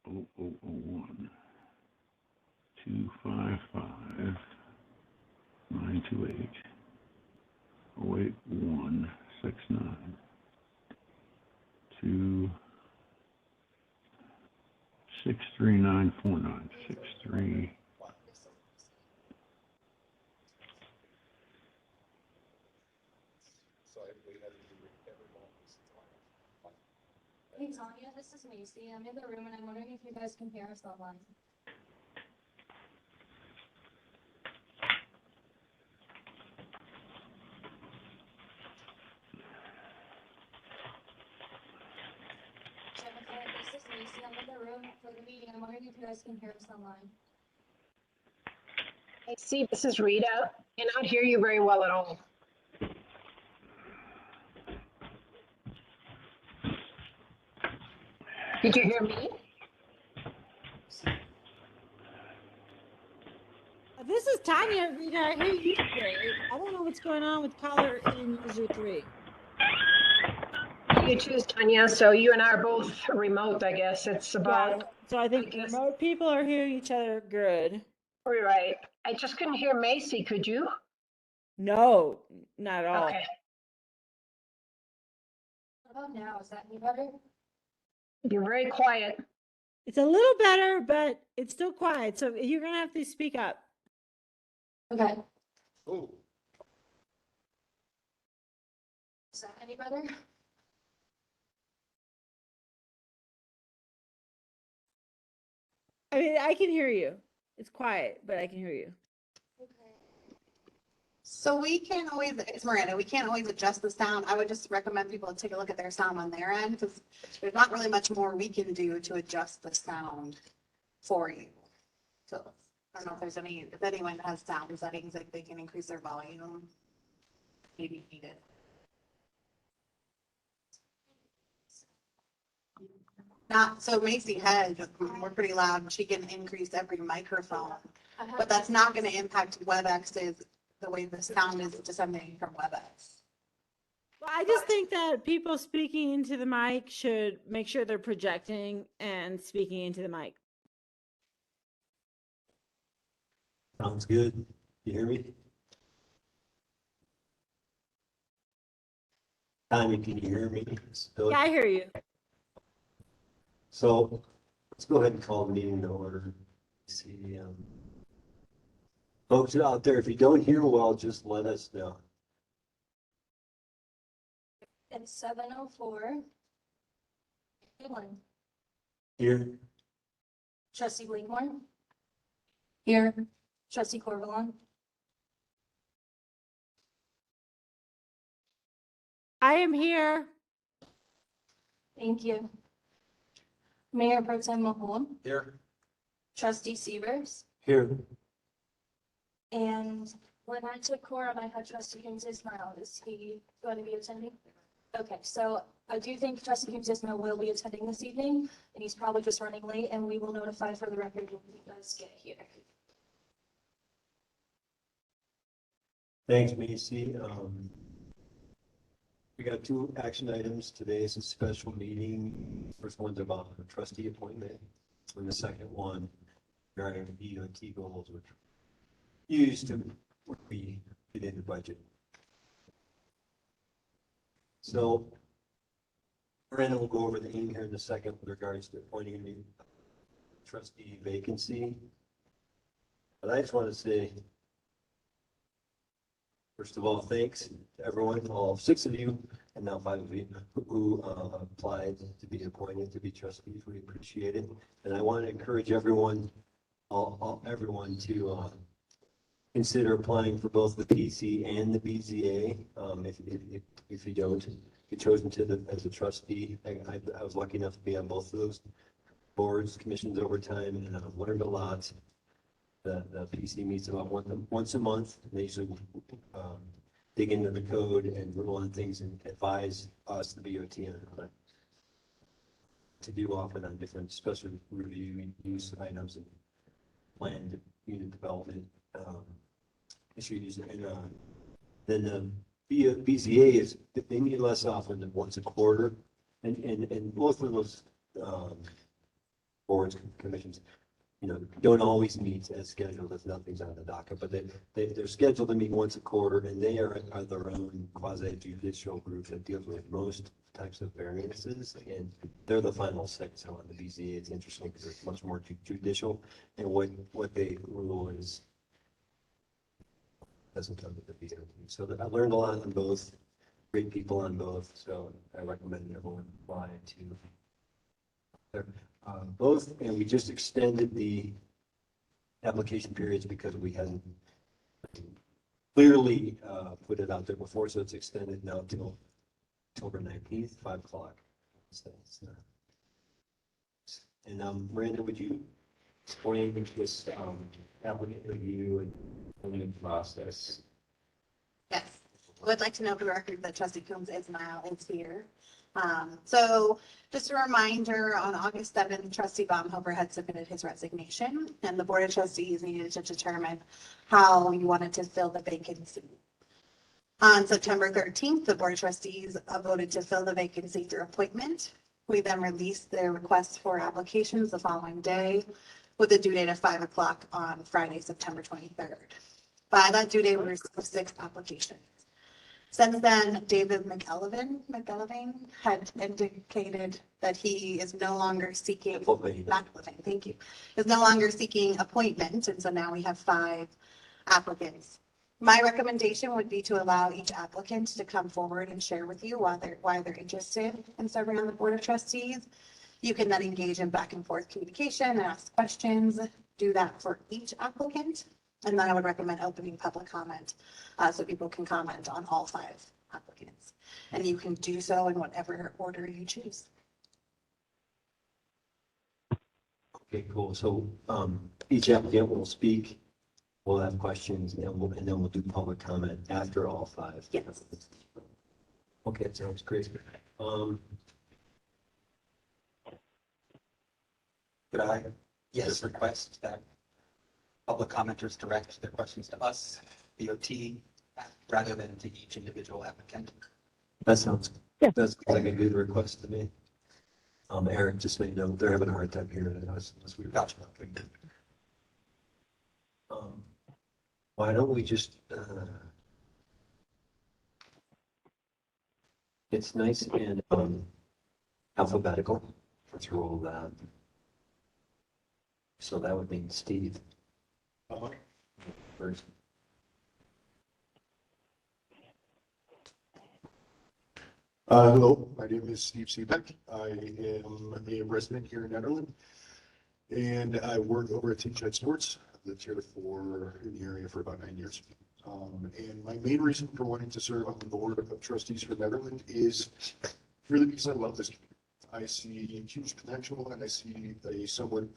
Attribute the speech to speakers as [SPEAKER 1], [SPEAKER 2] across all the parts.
[SPEAKER 1] 001 255 928 081 69 2 63949 63.
[SPEAKER 2] Hey Tanya, this is Macy. I'm in the room and I'm wondering if you guys can hear us online. Jennifer, this is Macy. I'm in the room for the meeting. I'm wondering if you guys can hear us online.
[SPEAKER 3] Hey, see, this is Rita. Cannot hear you very well at all. Did you hear me?
[SPEAKER 4] This is Tanya. Rita, I hear you great. I don't know what's going on with caller in user 3.
[SPEAKER 3] You choose Tanya, so you and I are both remote, I guess. It's about,
[SPEAKER 4] Yeah, so I think remote people are hearing each other good.
[SPEAKER 3] right. I just couldn't hear Macy, could you?
[SPEAKER 4] No, not at all.
[SPEAKER 3] Okay.
[SPEAKER 2] What about now? Is that any better?
[SPEAKER 3] You're very quiet.
[SPEAKER 4] It's a little better, but it's still quiet. So you're going to have to speak up.
[SPEAKER 2] Okay.
[SPEAKER 5] Oh,
[SPEAKER 2] Is that any better?
[SPEAKER 4] I mean, I can hear you. It's quiet, but I can hear you.
[SPEAKER 6] So we can always, it's Miranda, we can't always adjust the sound. I would just recommend people take a look at their sound on their end because there's not really much more we can do to adjust the sound for you. So I don't know if there's any, if anyone has sound settings, like they can increase their volume. Maybe need it. Not, so Macy had, we're pretty loud. She can increase every microphone, but that's not going to impact WebEx's, the way the sound is descending from WebEx.
[SPEAKER 4] Well, I just think that people speaking into the mic should make sure they're projecting and speaking into the mic.
[SPEAKER 5] sounds good. You hear me? Tommy, can you hear me? Still?
[SPEAKER 4] Yeah, I hear you.
[SPEAKER 5] So let's go ahead and call the meeting to order. See, folks out there, if you don't hear well, just let us know.
[SPEAKER 2] It's 7:04. Good one.
[SPEAKER 5] Here,
[SPEAKER 2] Trustee Blakemore. Here. Trustee Corvalon.
[SPEAKER 4] I am here.
[SPEAKER 2] Thank you. Mayor Pro Tem Mahone.
[SPEAKER 5] here,
[SPEAKER 2] Trustee Severs.
[SPEAKER 5] here.
[SPEAKER 2] And when I took quorum, I had Trustee James Ismail. Is he going to be attending? Okay, so I do think Trustee James Ismail will be attending this evening, and he's probably just running late, and we will notify for the record when he does get here.
[SPEAKER 5] Thanks, Macy. We got 2 action items. Today is a special meeting. First one's about a trustee appointment, and the second one regarding the EOT goals, which used to be in the budget. So Miranda will go over the in here in a second with regards to appointing a new trustee vacancy. But I just want to say, first of all, thanks to everyone, all 6 of you, and now 5 of you who applied to be appointed to be trustees. We appreciate it. And I want to encourage everyone, everyone to consider applying for both the PC and the BZA. If you don't get chosen as a trustee, I was lucky enough to be on both of those boards, commissions over time, and I've learned a lot. The PC meets about once a month. They usually dig into the code and rule on things and advise us, the BOT, on to do often on different special review use items and planned unit development issues. And then the BZA is, they meet less often than once a quarter. And both of those boards, commissions, don't always meet as scheduled if nothing's on the docket, but they're scheduled to meet once a quarter, and they are their own quasi judicial group that deals with most types of variances, and they're the final say. So on the BZA, it's interesting because it's much more judicial, and what they rule is doesn't come to the BZA. So I learned a lot on both, great people on both, so I recommend everyone apply to both, and we just extended the application periods because we hadn't clearly put it out there before, so it's extended now till October 19th, 5 o'clock. And Miranda, would you explain this applicant review and voting process?
[SPEAKER 6] Yes, I would like to know for the record that trustee Coombs is here. So just a reminder, on August 7th, trustee Baumhofer had submitted his resignation, and the board of trustees needed to determine how you wanted to fill the vacancy. On September 13th, the board of trustees voted to fill the vacancy through appointment. We then released the requests for applications the following day with a due date of 5 o'clock on Friday, September 23rd. By that due date, we received 6 applications. Since then, David McElveen had indicated that he is no longer seeking, thank you, is no longer seeking appointment, and so now we have 5 applicants. My recommendation would be to allow each applicant to come forward and share with you why they're interested in serving on the board of trustees. You can then engage in back and forth communication and ask questions. Do that for each applicant. And then I would recommend opening public comment so people can comment on all 5 applicants. And you can do so in whatever order you choose.
[SPEAKER 5] Okay, cool. So each applicant will speak, we'll have questions, and then we'll do public comment after all 5.
[SPEAKER 6] Yes.
[SPEAKER 5] Okay, that sounds great.
[SPEAKER 7] Could I just request that public commenters direct their questions to us, BOT, rather than to each individual applicant?
[SPEAKER 5] That sounds like a good request to me. Eric, just so you know, they're having a hard time hearing us unless we.
[SPEAKER 7] Gotcha.
[SPEAKER 5] Why don't we just, it's nice and alphabetical. Let's roll that. So that would mean Steve. First.
[SPEAKER 8] Hello, my name is Steve Seebeck. I am a resident here in Nederland, and I work over at Team Chat Sports. I've lived here in the area for about 9 years. And my main reason for wanting to serve on the board of trustees for Nederland is really because I love this community. I see huge potential, and I see a somewhat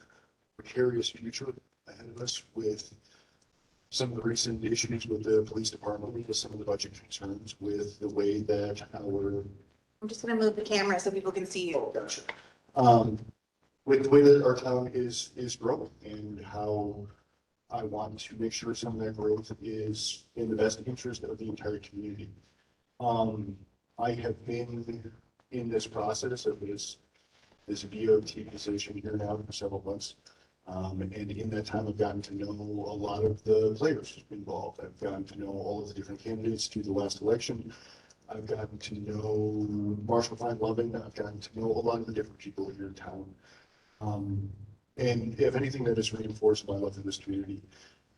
[SPEAKER 8] precarious future ahead of us with some of the recent issues with the police department, with some of the budget concerns, with the way that our.
[SPEAKER 6] I'm just going to move the camera so people can see you.
[SPEAKER 8] Oh, gotcha. With the way that our town is growing and how I want to make sure some of that growth is in the best interest of the entire community. I have been in this process of this BOT position here now for several months. And in that time, I've gotten to know a lot of the players involved. I've gotten to know all of the different candidates to the last election. I've gotten to know Marshall Fine Loving. I've gotten to know a lot of the different people here in town. And if anything, that has reinforced my love for this community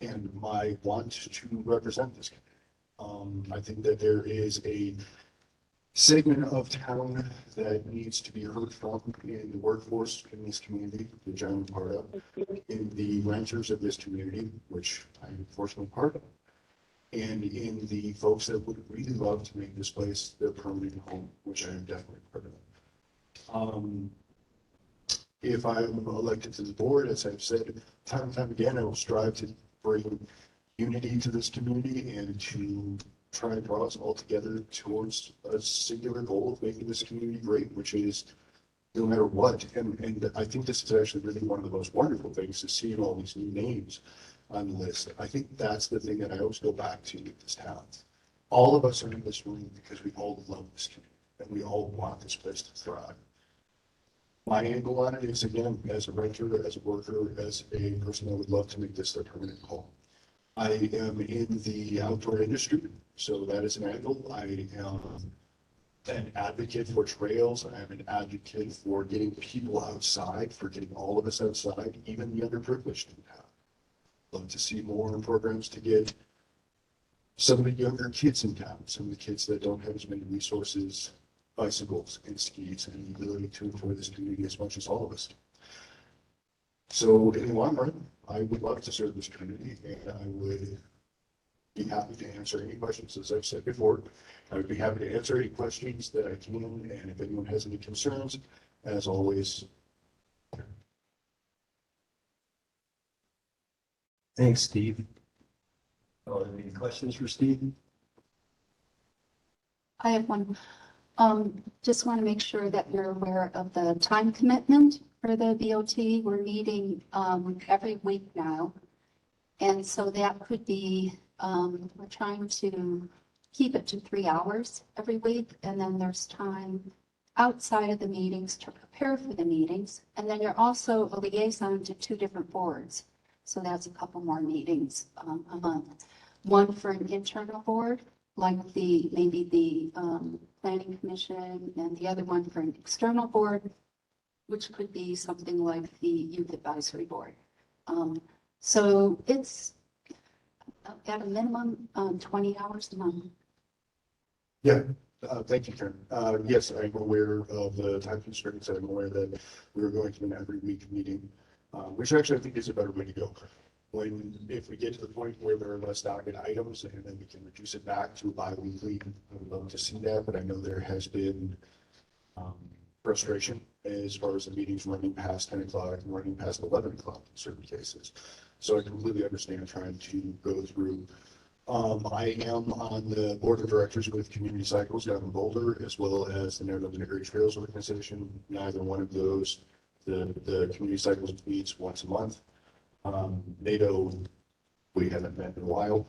[SPEAKER 8] and my want to represent this community. I think that there is a segment of town that needs to be heard from in the workforce in this community, which I'm part of, in the renters of this community, which I'm unfortunately part of, and in the folks that would really love to make this place their permanent home, which I am definitely part of. If I'm elected to the board, as I've said time and time again, I will strive to bring unity to this community and to try and draw us all together towards a singular goal of making this community great, which is no matter what. And I think this is actually really one of the most wonderful things to see all these new names on the list. I think that's the thing that I always go back to with this town. All of us are in this room because we all love this community and we all want this place to thrive. My angle on it is, again, as a renter, as a worker, as a person that would love to make this their permanent home. I am in the outdoor industry, so that is an angle. I am an advocate for trails. I'm an advocate for getting people outside, for getting all of us outside, even the underprivileged in town. Love to see more programs to get some of the younger kids in town, some of the kids that don't have as many resources, bicycles and skis, and the ability to enjoy this community as much as all of us. So in the long run, I would love to serve this community, and I would be happy to answer any questions. As I've said before, I would be happy to answer any questions that I can, and if anyone has any concerns, as always.
[SPEAKER 5] Thanks, Steve. Any questions for Steve?
[SPEAKER 9] I have one. Just want to make sure that you're aware of the time commitment for the BOT. We're meeting, every week now. And so that could be, we're trying to keep it to 3 hours every week. And then there's time outside of the meetings to prepare for the meetings. And then you're also a liaison to 2 different boards. So that's a couple more meetings, a month. One for an internal board, like maybe the planning commission, and the other one for an external board, which could be something like the youth advisory board. So it's at a minimum 20 hours a month.
[SPEAKER 8] Yeah, thank you, Karen. Yes, I'm aware of the time constraints. I'm aware that we're going to an every week meeting, which actually I think is a better way to go. If we get to the point where there are less docket items and then we can reduce it back to bi-weekly, I would love to see that, but I know there has been frustration as far as the meetings running past 10 o'clock and running past 11 o'clock in certain cases. So I completely understand trying to go through. I am on the board of directors with Community Cycles down in Boulder, as well as the Nederland Integrated Trails Organization. Neither one of those, the Community Cycles meets once a month. NATO, we haven't met in a while,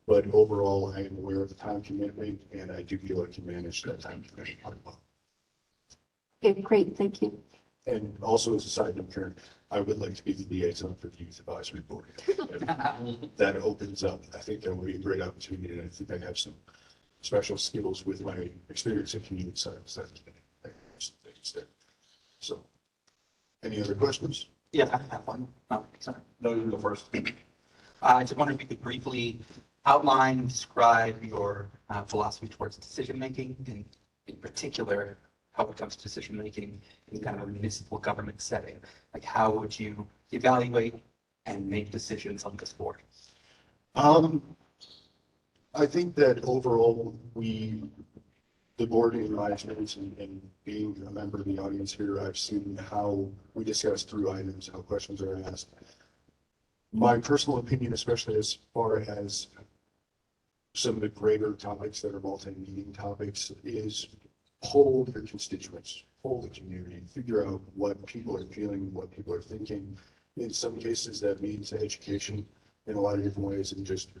[SPEAKER 8] but overall, I am aware of the time commitment, and I do feel I can manage that time commitment quite well.
[SPEAKER 9] Okay, great, thank you.
[SPEAKER 8] And also, as a side note, Karen, I would like to be the liaison for the youth advisory board. That opens up, I think that would be a great opportunity, and I think I have some special skills with my experience in community science that I can do some things there. So, any other questions?
[SPEAKER 7] Yeah, I have one. Oh, sorry. No, you go first. I just wonder if you could briefly outline, describe your philosophy towards decision-making, and in particular, how it comes to decision-making in kind of a municipal government setting. Like, how would you evaluate and make decisions on this board?
[SPEAKER 8] I think that overall, the board, in my experience and being a member of the audience here, I've seen how we discuss through items, how questions are asked. My personal opinion, especially as far as some of the greater topics that are multi-meeting topics, is poll your constituents, poll the community, figure out what people are feeling, what people are thinking. In some cases, that means education in a lot of different ways, and just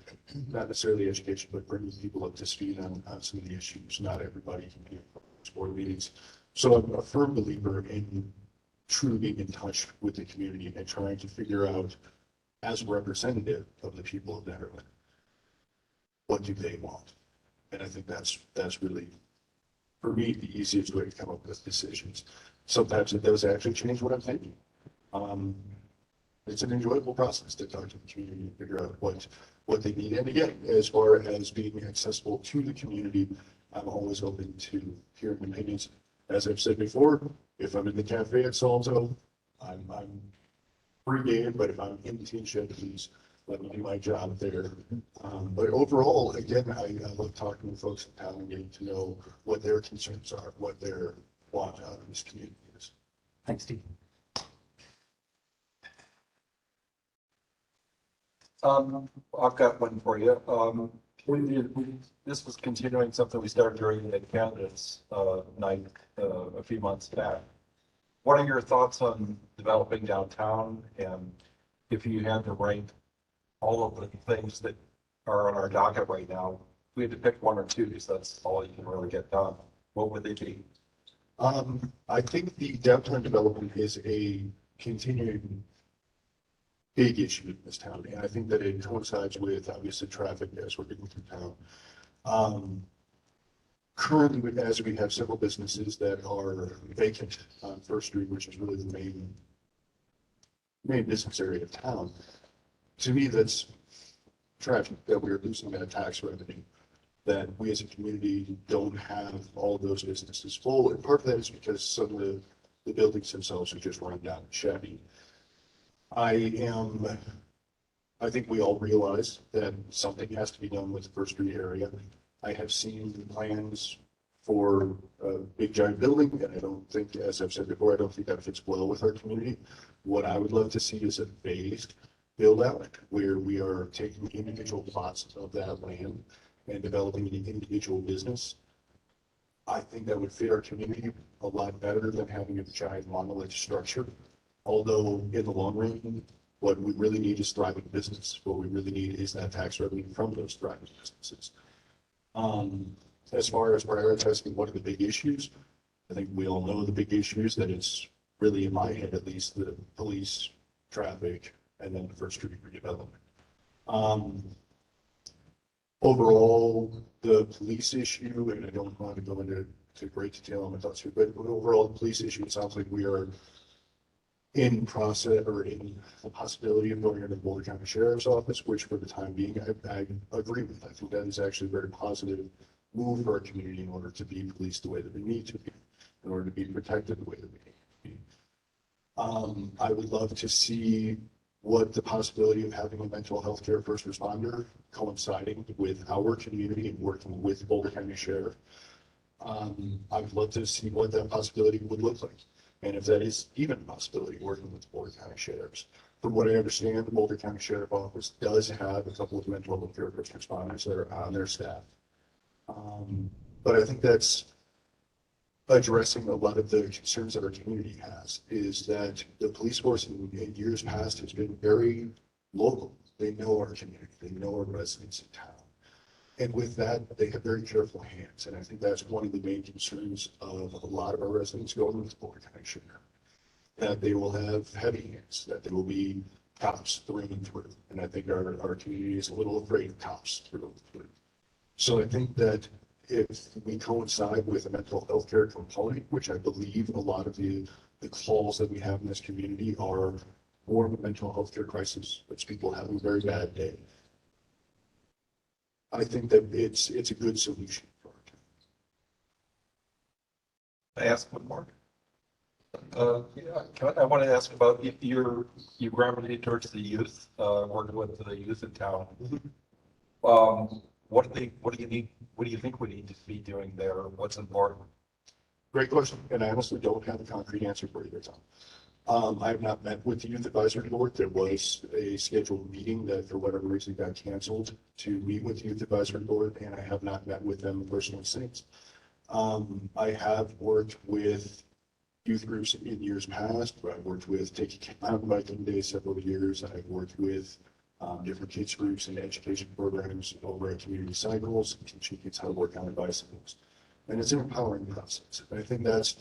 [SPEAKER 8] not necessarily education, but bringing people up to speed on some of the issues. Not everybody can be at board meetings. So I'm a firm believer in truly being in touch with the community and trying to figure out, as a representative of the people of Nederland, what do they want? And I think that's really, for me, the easiest way to come up with decisions. Sometimes it does actually change what I'm thinking. It's an enjoyable process to talk to the community and figure out what they need. And again, as far as being accessible to the community, I'm always open to hearing opinions. As I've said before, if I'm in the cafe at Salto, I'm free game, but if I'm in the teen shed, please let me do my job there. But overall, again, I love talking to folks in town and getting to know what their concerns are, what their want out of this community is.
[SPEAKER 7] Thanks, Steve.
[SPEAKER 10] I've got one for you. This was continuing something we started during the candidates night a few months back. What are your thoughts on developing downtown, and if you had to rank all of the things that are on our docket right now, we had to pick one or two because that's all you can really get done, what would they be?
[SPEAKER 8] I think the downtown development is a continuing big issue in this town, and I think that it coincides with obviously traffic as we're getting through town. Currently, as we have several businesses that are vacant on First Street, which is really the main business area of town, to me, that's tragic that we're losing that tax revenue, that we as a community don't have all those businesses full. And part of that is because some of the buildings themselves are just run down and shabby. I think we all realize that something has to be done with the First Street area. I have seen plans for a big giant building, and I don't think, as I've said before, I don't think that fits well with our community. What I would love to see is a phased build out where we are taking individual plots of that land and developing an individual business. I think that would fit our community a lot better than having a giant monolith structure. Although in the long run, what we really need is thriving business. What we really need is that tax revenue from those thriving businesses. As far as prioritizing what are the big issues, I think we all know the big issues, that it's really, in my head at least, the police, traffic, and then the First Street redevelopment. Overall, the police issue, and I don't want to go into great detail on my thoughts here, but overall, the police issue, it sounds like we are in process or in the possibility of going into the Boulder County Sheriff's Office, which for the time being, I agree with. I think that is actually a very positive move for our community in order to be policed the way that we need to be, in order to be protected the way that we need to be. I would love to see what the possibility of having a mental health care first responder coinciding with our community and working with Boulder County Sheriff. I would love to see what that possibility would look like. And if that is even a possibility, working with the Boulder County Sheriffs. From what I understand, the Boulder County Sheriff Office does have a couple of mental health care first responders that are on their staff. But I think that's addressing a lot of the concerns that our community has, is that the police force in years past has been very local. They know our community, they know our residents in town. And with that, they have very careful hands. And I think that's one of the main concerns of a lot of our residents going with Boulder County Sheriff, that they will have heavy hands, that they will be cops through and through. And I think our community is a little afraid of cops through and through. So I think that if we coincide with a mental health care component, which I believe a lot of the calls that we have in this community are more of a mental health care crisis, which people have a very bad day. I think that it's a good solution for our town.
[SPEAKER 10] I ask one more. I want to ask about if you gravitate towards the youth, working with the youth in town. What do you need? What do you think we need to be doing there? What's important?
[SPEAKER 8] Great question, and I honestly don't have a concrete answer for you, Tom. I have not met with the Youth Advisory Board. There was a scheduled meeting that for whatever reason got canceled to meet with the Youth Advisory Board, and I have not met with them personally since. I have worked with youth groups in years past. I've worked with Take a Mountain Biking Day several years. I've worked with different kids groups and education programs over at community cycles, teaching kids how to work on their bicycles. And it's an empowering process. And I think that's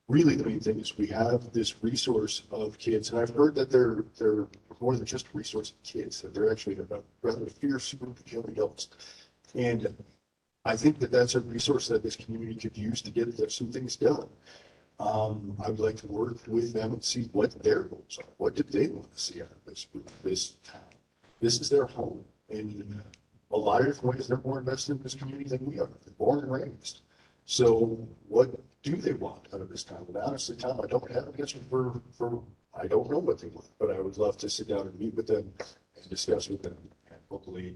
[SPEAKER 8] really the main thing, is we have this resource of kids. And I've heard that they're more than just a resource of kids, that they're actually a rather fierce group of young adults. And I think that that's a resource that this community could use to get some things done. I would like to work with them and see what their goals are. What do they want to see out of this town? This is their home. And a lot of different ways, they're more invested in this community than we are. They're born and raised. So what do they want out of this town? And honestly, Tom, I don't have an answer for I don't know what they want, but I would love to sit down and meet with them and discuss with them and hopefully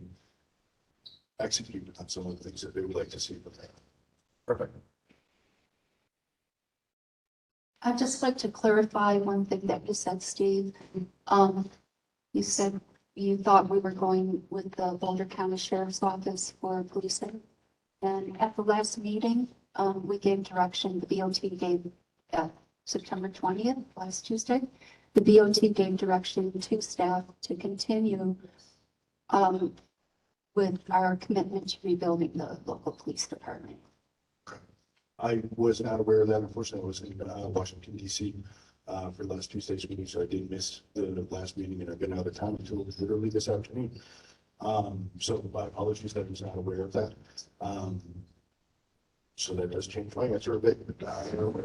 [SPEAKER 8] execute on some of the things that they would like to see with them.
[SPEAKER 10] Perfect.
[SPEAKER 9] I'd just like to clarify one thing that you said, Steve. You said you thought we were going with the Boulder County Sheriff's Office for policing. And at the last meeting, we gave direction, the BOT gave, September 20th, last Tuesday, the BOT gave direction to staff to continue with our commitment to rebuilding the local police department.
[SPEAKER 8] I was not aware of that. Unfortunately, I was in Washington DC for last Tuesday's meeting, so I did miss the last meeting, and I've been out of town until literally this afternoon. So my apologies that I was not aware of that. So that does change my answer a bit.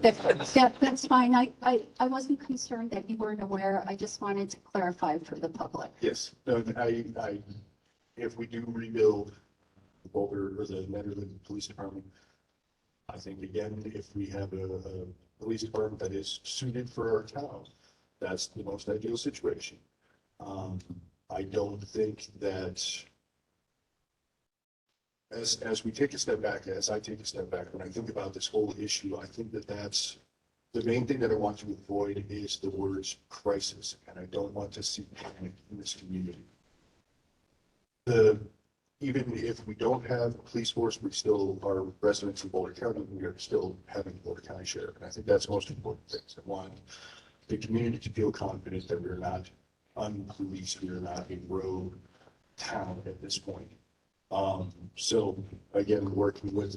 [SPEAKER 9] That's fine. I wasn't concerned that you weren't aware. I just wanted to clarify for the public.
[SPEAKER 8] Yes, no, if we do rebuild the Boulder or the Nederland Police Department, I think again, if we have a police department that is suited for our town, that's the most ideal situation. I don't think that as we take a step back, as I take a step back, when I think about this whole issue, I think that that's the main thing that I want to avoid is the words crisis, and I don't want to see panic in this community. Even if we don't have a police force, we still are residents of Boulder County, and we are still having a Boulder County sheriff, and I think that's the most important thing. I want the community to feel confident that we're not unpoliced, we are not a rogue town at this point. So again, working with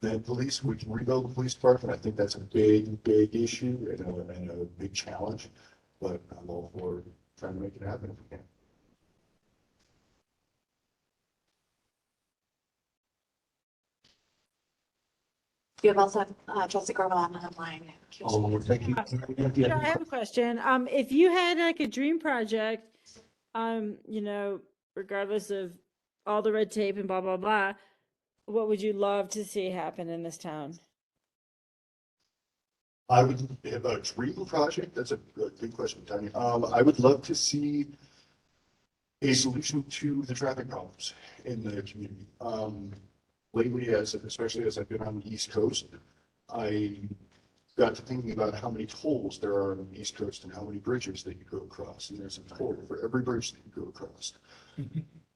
[SPEAKER 8] the police, we can rebuild the police department. I think that's a big issue and a big challenge, but I'm all for trying to make it happen if we can.
[SPEAKER 6] You have also Trustee Corbett online.
[SPEAKER 5] Oh, thank you.
[SPEAKER 4] I have a question. If you had like a dream project, you know, regardless of all the red tape and blah, blah, blah, what would you love to see happen in this town?
[SPEAKER 8] I would have a dream project. That's a good question, Tanya. I would love to see a solution to the traffic problems in the community. Lately, especially as I've been on the East Coast, I got to thinking about how many tolls there are on the East Coast and how many bridges that you go across. And there's a toll for every bridge that you go across.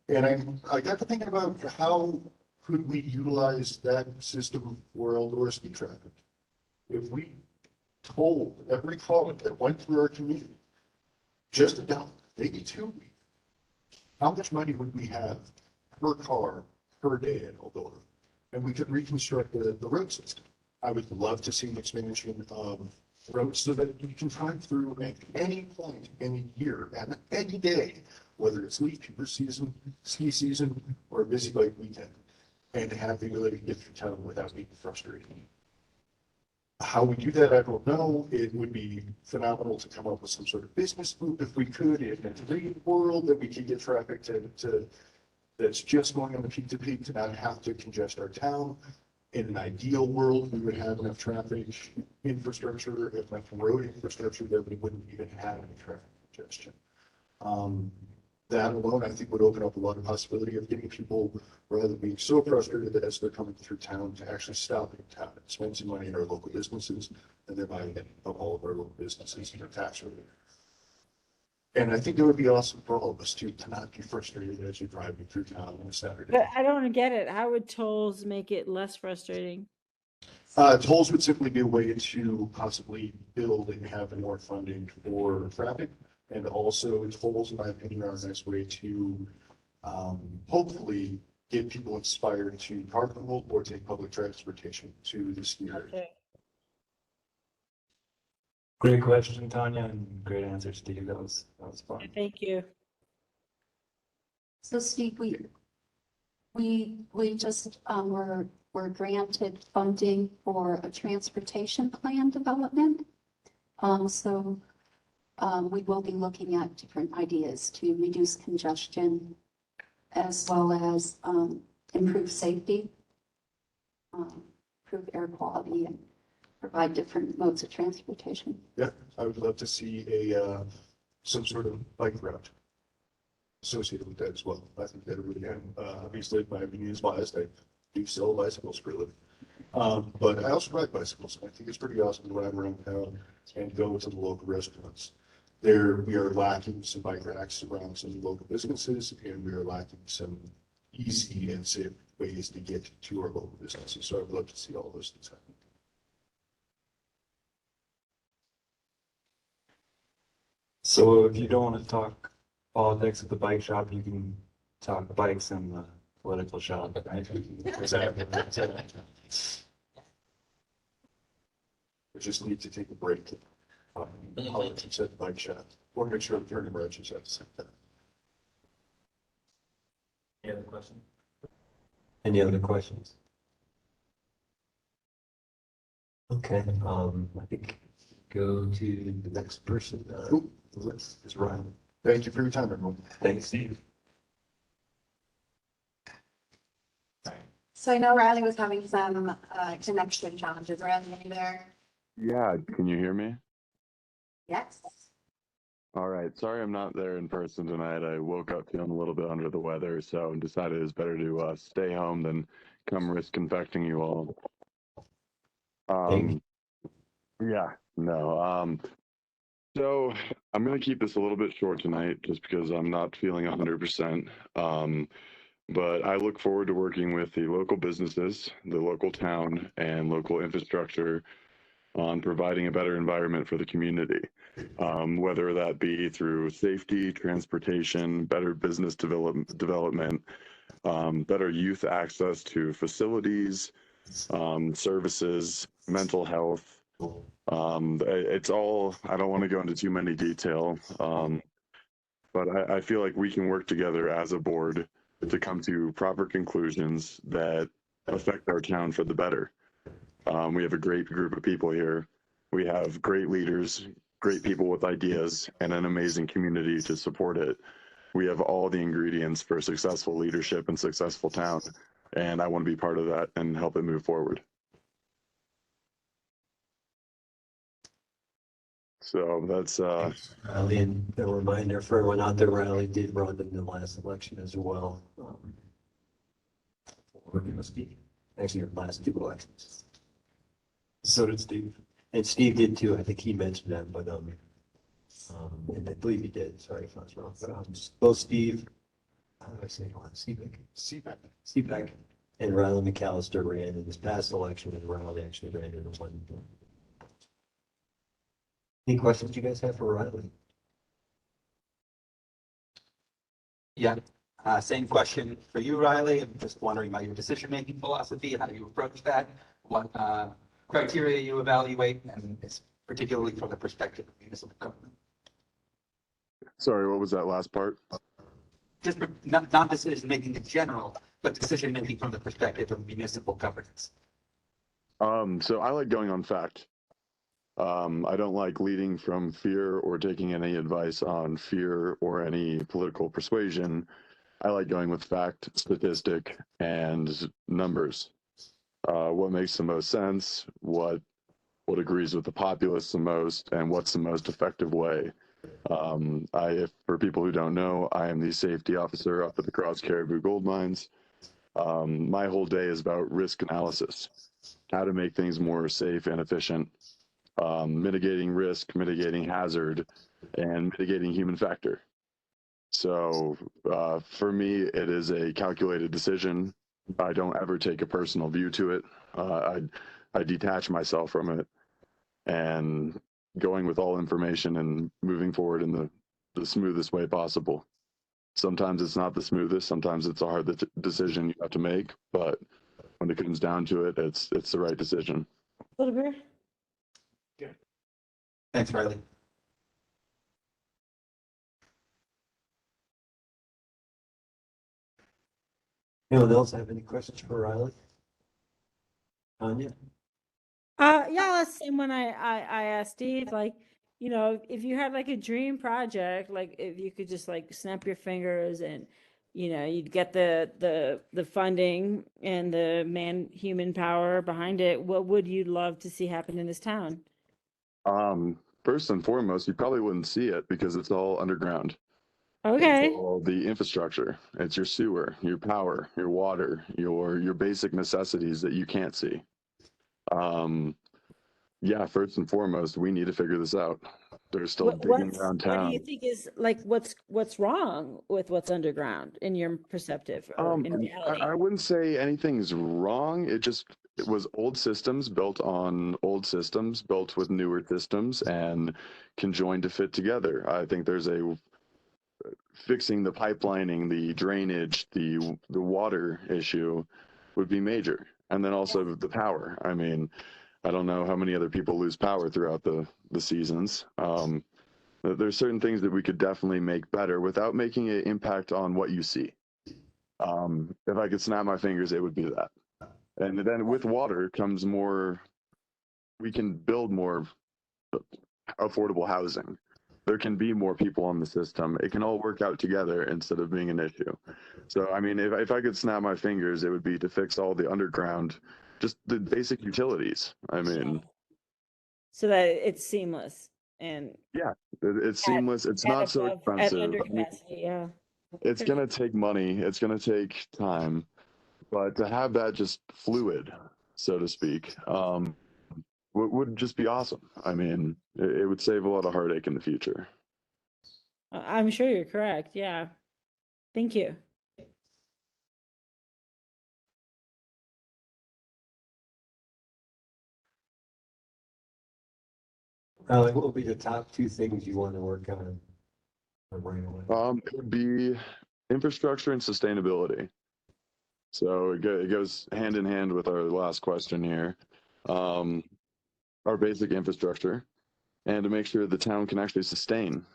[SPEAKER 8] And I got to thinking about how could we utilize that system for outdoor speed traffic. If we told every car that went through our community just $1, maybe $2, how much money would we have per car per day in Eldora? And we could reconstruct the road system. I would love to see an expansion of roads so that you can drive through at any point in a year and any day, whether it's leaf year season, ski season, or a busy bike weekend, and have the ability to get through town without being frustrated. How we do that, I don't know. It would be phenomenal to come up with some sort of business loop if we could, in a dream world that we could get traffic to that's just going on the peak to peak to not have to congest our town. In an ideal world, we would have enough traffic infrastructure, enough road infrastructure that we wouldn't even have any traffic congestion. That alone, I think, would open up a lot of possibility of getting people, rather than being so frustrated that as they're coming through town, to actually stop in town and spend some money in our local businesses, and thereby of all of our local businesses and their tax revenue. And I think it would be awesome for all of us to not be frustrated as you're driving through town on a Saturday.
[SPEAKER 4] But I don't get it. How would tolls make it less frustrating?
[SPEAKER 8] Tolls would simply be a way to possibly build and have more funding for traffic. And also tolls, in my opinion, are a nice way to hopefully get people inspired to carpool or take public transportation to the ski area.
[SPEAKER 4] Okay.
[SPEAKER 11] Great question, Tanya, and great answer, Steve. That was fun.
[SPEAKER 4] Thank you.
[SPEAKER 9] So Steve, we just were granted funding for a transportation plan development. We will be looking at different ideas to reduce congestion as well as improve safety, improve air quality, and provide different modes of transportation.
[SPEAKER 8] Yeah, I would love to see some sort of bike route associated with that as well. I think that would, obviously, my opinion is biased. I do sell bicycles for a living. But I also ride bicycles. I think it's pretty awesome to ride around town and go to the local restaurants. We are lacking some bike racks around some local businesses, and we are lacking some easy and safe ways to get to our local businesses. So I would love to see all those things happen.
[SPEAKER 11] So if you don't want to talk politics at the bike shop, you can talk bikes in the political shop, right?
[SPEAKER 8] Exactly. We just need to take a break. Politics at the bike shop. Or make sure the turning branches at the same time.
[SPEAKER 5] Any other questions? Any other questions? Okay, I think go to the next person. The list is Ryan.
[SPEAKER 8] Thank you for your time, everyone.
[SPEAKER 5] Thanks, Steve.
[SPEAKER 6] So I know Riley was having some connection challenges. Riley, are you there?
[SPEAKER 1] Yeah, can you hear me?
[SPEAKER 6] Yes.
[SPEAKER 1] All right. Sorry I'm not there in person tonight. I woke up feeling a little bit under the weather, so decided it's better to stay home than come risk infecting you all. Yeah, no. So I'm going to keep this a little bit short tonight just because I'm not feeling 100%. But I look forward to working with the local businesses, the local town, and local infrastructure on providing a better environment for the community, whether that be through safety, transportation, better business development, better youth access to facilities, services, mental health. It's all, I don't want to go into too many detail, but I feel like we can work together as a board to come to proper conclusions that affect our town for the better. We have a great group of people here. We have great leaders, great people with ideas, and an amazing community to support it. We have all the ingredients for successful leadership and successful town, and I want to be part of that and help it move forward. So that's
[SPEAKER 5] Riley, and a reminder for everyone out there, Riley did run in the last election as well. Actually, your last two elections.
[SPEAKER 8] So did Steve.
[SPEAKER 5] And Steve did too. I think he mentioned that, but and I believe he did. Sorry if I was wrong. But both Steve, how do I say it? Seebeck and Riley McAllister ran in this past election, and Riley actually ran in the one. Any questions you guys have for Riley?
[SPEAKER 7] Yeah, same question for you, Riley. I'm just wondering about your decision-making philosophy, how you approach that, what criteria you evaluate, and it's particularly from the perspective of municipal government.
[SPEAKER 1] sorry, what was that last part?
[SPEAKER 7] Just not decision-making in general, but decision-making from the perspective of municipal governance.
[SPEAKER 1] So I like going on fact. I don't like leading from fear or taking any advice on fear or any political persuasion. I like going with fact, statistic, and numbers. What makes the most sense, what agrees with the populace the most, and what's the most effective way. For people who don't know, I am the safety officer up at the Cross Caribou Gold Mines. My whole day is about risk analysis, how to make things more safe and efficient. Mitigating risk, mitigating hazard, and mitigating human factor. So for me, it is a calculated decision. I don't ever take a personal view to it. I detach myself from it and going with all information and moving forward in the smoothest way possible. Sometimes it's not the smoothest. Sometimes it's a hard decision you have to make. But when it comes down to it, it's the right decision.
[SPEAKER 4] Little beer.
[SPEAKER 7] Thanks, Riley.
[SPEAKER 5] Anyone else have any questions for Riley? Tanya?
[SPEAKER 4] Yeah, that's the same one I asked Steve. Like, you know, if you had like a dream project, like if you could just like snap your fingers and, you know, you'd get the funding and the human power behind it, what would you love to see happen in this town?
[SPEAKER 1] First and foremost, you probably wouldn't see it because it's all underground.
[SPEAKER 4] Okay.
[SPEAKER 1] It's all the infrastructure. It's your sewer, your power, your water, your basic necessities that you can't see. Yeah, first and foremost, we need to figure this out. They're still digging around
[SPEAKER 4] What do
[SPEAKER 1] town.
[SPEAKER 4] you think is like what's wrong with what's underground in your perspective or in reality?
[SPEAKER 1] I wouldn't say anything's wrong. It was old systems built on old systems, built with newer systems and conjoined to fit together. I think there's fixing the pipelining, the drainage, the water issue would be major. And then also the power. I mean, I don't know how many other people lose power throughout the seasons. There's certain things that we could definitely make better without making an impact on what you see. If I could snap my fingers, it would be that. And then with water comes more, we can build more affordable housing. There can be more people on the system. It can all work out together instead of being an issue. So, I mean, if I could snap my fingers, it would be to fix all the underground, just the basic utilities. I mean,
[SPEAKER 4] So that it's seamless and
[SPEAKER 1] yeah, it's seamless. It's not so
[SPEAKER 4] at
[SPEAKER 1] expensive.
[SPEAKER 4] under
[SPEAKER 1] I mean,
[SPEAKER 4] capacity. Yeah.
[SPEAKER 1] it's going to take money. It's going to take time, but to have that just fluid, so to speak, would just be awesome. I mean, it would save a lot of heartache in the future.
[SPEAKER 4] I'm sure you're correct. Yeah. Thank you.
[SPEAKER 5] What will be the top 2 things you want to work on right away?
[SPEAKER 1] It would be infrastructure and sustainability. So it goes hand in hand with our last question here. Our basic infrastructure, and to make sure the town can actually sustain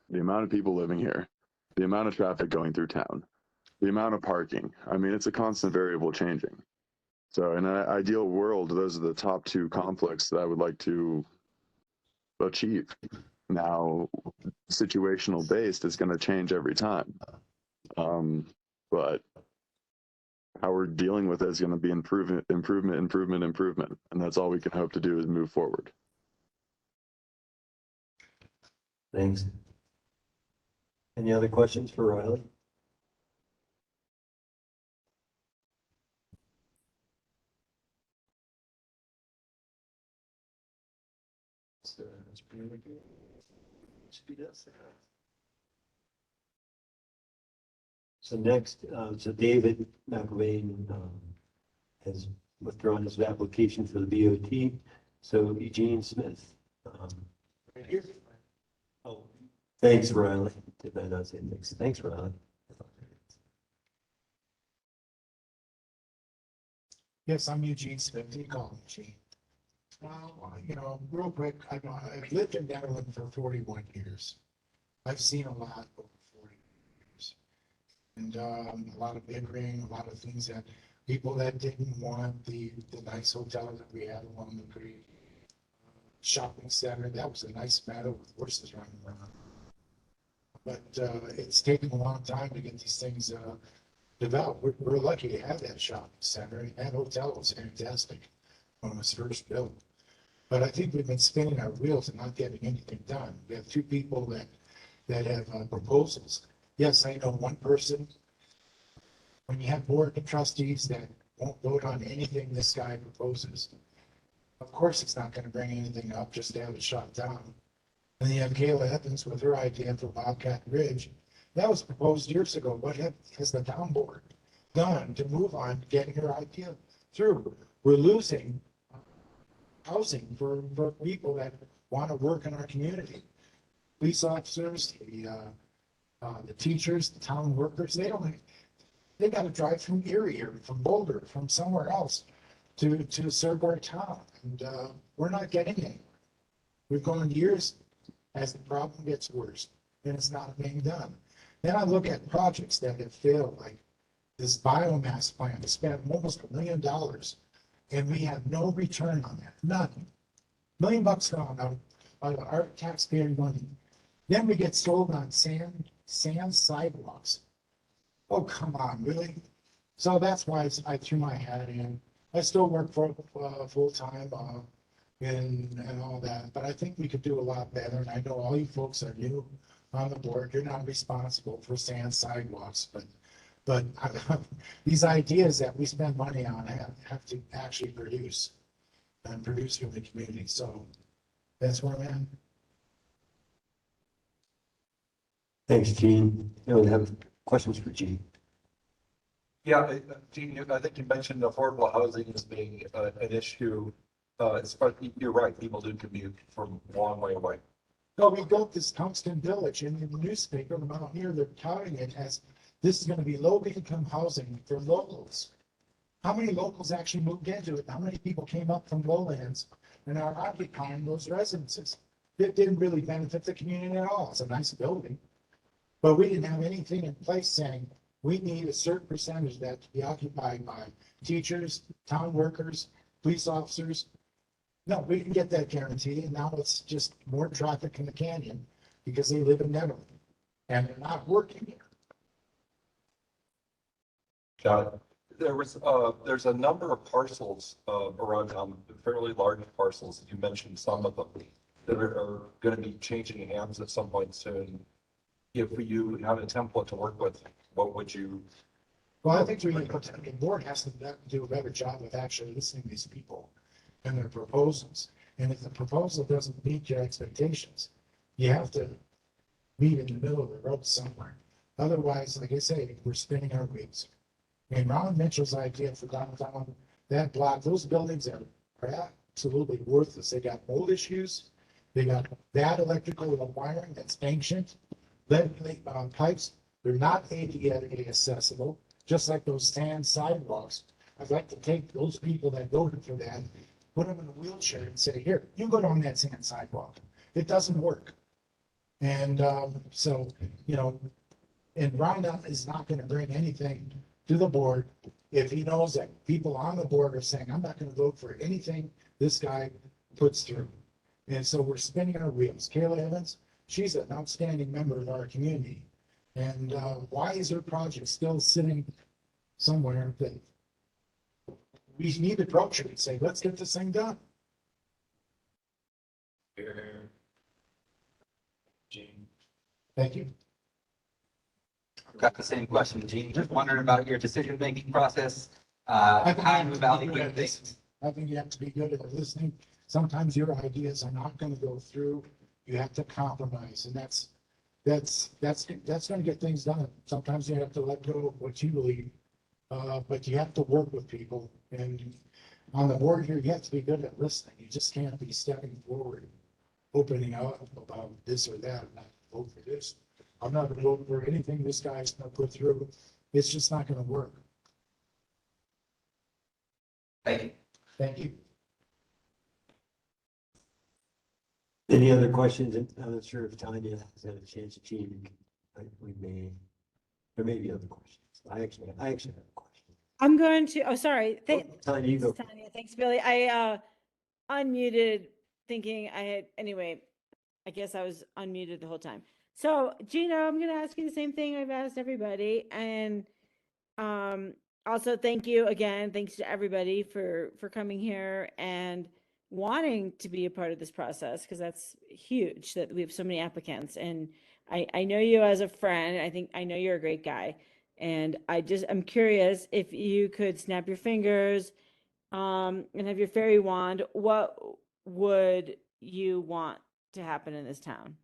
[SPEAKER 1] the amount of people living here, the amount of traffic going through town, the amount of parking. I mean, it's a constant variable changing. So in an ideal world, those are the top 2 conflicts that I would like to achieve. Now, situational based is going to change every time. But how we're dealing with it is going to be improvement. And that's all we can hope to do is move forward.
[SPEAKER 5] Thanks. Any other questions for Riley? So next, so David McElvain has withdrawn his application for the BOT. So Eugene Smith. Right here. Oh, thanks, Riley. Did I not say thanks? Thanks, Riley.
[SPEAKER 12] Yes, I'm Eugene Smith. You call me Eugene. You know, real quick, I've lived in Nederland for 41 years. I've seen a lot over 40 years. And a lot of bickering, a lot of things that people that didn't want the nice hotel that we had along the creek. Shopping center, that was a nice meadow with horses running around. But it's taken a long time to get these things developed. We're lucky to have that shopping center, and that hotel was fantastic when it was first built. But I think we've been spinning our wheels and not getting anything done. We have 2 people that have proposals. Yes, I know one person. When you have board of trustees that won't vote on anything this guy proposes, of course it's not going to bring anything up just to have it shot down. And then you have Kayla Evans with her idea for Bobcat Ridge. That was proposed years ago. What has the town board done to move on getting her idea through? We're losing housing for people that want to work in our community. Police officers, the teachers, the town workers, they got to drive from Erie or from Boulder, from somewhere else to serve our town. And we're not getting anywhere. We've gone years as the problem gets worse and it's not being done. Then I look at projects that have failed, like this biomass plant. We spent almost $1 million and we have no return on that, none. $1 million gone out of our taxpayer money. Then we get sold on sand sidewalks. Oh, come on, really? So that's why I threw my hat in. I still work for full time and all that, but I think we could do a lot better. And I know all you folks are new on the board. You're not responsible for sand sidewalks, but these ideas that we spend money on have to actually produce and produce for the community. So that's where I'm at.
[SPEAKER 5] Thanks, Gene. We have questions for Gene.
[SPEAKER 10] Yeah, Gene, I think you mentioned affordable housing as being an issue. You're right, people do commute from a long way away.
[SPEAKER 12] No, we built this Tungsten Village, and in the newspaper around here, they're touting it as this is going to be low income housing for locals. How many locals actually moved into it? How many people came up from lowlands and are occupying those residences. It didn't really benefit the community at all. It's a nice building. But we didn't have anything in place saying we need a certain percentage of that to be occupied by teachers, town workers, police officers. No, we didn't get that guarantee, and now it's just more traffic in the canyon because they live in Nederland and they're not working here.
[SPEAKER 10] Got it. There's a number of parcels, around town, fairly large parcels. You mentioned some of them that are gonna be changing hands at some point soon. If you had a template to work with, what would you?
[SPEAKER 12] Well, I think the board has to do a better job of actually listening to these people and their proposals. And if the proposal doesn't meet your expectations, you have to meet in the middle of the road somewhere. Otherwise, like I say, we're spinning our wheels. And Ron Mitchell's idea for downtown, that block, those buildings are absolutely worthless. They got mold issues. They got bad electrical wiring that's ancient, lead pipes. They're not ADA accessible, just like those sand sidewalks. I'd like to take those people that voted for that, put them in a wheelchair and say, here, you go down that sand sidewalk. It doesn't work. And so, you know, and Ron is not going to bring anything to the board if he knows that people on the board are saying, I'm not going to vote for anything this guy puts through. And so we're spinning our wheels. Kayla Evans, she's an outstanding member of our community. And why is her project still sitting somewhere that we need to approach her and say, let's get this thing done?
[SPEAKER 10] Gene.
[SPEAKER 12] Thank you.
[SPEAKER 7] Got the same question, Gene. Just wondering about your decision-making process,
[SPEAKER 12] I think
[SPEAKER 7] how
[SPEAKER 12] you
[SPEAKER 7] you
[SPEAKER 12] have to be good
[SPEAKER 7] evaluate
[SPEAKER 12] at
[SPEAKER 7] things.
[SPEAKER 12] listening. I think you have to be good at listening. Sometimes your ideas are not going to go through. You have to compromise, and that's going to get things done. Sometimes you have to let go of what you believe, but you have to work with people. And on the board here, you have to be good at listening. You just can't be stepping forward, opening up about this or that. I'm not going to vote for this. I'm not going to vote for anything this guy's going to put through. It's just not going to work.
[SPEAKER 7] Thank you.
[SPEAKER 12] Thank you.
[SPEAKER 5] Any other questions? I'm not sure if Tanya has had a chance to change. There may be other questions. I actually have a question.
[SPEAKER 4] I'm going to, oh, sorry.
[SPEAKER 5] Tanya, you go.
[SPEAKER 4] Tanya, thanks, Billy. I unmuted thinking I had, anyway, I guess I was unmuted the whole time. So Gina, I'm going to ask you the same thing I've asked everybody. And also thank you again. Thanks to everybody for coming here and wanting to be a part of this process, because that's huge that we have so many applicants. And I know you as a friend. I know you're a great guy. And I'm curious if you could snap your fingers and have your fairy wand, what would you want to happen in this town?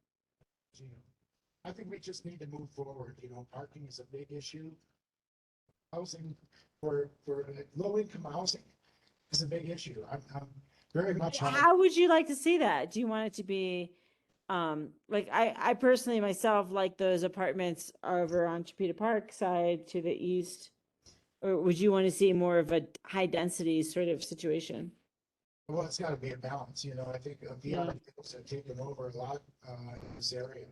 [SPEAKER 12] I think we just need to move forward. You know, parking is a big issue. Housing for low income housing is a big issue. I'm very much.
[SPEAKER 4] How would you like to see that? Do you want it to be like I personally myself like those apartments over on Chapita Park side to the east, or would you want to see more of a high density sort of situation?
[SPEAKER 12] Well, it's got to be a balance. You know, I think VRBOs have taken over a lot in this area.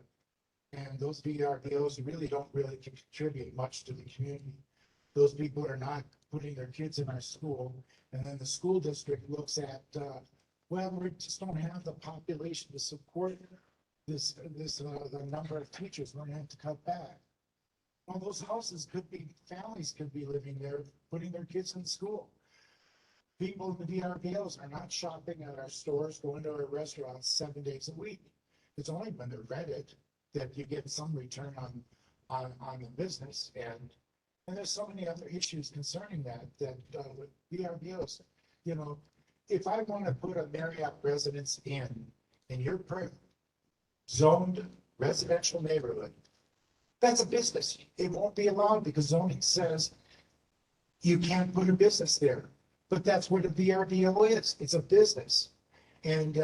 [SPEAKER 12] And those VRBOs really don't contribute much to the community. Those people are not putting their kids in our school. And then the school district looks at, well, we just don't have the population to support the number of teachers. We're going to have to cut back. Well, those houses families could be living there, putting their kids in school. People in the VRBOs are not shopping at our stores, going to our restaurants 7 days a week. It's only when they're rented that you get some return on the business. And there's so many other issues concerning that with VRBOs. You know, if I want to put a Marriott residence in your zoned residential neighborhood, that's a business. It won't be allowed because zoning says you can't put a business there. But that's what a VRBO is. It's a business. And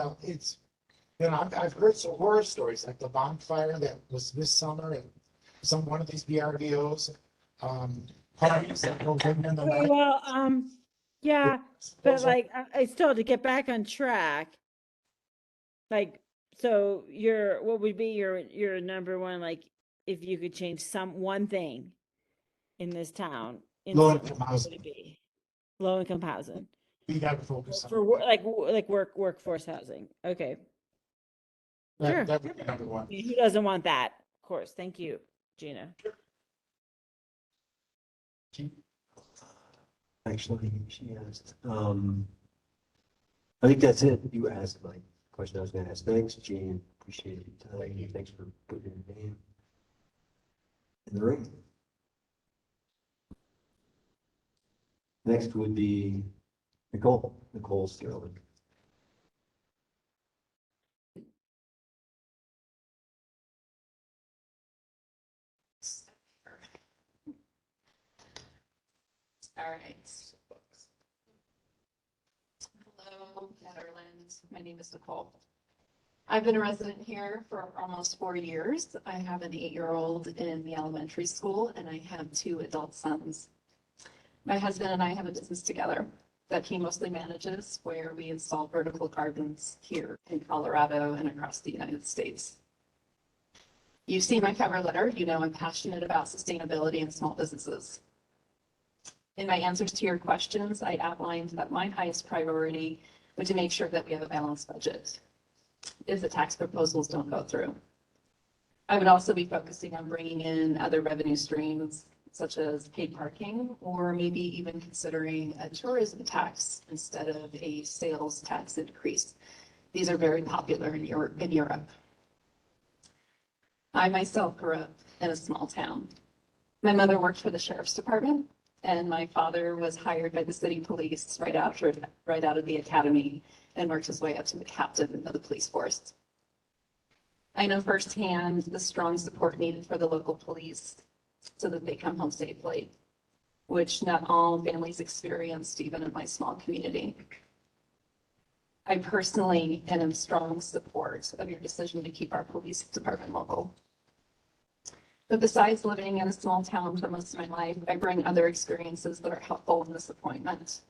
[SPEAKER 12] I've heard some horror stories like the bonfire that was this summer at one of these VRBOs. Parties that go in the night.
[SPEAKER 4] Well, Yeah, but
[SPEAKER 12] Those are-
[SPEAKER 4] like, I still to get back on track. Like, so what would be your number one, like, if you could change one thing in this town?
[SPEAKER 12] Low
[SPEAKER 4] instantly,
[SPEAKER 12] income
[SPEAKER 4] what would
[SPEAKER 12] housing.
[SPEAKER 4] it be? Low income housing.
[SPEAKER 12] We gotta focus
[SPEAKER 4] For
[SPEAKER 12] on
[SPEAKER 4] workforce housing. Okay.
[SPEAKER 12] that.
[SPEAKER 4] Sure.
[SPEAKER 12] That would be number one.
[SPEAKER 4] Who doesn't want that? Of course. Thank you, Gina.
[SPEAKER 5] Actually, she asked, I think that's it. You asked my question I was gonna ask. Thanks, Gene. Appreciate your time. Thanks for putting your name in the ring. Next would be Nicole Sterling.
[SPEAKER 13] All right. Hello, Netherlands. My name is Nicole. I've been a resident here for almost 4 years. I have an 8-year-old in the elementary school, and I have 2 adult sons. My husband and I have a business together that he mostly manages, where we install vertical gardens here in Colorado and across the United States. You see my cover letter, you know I'm passionate about sustainability and small businesses. In my answers to your questions, I outlined that my highest priority was to make sure that we have a balanced budget if the tax proposals don't go through. I would also be focusing on bringing in other revenue streams, such as paid parking, or maybe even considering a tourism tax instead of a sales tax increase. These are very popular in Europe. I myself grew up in a small town. My mother worked for the sheriff's department, and my father was hired by the city police right out of the academy and worked his way up to the captain of the police force. I know firsthand the strong support needed for the local police so that they come home safely, which not all families experienced even in my small community. I personally am in strong support of your decision to keep our police department local. But besides living in a small town for most of my life, I bring other experiences that are helpful in this appointment.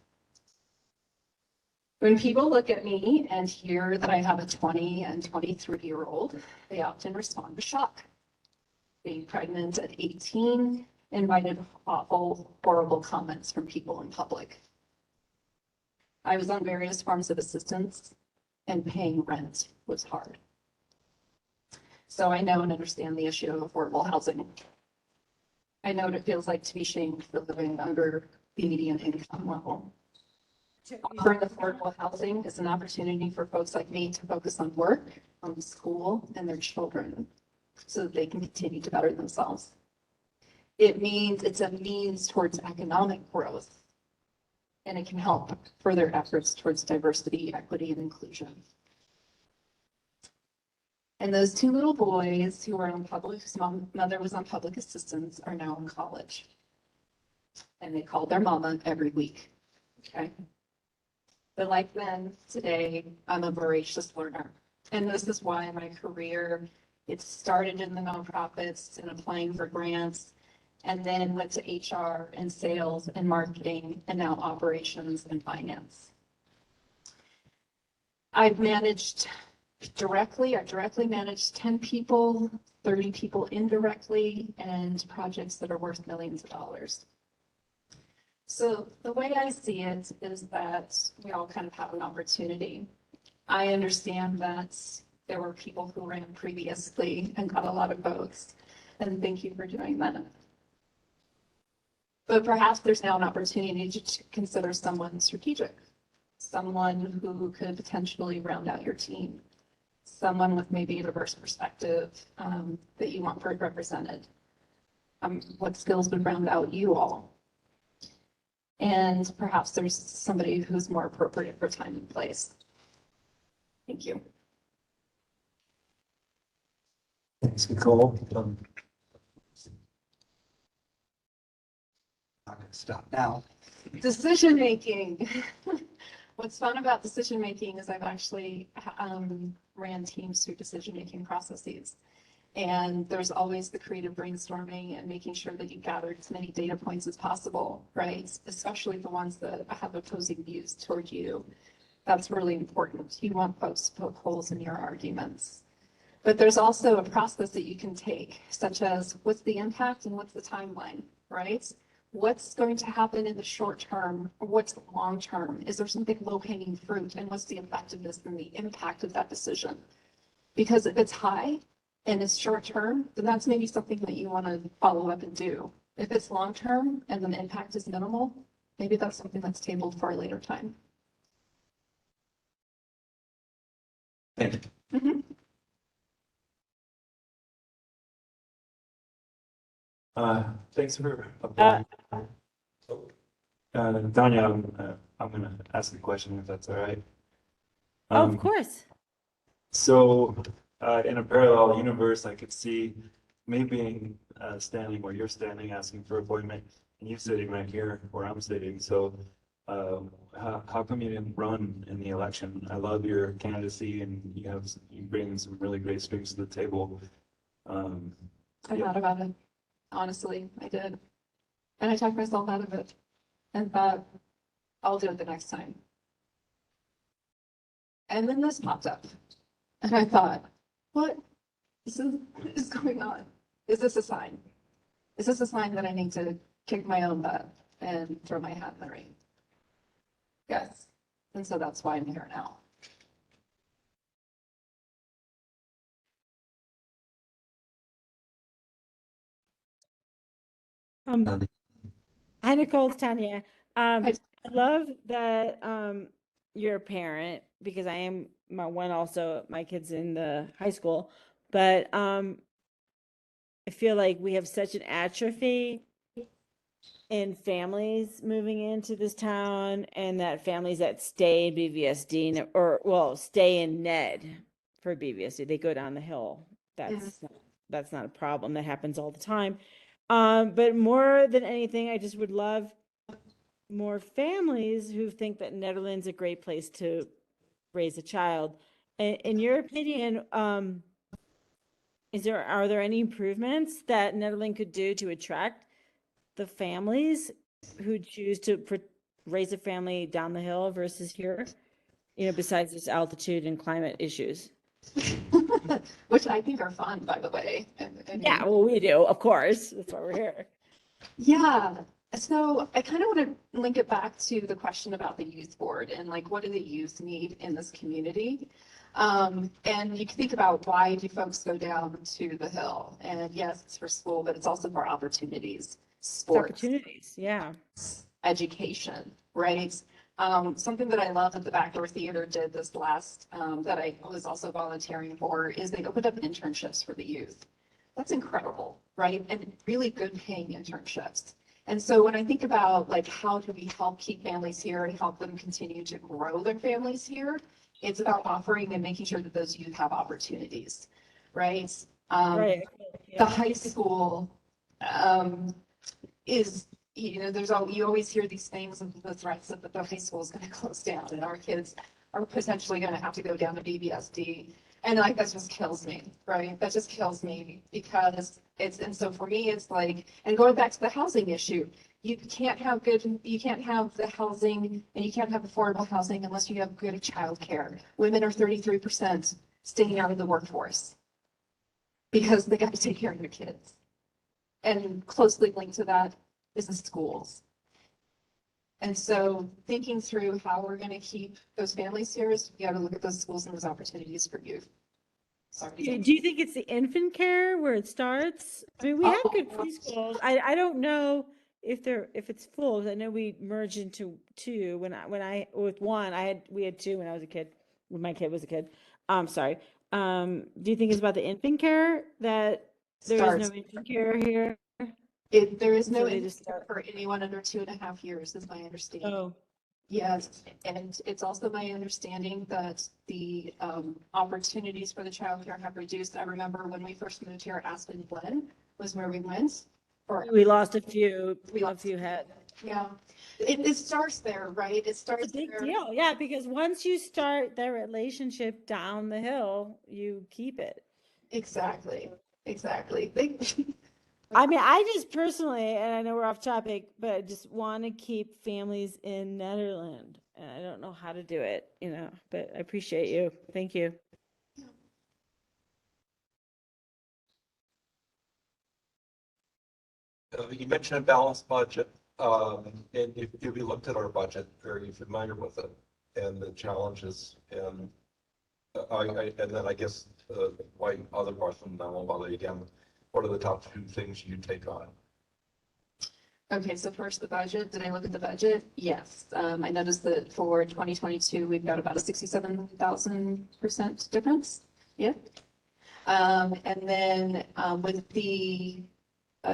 [SPEAKER 13] When people look at me and hear that I have a 20 and 23-year-old, they often respond to shock. Being pregnant at 18 invited awful, horrible comments from people in public. I was on various forms of assistance, and paying rent was hard. So I know and understand the issue of affordable housing. I know what it feels like to be shamed for living under the median income level. Offering affordable housing is an opportunity for folks like me to focus on work, on school, and their children so that they can continue to better themselves. It's a means towards economic growth, and it can help further efforts towards diversity, equity, and inclusion. And those 2 little boys who were whose mother was on public assistance are now in college. And they called their mama every week, okay? But like then, today, I'm a voracious learner. And this is why my career, it started in the nonprofits and applying for grants, and then went to HR and sales and marketing, and now operations and finance. I directly managed 10 people, 30 people indirectly, and projects that are worth millions of dollars. So the way I see it is that we all kind of have an opportunity. I understand that there were people who ran previously and got a lot of votes, and thank you for doing that. But perhaps there's now an opportunity to consider someone strategic, someone who could potentially round out your team, someone with maybe a diverse perspective that you want represented. What skills would round out you all? And perhaps there's somebody who's more appropriate for time and place. Thank you.
[SPEAKER 5] Thanks, Nicole.
[SPEAKER 7] I'm gonna stop now.
[SPEAKER 13] Decision-making. What's fun about decision-making is I've actually ran teams through decision-making processes. And there's always the creative brainstorming and making sure that you gather as many data points as possible, right? Especially the ones that have opposing views toward you. That's really important. You want folks to poke holes in your arguments. But there's also a process that you can take, such as what's the impact and what's the timeline, right? What's going to happen in the short term or what's the long term? Is there something low hanging fruit and what's the effectiveness and the impact of that decision? Because if it's high and it's short term, then that's maybe something that you want to follow up and do. If it's long term and the impact is minimal, maybe that's something that's tabled for a later time.
[SPEAKER 7] Thank you.
[SPEAKER 13] Mhm.
[SPEAKER 11] Thanks for applying. Tanya, I'm gonna ask a question if that's all right.
[SPEAKER 4] Of course.
[SPEAKER 11] So, in a parallel universe, I could see me being standing where you're standing, asking for appointment, and you sitting right here where I'm sitting. So, how come you didn't run in the election? I love your candidacy, and you bring some really great strengths to the table.
[SPEAKER 13] I thought about it. Honestly, I did. And I talked myself out of it and thought, I'll do it the next time. And then this popped up. And I thought, what is going on? Is this a sign? Is this a sign that I need to kick my own butt and throw my hat in the ring? Yes. And so that's why I'm here now.
[SPEAKER 4] Hi, Nicole, it's Tanya.
[SPEAKER 13] Hi.
[SPEAKER 4] I love that you're a parent because I am my kid's in the high school, but I feel like we have such an atrophy in families moving into this town, and that families that stay in BVSD stay in Ned for BVSD, they go down the hill. That's not a problem. That happens all the time. But more than anything, I just would love more families who think that Netherlands is a great place to raise a child. In your opinion, are there any improvements that Netherlands could do to attract the families who choose to raise a family down the hill versus here? Besides this altitude and climate issues.
[SPEAKER 13] Which I think are fun, by the way.
[SPEAKER 4] Yeah, well, we do, of course. That's why we're here.
[SPEAKER 13] Yeah. So I kind of want to link it back to the question about the youth board and like, what do the youth need in this community? And you can think about why do folks go down to the hill? And yes, it's for school, but it's also for opportunities, sports,
[SPEAKER 4] opportunities, yeah,
[SPEAKER 13] education, right? Something that I love that the Backdoor Theater did this last, that I was also volunteering for, is they opened up internships for the youth. That's incredible, right? And really good paying internships. And so when I think about like, how do we help keep families here and help them continue to grow their families here? It's about offering and making sure that those youth have opportunities, right?
[SPEAKER 4] Right.
[SPEAKER 13] The high school is, you always hear these things and the threats that the high school is going to close down and our kids are potentially going to have to go down to BBSD. And like, that just kills me, right? That just kills me because and so for me, it's like, and going back to the housing issue, you can't have the housing and you can't have affordable housing unless you have good childcare. Women are 33% staying out of the workforce because they got to take care of their kids. And closely linked to that is the schools. And so thinking through how we're going to keep those families here is we got to look at those schools and those opportunities for youth. Sorry.
[SPEAKER 4] Do you think it's the infant care where it starts? I mean, we have good preschools. I don't know if it's full. I know we merged into two we had two when I was a kid, when my kid was a kid. Sorry. Do you think it's about the infant care that there is no infant care here?
[SPEAKER 13] There is no
[SPEAKER 4] So they
[SPEAKER 13] infant care for anyone under 2.5 years, is my understanding.
[SPEAKER 4] Oh,
[SPEAKER 13] Yes, and it's also my understanding that the opportunities for the childcare have reduced. I remember when we first moved here, Aspen Glen was where we went.
[SPEAKER 4] we lost a few. Head.
[SPEAKER 13] Yeah, it starts there, right? It starts
[SPEAKER 4] It's a big
[SPEAKER 13] there.
[SPEAKER 4] deal, yeah, because once you start that relationship down the hill, you keep it.
[SPEAKER 13] Exactly. Exactly.
[SPEAKER 4] I mean, I just personally, and I know we're off topic, but I just want to keep families in Netherlands, and I don't know how to do it, you know, but I appreciate you. Thank you.
[SPEAKER 10] You mentioned a balanced budget, and if we looked at our budget, are you familiar with it and the challenges? And and then I guess my other question, then I'll bother you again. What are the top two things you take on?
[SPEAKER 13] Okay, so first the budget. Did I look at the budget? Yes. I noticed that for 2022, we've got about a 67,000% difference. Yeah. And then with the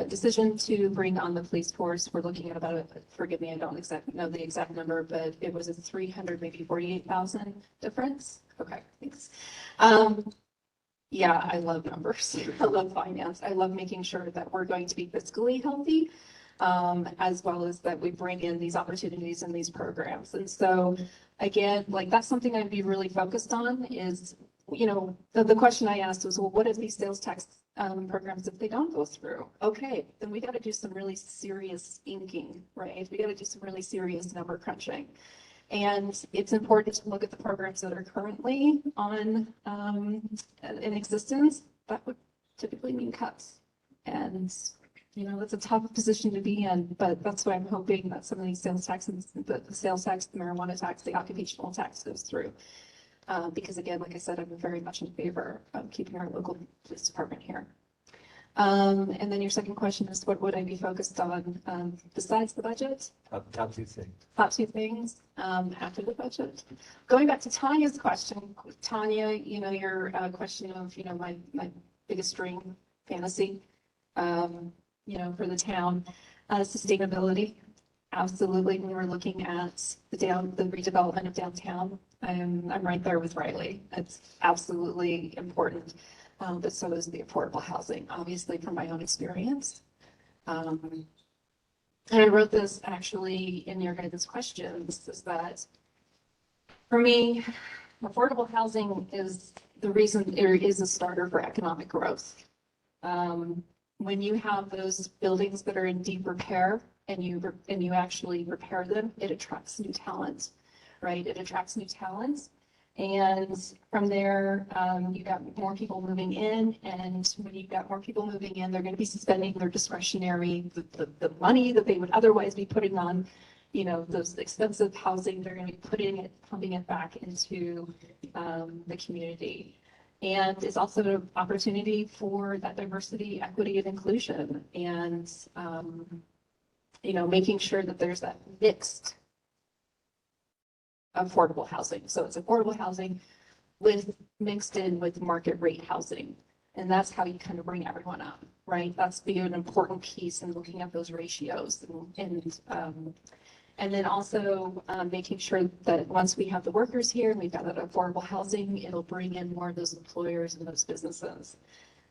[SPEAKER 13] decision to bring on the police force, we're looking at about, forgive me, I don't know the exact number, but it was a 300, maybe 48,000 difference. Okay, thanks. Yeah, I love numbers. I love finance. I love making sure that we're going to be fiscally healthy, as well as that we bring in these opportunities and these programs. And so again, like that's something I'd be really focused on is, you know, the question I asked was, well, what if these sales tax programs, if they don't go through? Okay, then we got to do some really serious thinking, right? We got to do some really serious number crunching. And it's important to look at the programs that are currently on in existence. That would typically mean cuts. And, you know, that's a tough position to be in, but that's why I'm hoping that some of these sales taxes, the sales tax, the marijuana tax, the occupational tax goes through. Because again, like I said, I'm very much in favor of keeping our local police department here. And then your second question is, what would I be focused on besides the budget?
[SPEAKER 5] Top two things.
[SPEAKER 13] Top two things after the budget. Going back to Tanya's question, Tanya, you know, your question of, you know, my biggest dream fantasy, you know, for the town, sustainability. Absolutely, when we're looking at the redevelopment of downtown, I'm right there with Riley. It's absolutely important. But so is the affordable housing, obviously from my own experience. And I wrote this actually in your guys' questions, is that for me, affordable housing is the reason there is a starter for economic growth. When you have those buildings that are in deep repair and you actually repair them, it attracts new talent, right? It attracts new talent. And from there, you got more people moving in, and when you've got more people moving in, they're going to be spending their discretionary, the money that they would otherwise be putting on, you know, those expensive housing, they're going to be pumping it back into the community. And it's also an opportunity for that diversity, equity, and inclusion, and you know, making sure that there's that mixed affordable housing. So it's affordable housing mixed in with market rate housing. And that's how you kind of bring everyone up, right? That's an important piece in looking at those ratios. And then also making sure that once we have the workers here and we've got that affordable housing, it'll bring in more of those employers and those businesses.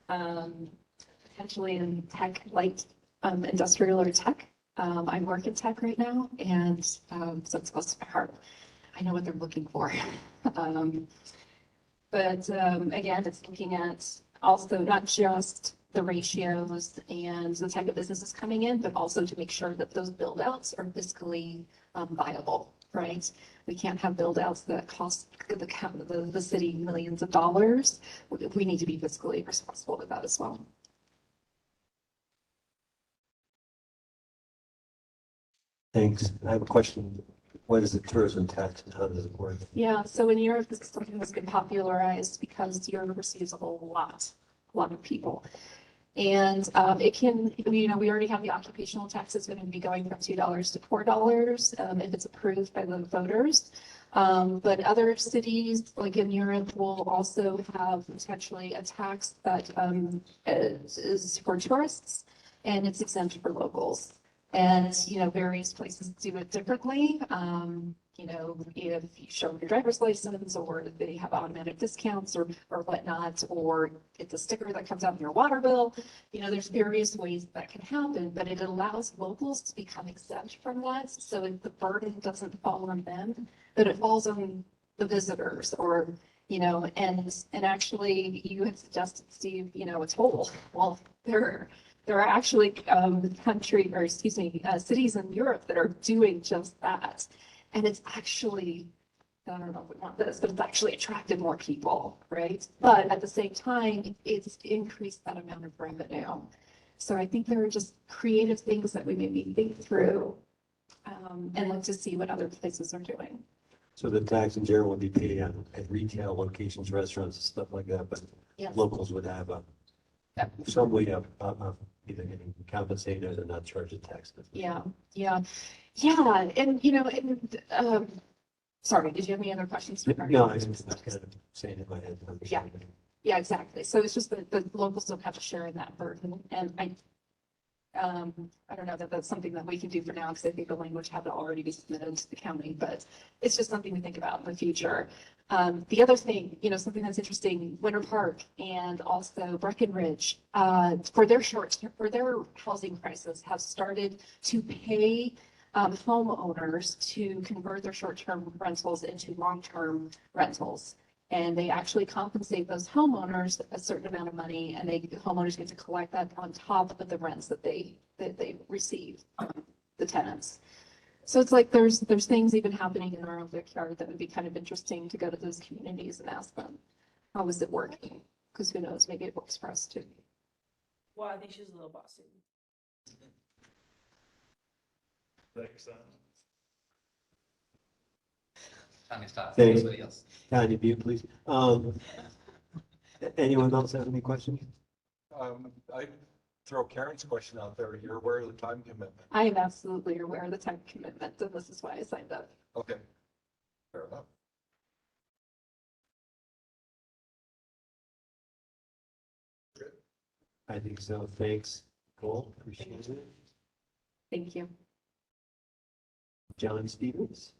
[SPEAKER 13] Potentially in tech, light industrial or tech. I work in tech right now, and so it's close to my heart. I know what they're looking for. But again, it's looking at also not just the ratios and the type of businesses coming in, but also to make sure that those build outs are fiscally viable, right? We can't have build outs that cost the city millions of dollars. We need to be fiscally responsible with that as well.
[SPEAKER 5] Thanks. I have a question. What is the tourism tax and how does it work?
[SPEAKER 13] Yeah, so in Europe, this is something that's been popularized because Europe receives a lot of people. And it can, you know, we already have the occupational tax that's going to be going from $2 to $4 if it's approved by the voters. But other cities, like in Europe, will also have potentially a tax that is for tourists, and it's exempt for locals. And, you know, various places do it differently. You know, if you show your driver's license, or they have automatic discounts or whatnot, or it's a sticker that comes out in your water bill. You know, there's various ways that can happen, but it allows locals to become exempt from that. So the burden doesn't fall on them, but it falls on the visitors, or, you know, and actually you had suggested, Steve, you know, a toll. Well, there are actually cities in Europe that are doing just that. And it's actually, I don't know if we want this, but it's actually attracted more people, right? But at the same time, it's increased that amount of revenue. So I think there are just creative things that we maybe think through and look to see what other places are doing.
[SPEAKER 5] So the tax in general would be paid at retail locations, restaurants, and stuff like that, but
[SPEAKER 13] Yes.
[SPEAKER 5] locals would have some way of either getting compensated or not charge a tax.
[SPEAKER 13] Yeah. And, you know, sorry, did you have any other questions?
[SPEAKER 5] No, I was kind of saying it in my head.
[SPEAKER 13] Yeah, exactly. So it's just that the locals don't have to share in that burden. And I don't know that that's something that we can do for now, because I think the language had to already be submitted to the county, but it's just something to think about in the future. The other thing, you know, something that's interesting, Winter Park and also Breckenridge, for their housing crisis, have started to pay homeowners to convert their short-term rentals into long-term rentals. And they actually compensate those homeowners a certain amount of money, and homeowners get to collect that on top of the rents that they receive from the tenants. So it's like there's things even happening in our own backyard that would be kind of interesting to go to those communities and ask them, how is it working? Because who knows, maybe it works for us too.
[SPEAKER 4] Well, I think she's a little bossy.
[SPEAKER 11] Thanks,
[SPEAKER 5] Thanks. Tiny view, please. Anyone else have any questions?
[SPEAKER 10] I throw Karen's question out there. You're aware of the time commitment?
[SPEAKER 13] I am absolutely aware of the time commitment, and this is why I signed up.
[SPEAKER 10] Okay. Fair enough.
[SPEAKER 5] I think so. Thanks, Cole. Appreciate it.
[SPEAKER 13] Thank you.
[SPEAKER 5] John Stevens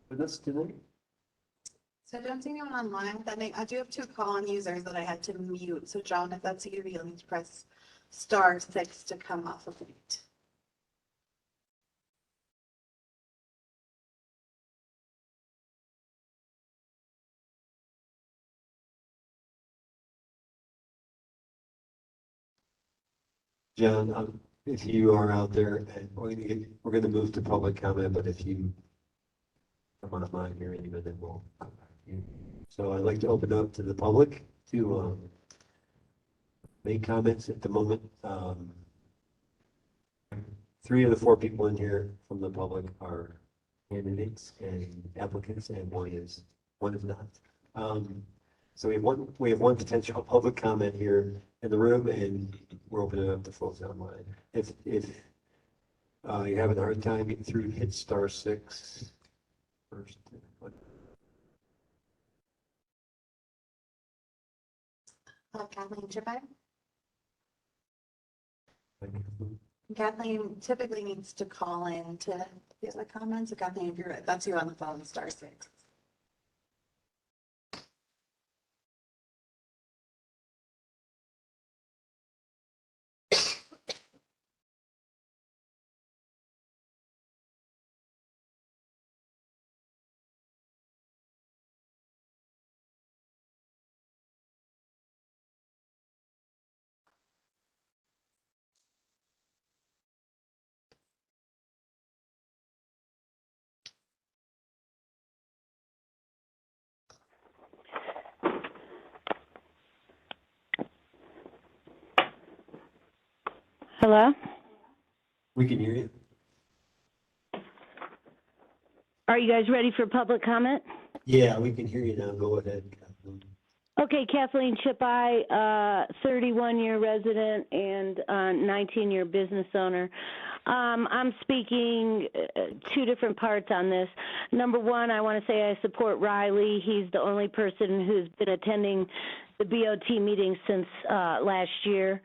[SPEAKER 5] with us today.
[SPEAKER 6] So I don't see anyone online with that name. I do have 2 call-in users that I had to mute. So John, if that's you, you'll need to press *6 to come off of mute.
[SPEAKER 5] John, if you are out there, and we're going to move to public comment, but if you come on mind here any minute, we'll come back to you. So I'd like to open up to the public to make comments at the moment. 3 of the 4 people in here from the public are candidates and applicants, and one is not. So we have one potential public comment here in the room, and we're opening up to folks online. If you're having a hard time getting through, hit *6 first.
[SPEAKER 6] Kathleen Chipai. Kathleen typically needs to call in to get the comments. So Kathleen, if that's you on the phone, *6.
[SPEAKER 14] Hello?
[SPEAKER 5] We can hear you.
[SPEAKER 14] Are you guys ready for public comment?
[SPEAKER 5] Yeah, we can hear you now. Go ahead, Kathleen.
[SPEAKER 14] Okay, Kathleen Chipai, 31-year resident and 19-year business owner. I'm speaking 2 different parts on this. Number 1, I want to say I support Riley. He's the only person who's been attending the BOT meeting since last year.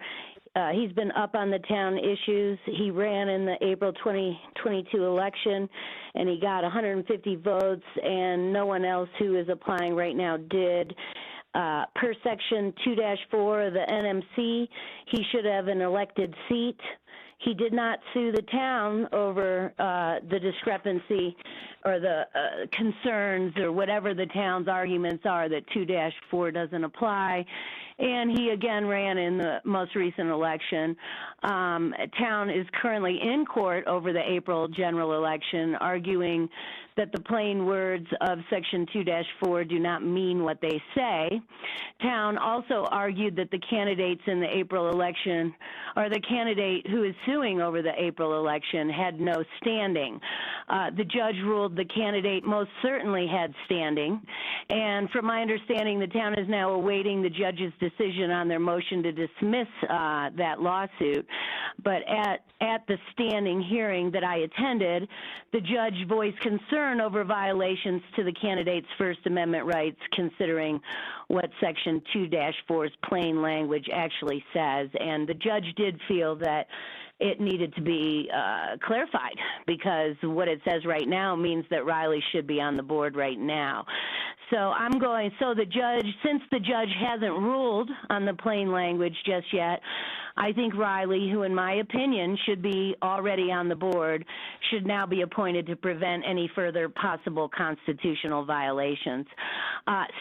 [SPEAKER 14] He's been up on the town issues. He ran in the April 2022 election, and he got 150 votes, and no one else who is applying right now did. per section 2-4 of the NMC, he should have an elected seat. He did not sue the town over the discrepancy or the concerns or whatever the town's arguments are that 2-4 doesn't apply. And he again ran in the most recent election. Town is currently in court over the April general election, arguing that the plain words of Section 2-4 do not mean what they say. Town also argued that the candidates in the April election, or the candidate who is suing over the April election, had no standing. The judge ruled the candidate most certainly had standing, and from my understanding, the town is now awaiting the judge's decision on their motion to dismiss that lawsuit. But at the standing hearing that I attended, the judge voiced concern over violations to the candidate's First Amendment rights, considering what Section 2-4's plain language actually says. And the judge did feel that it needed to be clarified, because what it says right now means that Riley should be on the board right now. So the judge, since the judge hasn't ruled on the plain language just yet, I think Riley, who in my opinion should be already on the board, should now be appointed to prevent any further possible constitutional violations.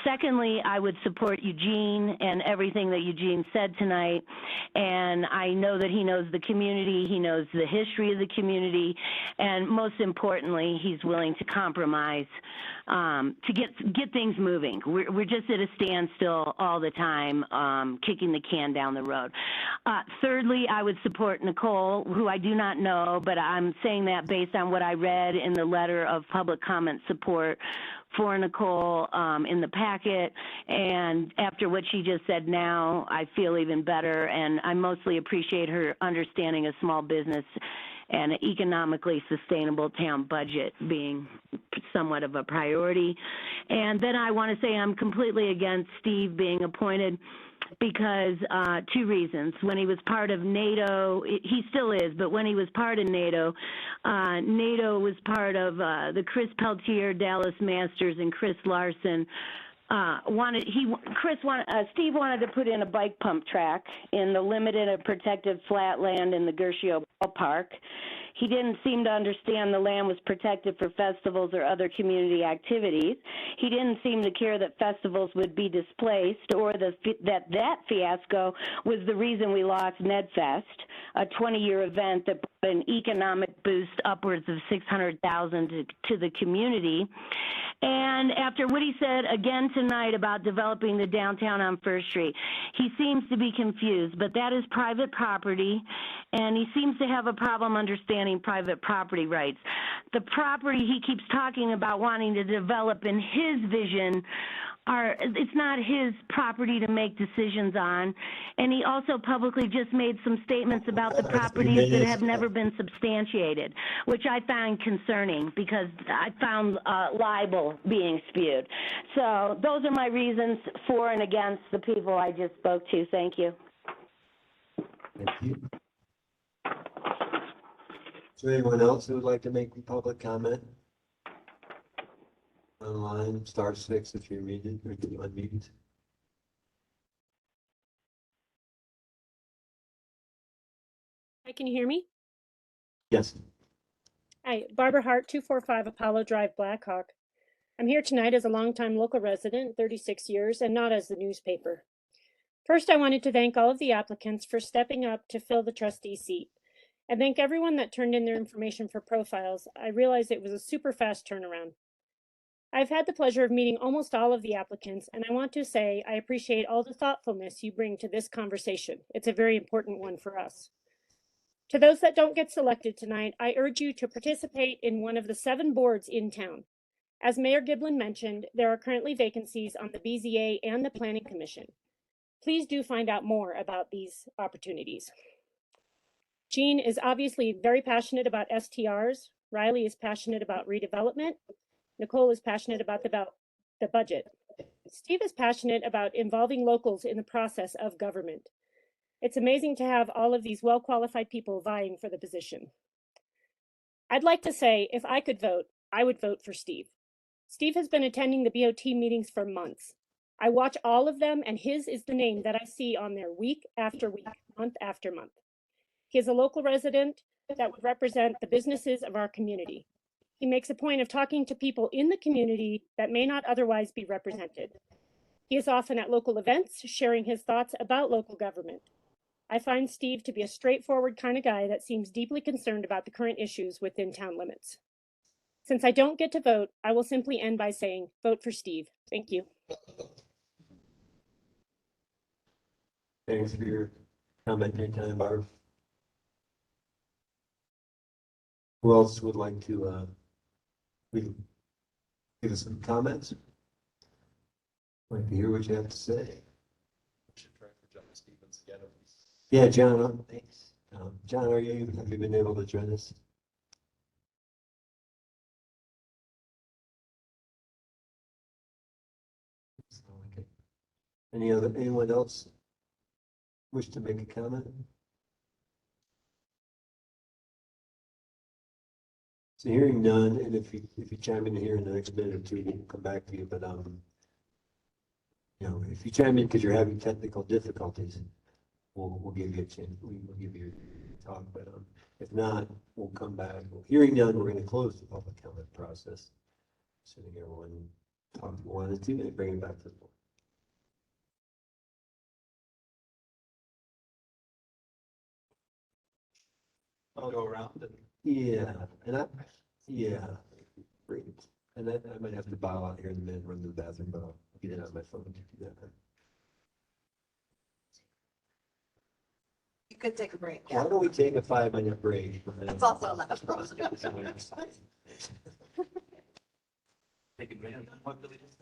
[SPEAKER 14] Secondly, I would support Eugene and everything that Eugene said tonight, and I know that he knows the community, he knows the history of the community, and most importantly, he's willing to compromise to get things moving. We're just at a standstill all the time, kicking the can down the road. Thirdly, I would support Nicole, who I do not know, but I'm saying that based on what I read in the letter of public comment support for Nicole in the packet, and after what she just said now, I feel even better, and I mostly appreciate her understanding of small business and an economically sustainable town budget being somewhat of a priority. And then I want to say I'm completely against Steve being appointed, because two reasons. When he was part of NATO, he still is, but when he was part of NATO, NATO was part of the Chris Peltier, Dallas Masters, and Chris Larson. Steve wanted to put in a bike pump track in the limited and protected flat land in the Gershio Ballpark. He didn't seem to understand the land was protected for festivals or other community activities. He didn't seem to care that festivals would be displaced, or that fiasco was the reason we lost NedFest, a 20-year event that brought an economic boost upwards of $600,000 to the community. And after what he said again tonight about developing the downtown on First Street, he seems to be confused, but that is private property, and he seems to have a problem understanding private property rights. The property he keeps talking about wanting to develop in his vision it's not his property to make decisions on. And he also publicly just made some statements about the properties that have never been substantiated, which I find concerning, because I found libel being spewed. So those are my reasons for and against the people I just spoke to. Thank you.
[SPEAKER 5] Thank you. Is there anyone else who would like to make a public comment? Online, *6 if you're muted or unmuted.
[SPEAKER 15] Hi, can you hear me?
[SPEAKER 5] Yes.
[SPEAKER 15] Hi, Barbara Hart, 245 Apollo Drive, Blackhawk. I'm here tonight as a longtime local resident, 36 years, and not as the newspaper. First, I wanted to thank all of the applicants for stepping up to fill the trustee seat, and thank everyone that turned in their information for profiles. I realized it was a super fast turnaround. I've had the pleasure of meeting almost all of the applicants, and I want to say I appreciate all the thoughtfulness you bring to this conversation. It's a very important one for us. To those that don't get selected tonight, I urge you to participate in one of the 7 boards in town. As Mayor Giblin mentioned, there are currently vacancies on the BZA and the Planning Commission. Please do find out more about these opportunities. Jean is obviously very passionate about STRs. Riley is passionate about redevelopment. Nicole is passionate about the budget. Steve is passionate about involving locals in the process of government. It's amazing to have all of these well-qualified people vying for the position. I'd like to say, if I could vote, I would vote for Steve. Steve has been attending the BOT meetings for months. I watch all of them, and his is the name that I see on there week after week, month after month. He is a local resident that would represent the businesses of our community. He makes a point of talking to people in the community that may not otherwise be represented. He is often at local events, sharing his thoughts about local government. I find Steve to be a straightforward kind of guy that seems deeply concerned about the current issues within town limits. Since I don't get to vote, I will simply end by saying, vote for Steve. Thank you.
[SPEAKER 5] Thanks for your comment anytime, Barb. Who else would like to give us some comments? Like to hear what you have to say. Yeah, John, thanks. John, have you been able to join us? Okay. Anyone else wish to make a comment? So hearing none, and if you chime in here in the next minute or two, we'll come back to you, but you know, if you chime in because you're having technical difficulties, we'll give you a chance, we'll give you a talk, but if not, we'll come back. Hearing none, we're gonna close the public comment process. Assuming everyone talked wanted to, and bring it back to the board.
[SPEAKER 7] I'll go around and.
[SPEAKER 5] Yeah, great. And I might have to bow out here in a minute, run to the bathroom, but I'll get it on my phone to do that.
[SPEAKER 6] You could take a break.
[SPEAKER 5] Why don't we take a 5-minute break?
[SPEAKER 6] It's also allowed.
[SPEAKER 7] Take advantage of what really is.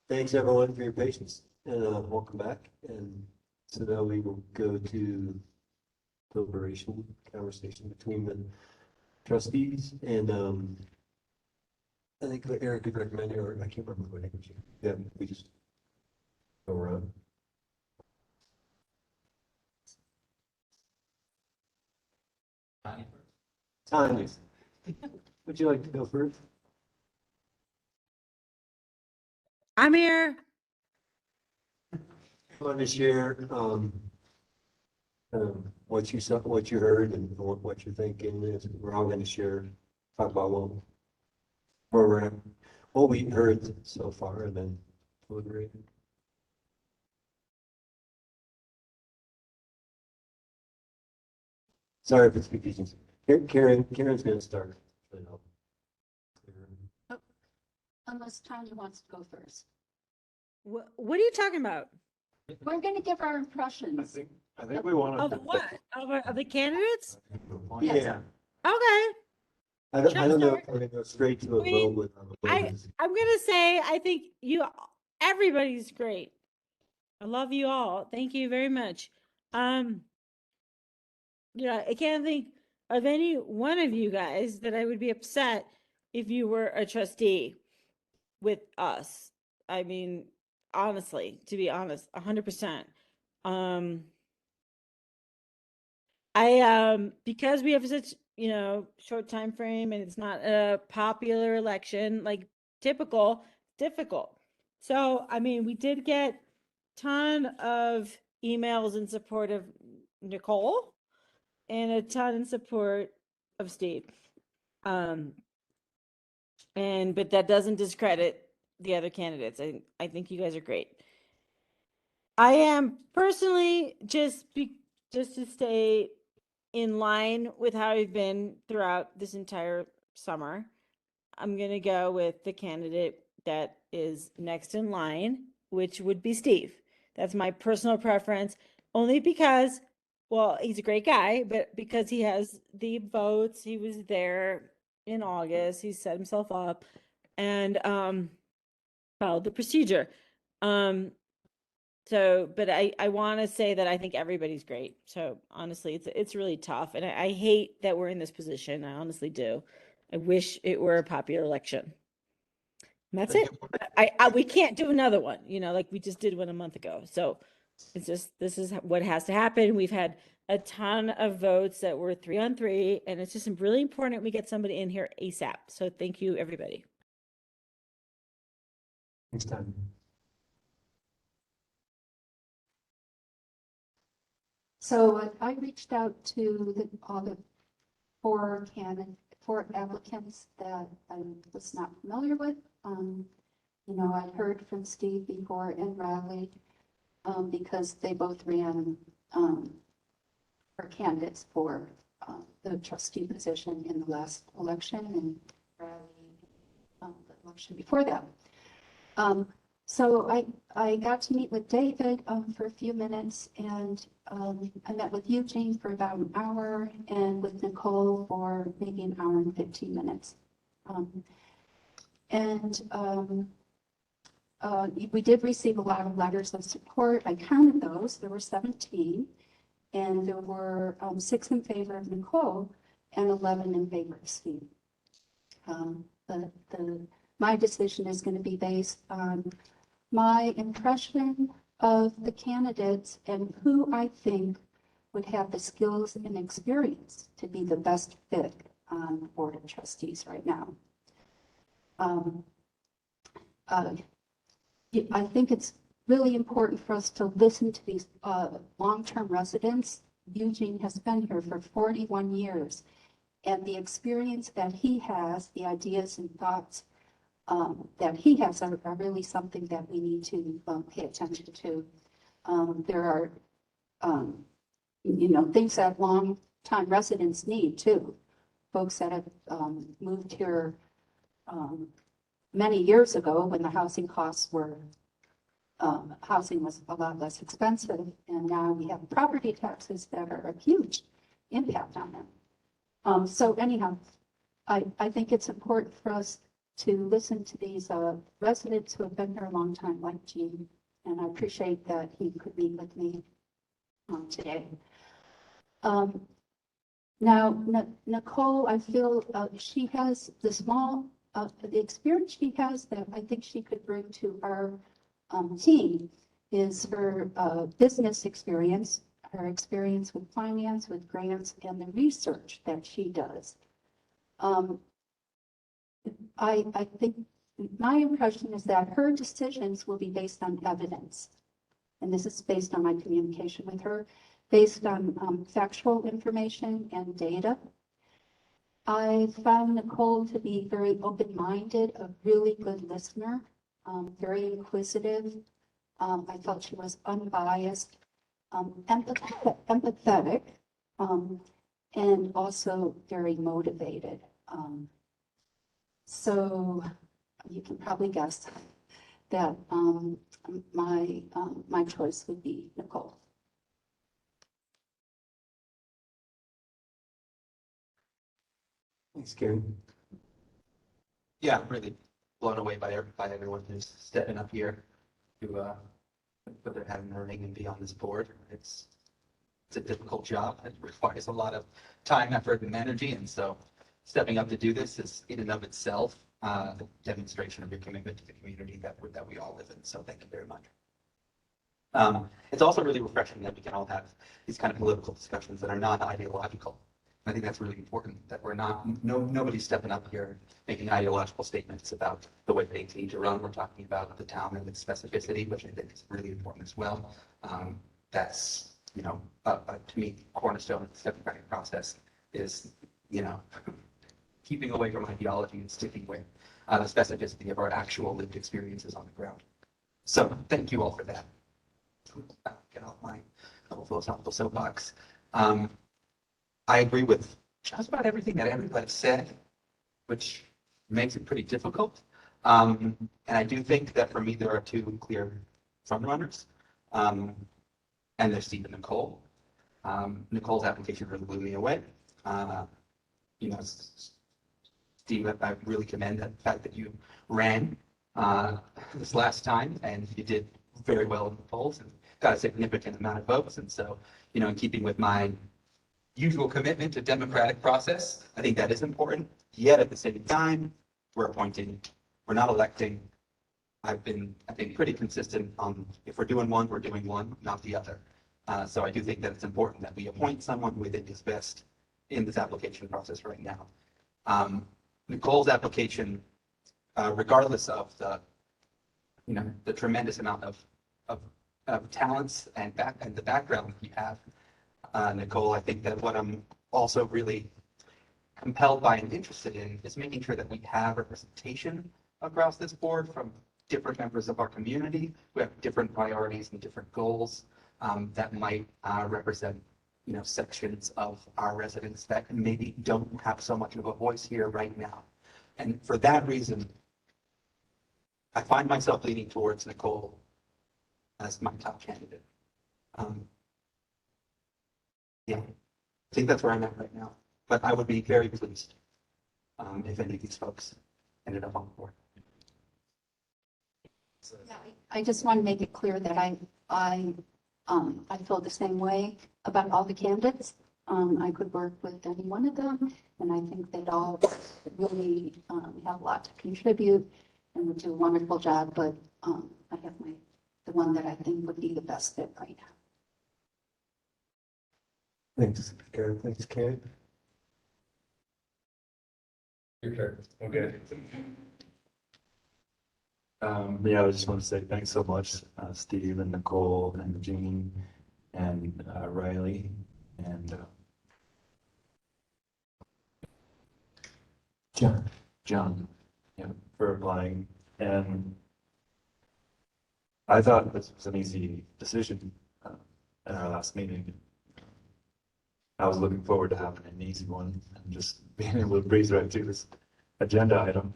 [SPEAKER 5] Thanks everyone for your patience and welcome back. And so now we will go to deliberation, conversation between the trustees and I think Eric could recommend it, or I can't remember what name. Yeah, we just go around. Tanya, would you like to go first?
[SPEAKER 4] I'm here.
[SPEAKER 5] I want to share what you saw, what you heard, and what you're thinking. We're all going to share, talk about where we're at, what we heard so far, and then deliberate. Sorry if it's confusing. Karen's going to start.
[SPEAKER 9] Unless Tanya wants to go first.
[SPEAKER 4] What are you talking about?
[SPEAKER 9] We're going to give our impressions.
[SPEAKER 11] I think we want
[SPEAKER 4] Of
[SPEAKER 11] to.
[SPEAKER 4] what? Of the candidates?
[SPEAKER 5] Yeah.
[SPEAKER 4] Okay.
[SPEAKER 5] I don't know if we're going to go straight to a vote with.
[SPEAKER 4] I'm gonna say I think everybody's great. I love you all. Thank you very much. Yeah, I can't think of any one of you guys that I would be upset if you were a trustee with us. I mean, honestly, to be honest, 100%. Because we have such, short time frame and it's not a popular election, like difficult. So, I mean, we did get ton of emails in support of Nicole and a ton in support of Steve. But that doesn't discredit the other candidates. I think you guys are great. I am personally just to stay in line with how I've been throughout this entire summer. I'm going to go with the candidate that is next in line, which would be Steve. That's my personal preference, only because, well, he's a great guy, but because he has the votes, he was there in August, he set himself up and followed the procedure. So, but I want to say that I think everybody's great. So honestly, it's really tough. And I hate that we're in this position. I honestly do. I wish it were a popular election. And that's it. We can't do another one, like we just did one a month ago. So it's just, this is what has to happen. We've had a ton of votes that were 3-on-3, and it's just really important we get somebody in here ASAP. So thank you, everybody.
[SPEAKER 5] Thanks, Tom.
[SPEAKER 9] So I reached out to all the four applicants that I was not familiar with. I heard from Steve before and Riley because they both ran for candidates for the trustee position in the last election and Riley the election before that. So I got to meet with David for a few minutes, and I met with Eugene for about an hour and with Nicole for maybe an hour and 15 minutes. We did receive a lot of letters of support. I counted those. There were 17, and there were 6 in favor of Nicole and 11 in favor of Steve. My decision is going to be based on my impression of the candidates and who I think would have the skills and experience to be the best fit on the Board of Trustees right now. I think it's really important for us to listen to these long-term residents. Eugene has been here for 41 years, and the experience that he has, the ideas and thoughts that he has are really something that we need to pay attention to. There are, things that long-time residents need too. Folks that have moved here many years ago when the housing costs were, housing was a lot less expensive, and now we have property taxes that are a huge impact on them. So anyhow, I think it's important for us to listen to these residents who have been here a long time, like Gene. And I appreciate that he could meet with me today. Now, Nicole, I feel she has the experience she has that I think she could bring to our team is her business experience, her experience with finance, with grants, and the research that she does. I think my impression is that her decisions will be based on evidence. And this is based on my communication with her, based on factual information and data. I found Nicole to be very open-minded, a really good listener, very inquisitive. I felt she was unbiased, empathetic, and also very motivated. So you can probably guess that my choice would be Nicole.
[SPEAKER 7] Thanks, Karen. Yeah, I'm really blown away by everyone who's stepping up here to put their head in the ring and be on this board. It's a difficult job. It requires a lot of time, effort, and energy, and so stepping up to do this is in and of itself a demonstration of your commitment to the community that we all live in. So thank you very much. It's also really refreshing that we can all have these kind of political discussions that are not ideological. I think that's really important, that we're nobody's stepping up here making ideological statements about the way things need to run. We're talking about the town and its specificity, which I think is really important as well. That's, to me, cornerstone of the democratic process is, keeping away from ideology and sticking with the specificity of our actual lived experiences on the ground. So thank you all for that. Get off my little philosophical soapbox. I agree with just about everything that everybody said, which makes it pretty difficult. And I do think that for me, there are two clear frontrunners, and there's Steve and Nicole. Nicole's application really blew me away. Steve, I really commend the fact that you ran this last time, and you did very well in the polls and got a significant amount of votes. And so, in keeping with my usual commitment to democratic process, I think that is important. Yet at the same time, we're appointing, we're not electing. I've been pretty consistent on if we're doing one, we're doing one, not the other. So I do think that it's important that we appoint someone who we think is best in this application process right now. Nicole's application, regardless of the tremendous amount of talents and the background that you have, Nicole, I think that what I'm also really compelled by and interested in is making sure that we have representation across this board from different members of our community who have different priorities and different goals that might represent sections of our residents that maybe don't have so much of a voice here right now. And for that reason, I find myself leaning towards Nicole as my top candidate. Yeah, I think that's where I'm at right now. But I would be very pleased if any of these folks ended up on board.
[SPEAKER 9] Yeah, I just want to make it clear that I feel the same way about all the candidates. I could work with any one of them, and I think they'd all really have a lot to contribute and would do a wonderful job. But I have the one that I think would be the best fit right now.
[SPEAKER 5] Thanks, Karen. Thanks, Karen.
[SPEAKER 11] Your turn. Okay. Yeah, I just want to say thanks so much, Steve and Nicole and Jean and Riley and John, for applying. And I thought this was an easy decision at our last meeting. I was looking forward to having an easy one and just being able to breeze right through this agenda item.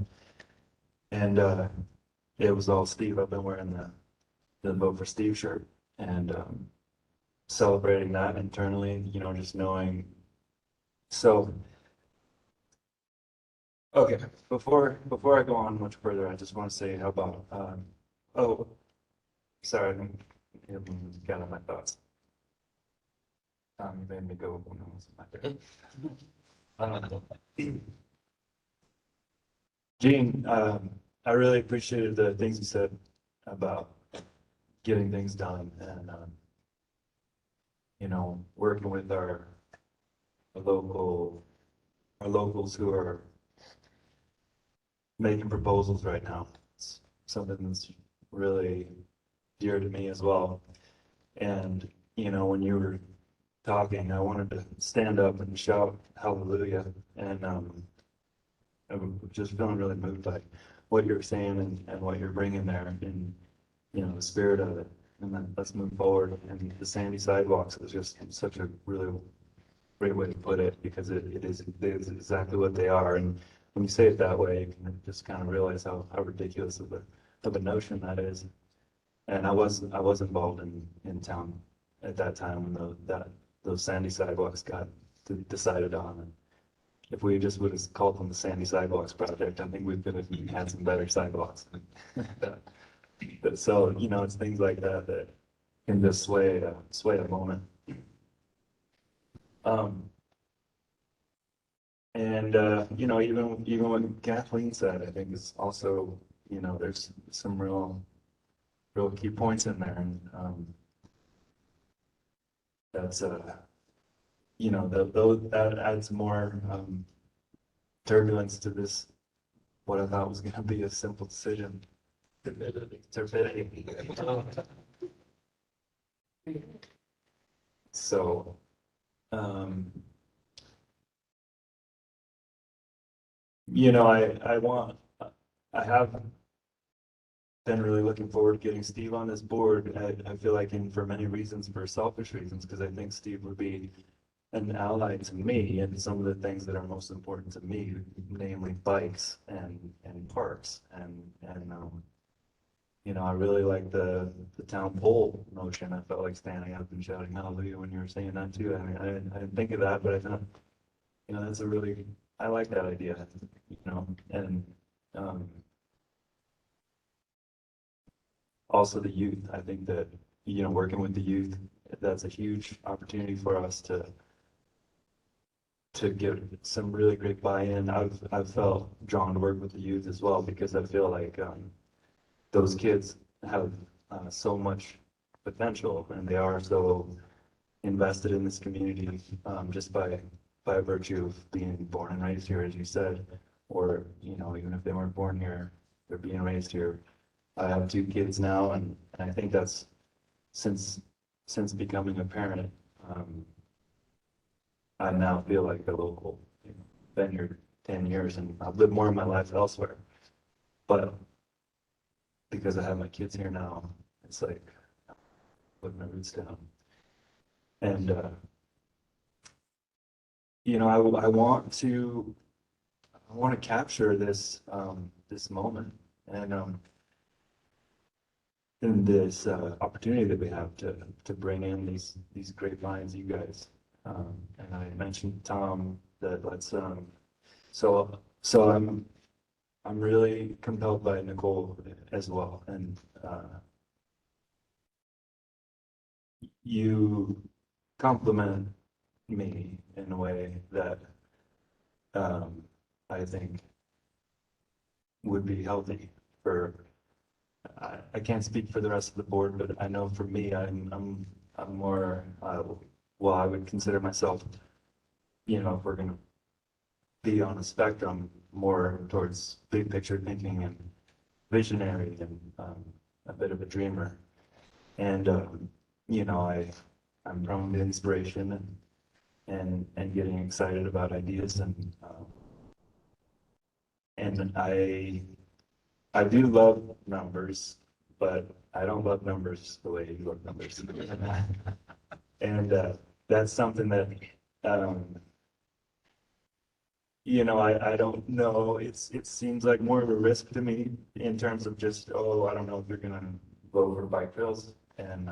[SPEAKER 11] And it was all Steve. I've been wearing the Vote for Steve shirt and celebrating that internally, just knowing. So Okay, before I go on much further, I just want to say how about, oh, sorry, I'm gather my thoughts. You made me go when I was in my turn. Gene, I really appreciated the things you said about getting things done and, you know, working with our locals who are making proposals right now. It's something that's really dear to me as well. And, you know, when you were talking, I wanted to stand up and shout hallelujah. And I'm just feeling really moved by what you're saying and what you're bringing there and, you know, the spirit of it. And then let's move forward. And the sandy sidewalks is just such a really great way to put it because it is exactly what they are. And when you say it that way, you can just kind of realize how ridiculous of a notion that is. And I was involved in town at that time when those sandy sidewalks got decided on. And if we just would have called them the Sandy Sidewalks Project, I think we could have had some better sidewalks. But so, you know, it's things like that that can just sway a moment. And you know, even what Kathleen said, I think is also, you know, there's some real key points in there, and that's you know, that adds more turbulence to this, what I thought was going to be a simple decision. Turbidity. So, you know, I have been really looking forward to getting Steve on this board. I feel like for many reasons, for selfish reasons, because I think Steve would be an ally to me and some of the things that are most important to me, namely bikes and parks and you know, I really like the town poll notion. I felt like standing up and shouting hallelujah when you were saying that too. I mean, I didn't think of that, but I thought, you know, that's I like that idea, you know, and also the youth. I think that, you know, working with the youth, that's a huge opportunity for us to get some really great buy-in. I've felt drawn to work with the youth as well because I feel like those kids have so much potential and they are so invested in this community just by virtue of being born and raised here, as you said, or, you know, even if they weren't born here, they're being raised here. I have 2 kids now, and I think that's since becoming a parent, I now feel like a local. You know, been here 10 years and I've lived more of my life elsewhere, but because I have my kids here now, it's like putting my roots down. And you know, I want to capture this this moment and this opportunity that we have to bring in these great minds, you guys. And I mentioned Tom that let's so I'm really compelled by Nicole as well, and you compliment me in a way that I think would be healthy for. I can't speak for the rest of the board, but I know for me, I'm more well, I would consider myself, you know, if we're gonna be on a spectrum, more towards big picture thinking and visionary and a bit of a dreamer. And you know, I'm prone to inspiration and getting excited about ideas and I do love numbers, but I don't love numbers the way you love numbers. And that's something that you know, I don't know. It seems like more of a risk to me in terms of just, oh, I don't know if you're gonna vote for bike trails and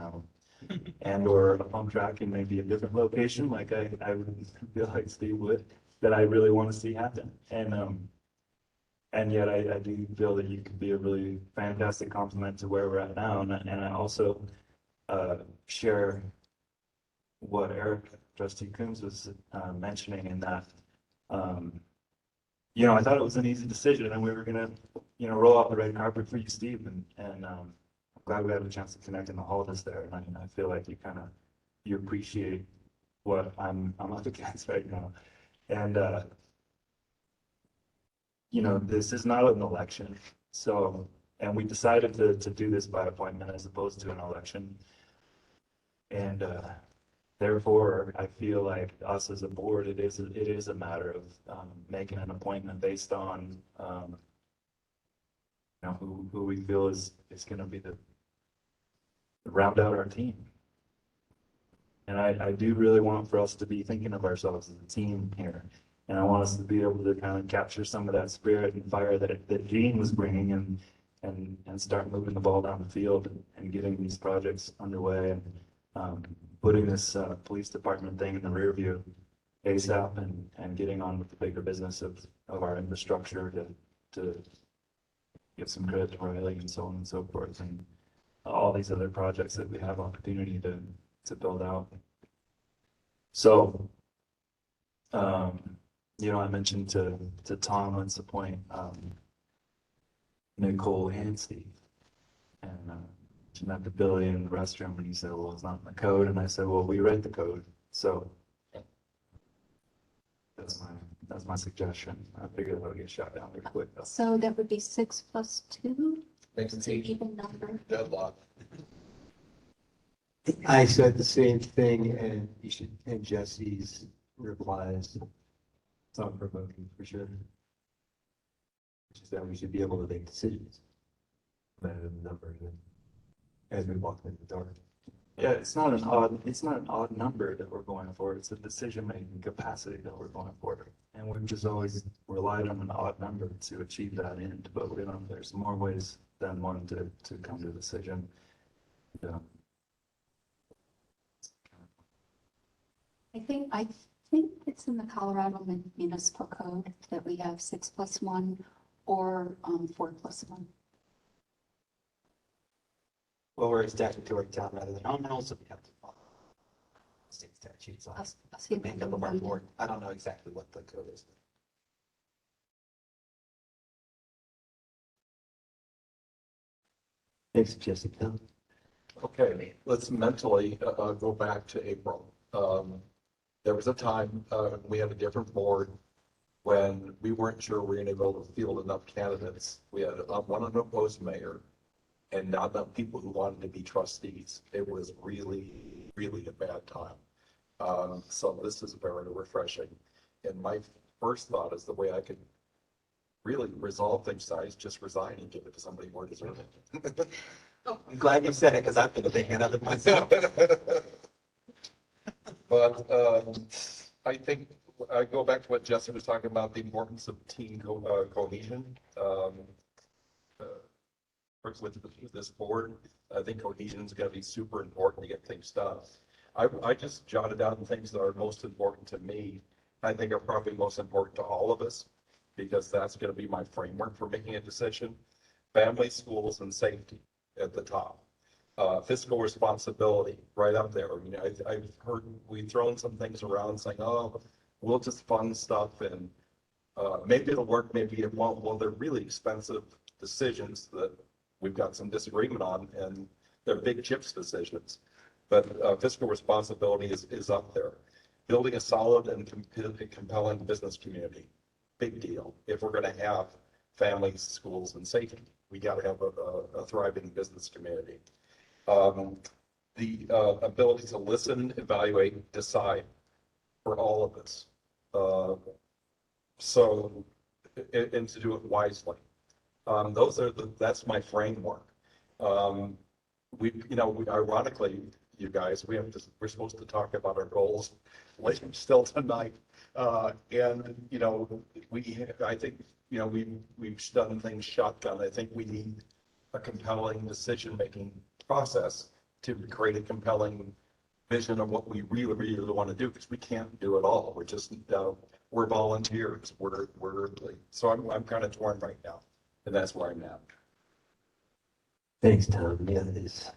[SPEAKER 11] or a pump track in maybe a different location, like I would feel like Steve would, that I really want to see happen. And And yet I do feel that you could be a really fantastic complement to where we're at now. And I also share what Eric, Trustee Coombs was mentioning in that, I thought it was an easy decision and we were gonna, roll out the red carpet for you, Steve, and I'm glad we had a chance to connect in the hallways there. And I feel like you appreciate what I'm up against right now. And, this is not an election. So, and we decided to do this by appointment as opposed to an election. And, therefore, I feel like us as a board, it is a matter of making an appointment based on who we feel is going to be the round out our team. And I do really want for us to be thinking of ourselves as a team here, and I want us to be able to kind of capture some of that spirit and fire that Gene was bringing, and start moving the ball down the field and getting these projects underway and putting this police department thing in the rear view ASAP and getting on with the bigger business of our infrastructure to give some credit to Riley and so on and so forth, and all these other projects that we have opportunity to build out. So, I mentioned to Tom once a point, Nicole and Steve, and at the Billy in the restroom, and he said, well, it's not in the code. And I said, well, we read the code. So that's my suggestion. I figured it'll get shot down pretty quick though.
[SPEAKER 9] So that would be 6 plus 2?
[SPEAKER 10] Makes
[SPEAKER 9] It's an even number.
[SPEAKER 10] Deadlock.
[SPEAKER 5] I said the same thing, and Jesse's replies, thought-provoking for sure. Which is that we should be able to make decisions. Better than the number as we walk in the door.
[SPEAKER 11] Yeah, it's not an odd number that we're going for. It's a decision-making capacity that we're going for. And we've just always relied on an odd number to achieve that end, but there's more ways than one to come to a decision. Yeah.
[SPEAKER 9] I think it's in the Colorado Municipal Code that we have 6 plus 1 or 4 plus 1.
[SPEAKER 7] Well, we're a statutory town rather than nominal, so we have to follow state statutes on the makeup of our board. I don't know exactly what the code is.
[SPEAKER 5] Thanks, Jessica.
[SPEAKER 10] Okay, let's mentally go back to April. There was a time we had a different board when we weren't sure we were going to be able to field enough candidates. We had one unopposed mayor and not enough people who wanted to be trustees. It was really, really a bad time. So this is very refreshing. And my first thought is the way I could really resolve things is just resign and give it to somebody more deserving.
[SPEAKER 7] I'm glad you said it because I've been a big hand of it myself.
[SPEAKER 10] But I think I go back to what Jesse was talking about, the importance of team cohesion. With this board, I think cohesion is going to be super important to get things done. I just jotted down things that are most important to me. I think are probably most important to all of us, because that's going to be my framework for making a decision. Family, schools, and safety at the top. Fiscal responsibility right up there. I mean, I've heard we've thrown some things around saying, oh, we'll just fund stuff and maybe it'll work, maybe it won't. Well, they're really expensive decisions that we've got some disagreement on, and they're big chips decisions. But fiscal responsibility is up there. Building a solid and compelling business community, big deal. If we're going to have families, schools, and safety, we got to have a thriving business community. The ability to listen, evaluate, decide for all of us. And to do it wisely. That's my framework. Ironically, you guys, we're supposed to talk about our goals later still tonight. I think, we've done things shotgun. I think we need a compelling decision-making process to create a compelling vision of what we really, really want to do, because we can't do it all. We're just, we're volunteers, so I'm kind of torn right now, and that's where I'm at.
[SPEAKER 5] Thanks, Tom. Yeah, it is.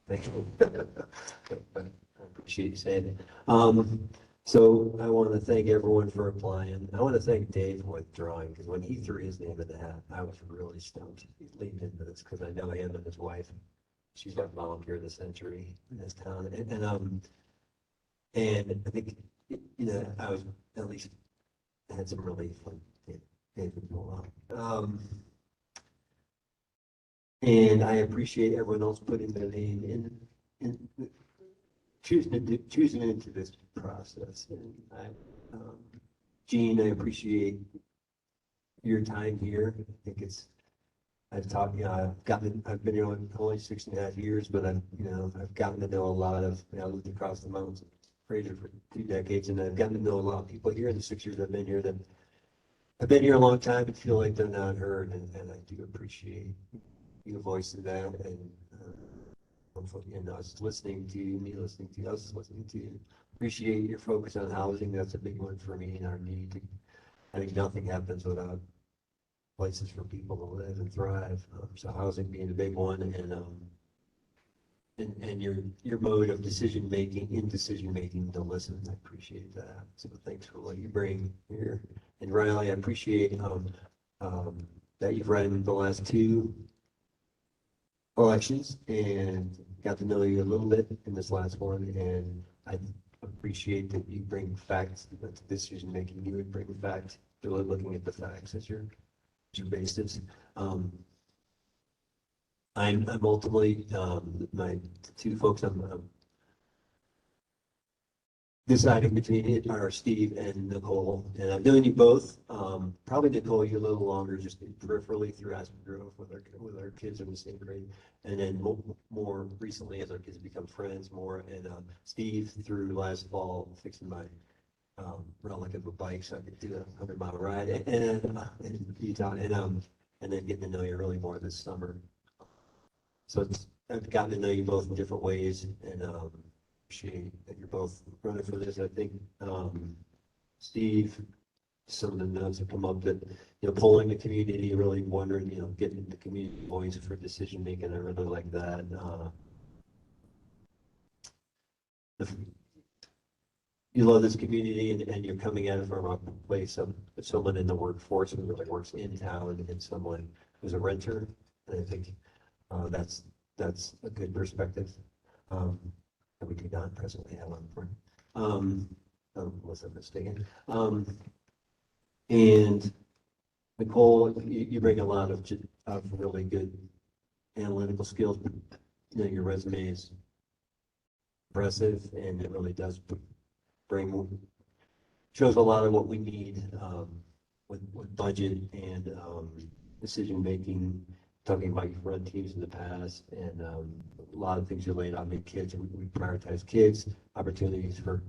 [SPEAKER 5] Thank you. I appreciate you saying it. So I want to thank everyone for applying. I want to thank Dave for withdrawing, because when he threw his name in the hat, I was really stumped leading into this, because I know him and his wife. She's got volunteer of the century in this town, and I think, I was at least had some relief when Dave would go on. And I appreciate everyone else putting their name in choosing into this process. And Gene, I appreciate your time here. I think I've been here only 6.5 years, but I've gotten to know a lot of, I lived across the mountains, Fraser for 2 decades, and I've gotten to know a lot of people here in the 6 years I've been here that have been here a long time and feel like they're not heard, and I do appreciate you voicing that, and us listening to you, listening to you. Appreciate your focus on housing. That's a big one for me, and our need to, I think nothing happens without places for people to live and thrive. So housing being a big one, and your mode of decision making to listen. I appreciate that. So thanks for what you bring here. And Riley, I appreciate that you've run the last 2 elections and got to know you a little bit in this last one, and I appreciate that you bring facts to decision making. You would bring facts, really looking at the facts as your basis. I'm ultimately my 2 folks I'm deciding between it are Steve and Nicole, and I'm doing you both. Probably Nicole, you a little longer, just peripherally through Aspen Grove with our kids in the same grade, and then more recently as our kids become friends more. And Steve through last fall fixing my relic of a bike so I could do a 100-mile ride, and in Utah, and then getting to know you really more this summer. So I've gotten to know you both in different ways, and appreciate that you're both running for this. I think Steve, some of the notes have come up that polling the community, really wondering, getting the community voice for decision making. I really like that. You love this community, and you're coming at it from a place of someone in the workforce who really works in town, and someone who's a renter. And I think that's a good perspective. And we do not presently have one for unless I'm mistaken. And Nicole, you bring a lot of really good analytical skills. Your resume is impressive, and it really does shows a lot of what we need with budget and decision making. Talking about you've run teams in the past, and a lot of things you laid out. Kids, we prioritize kids, opportunities for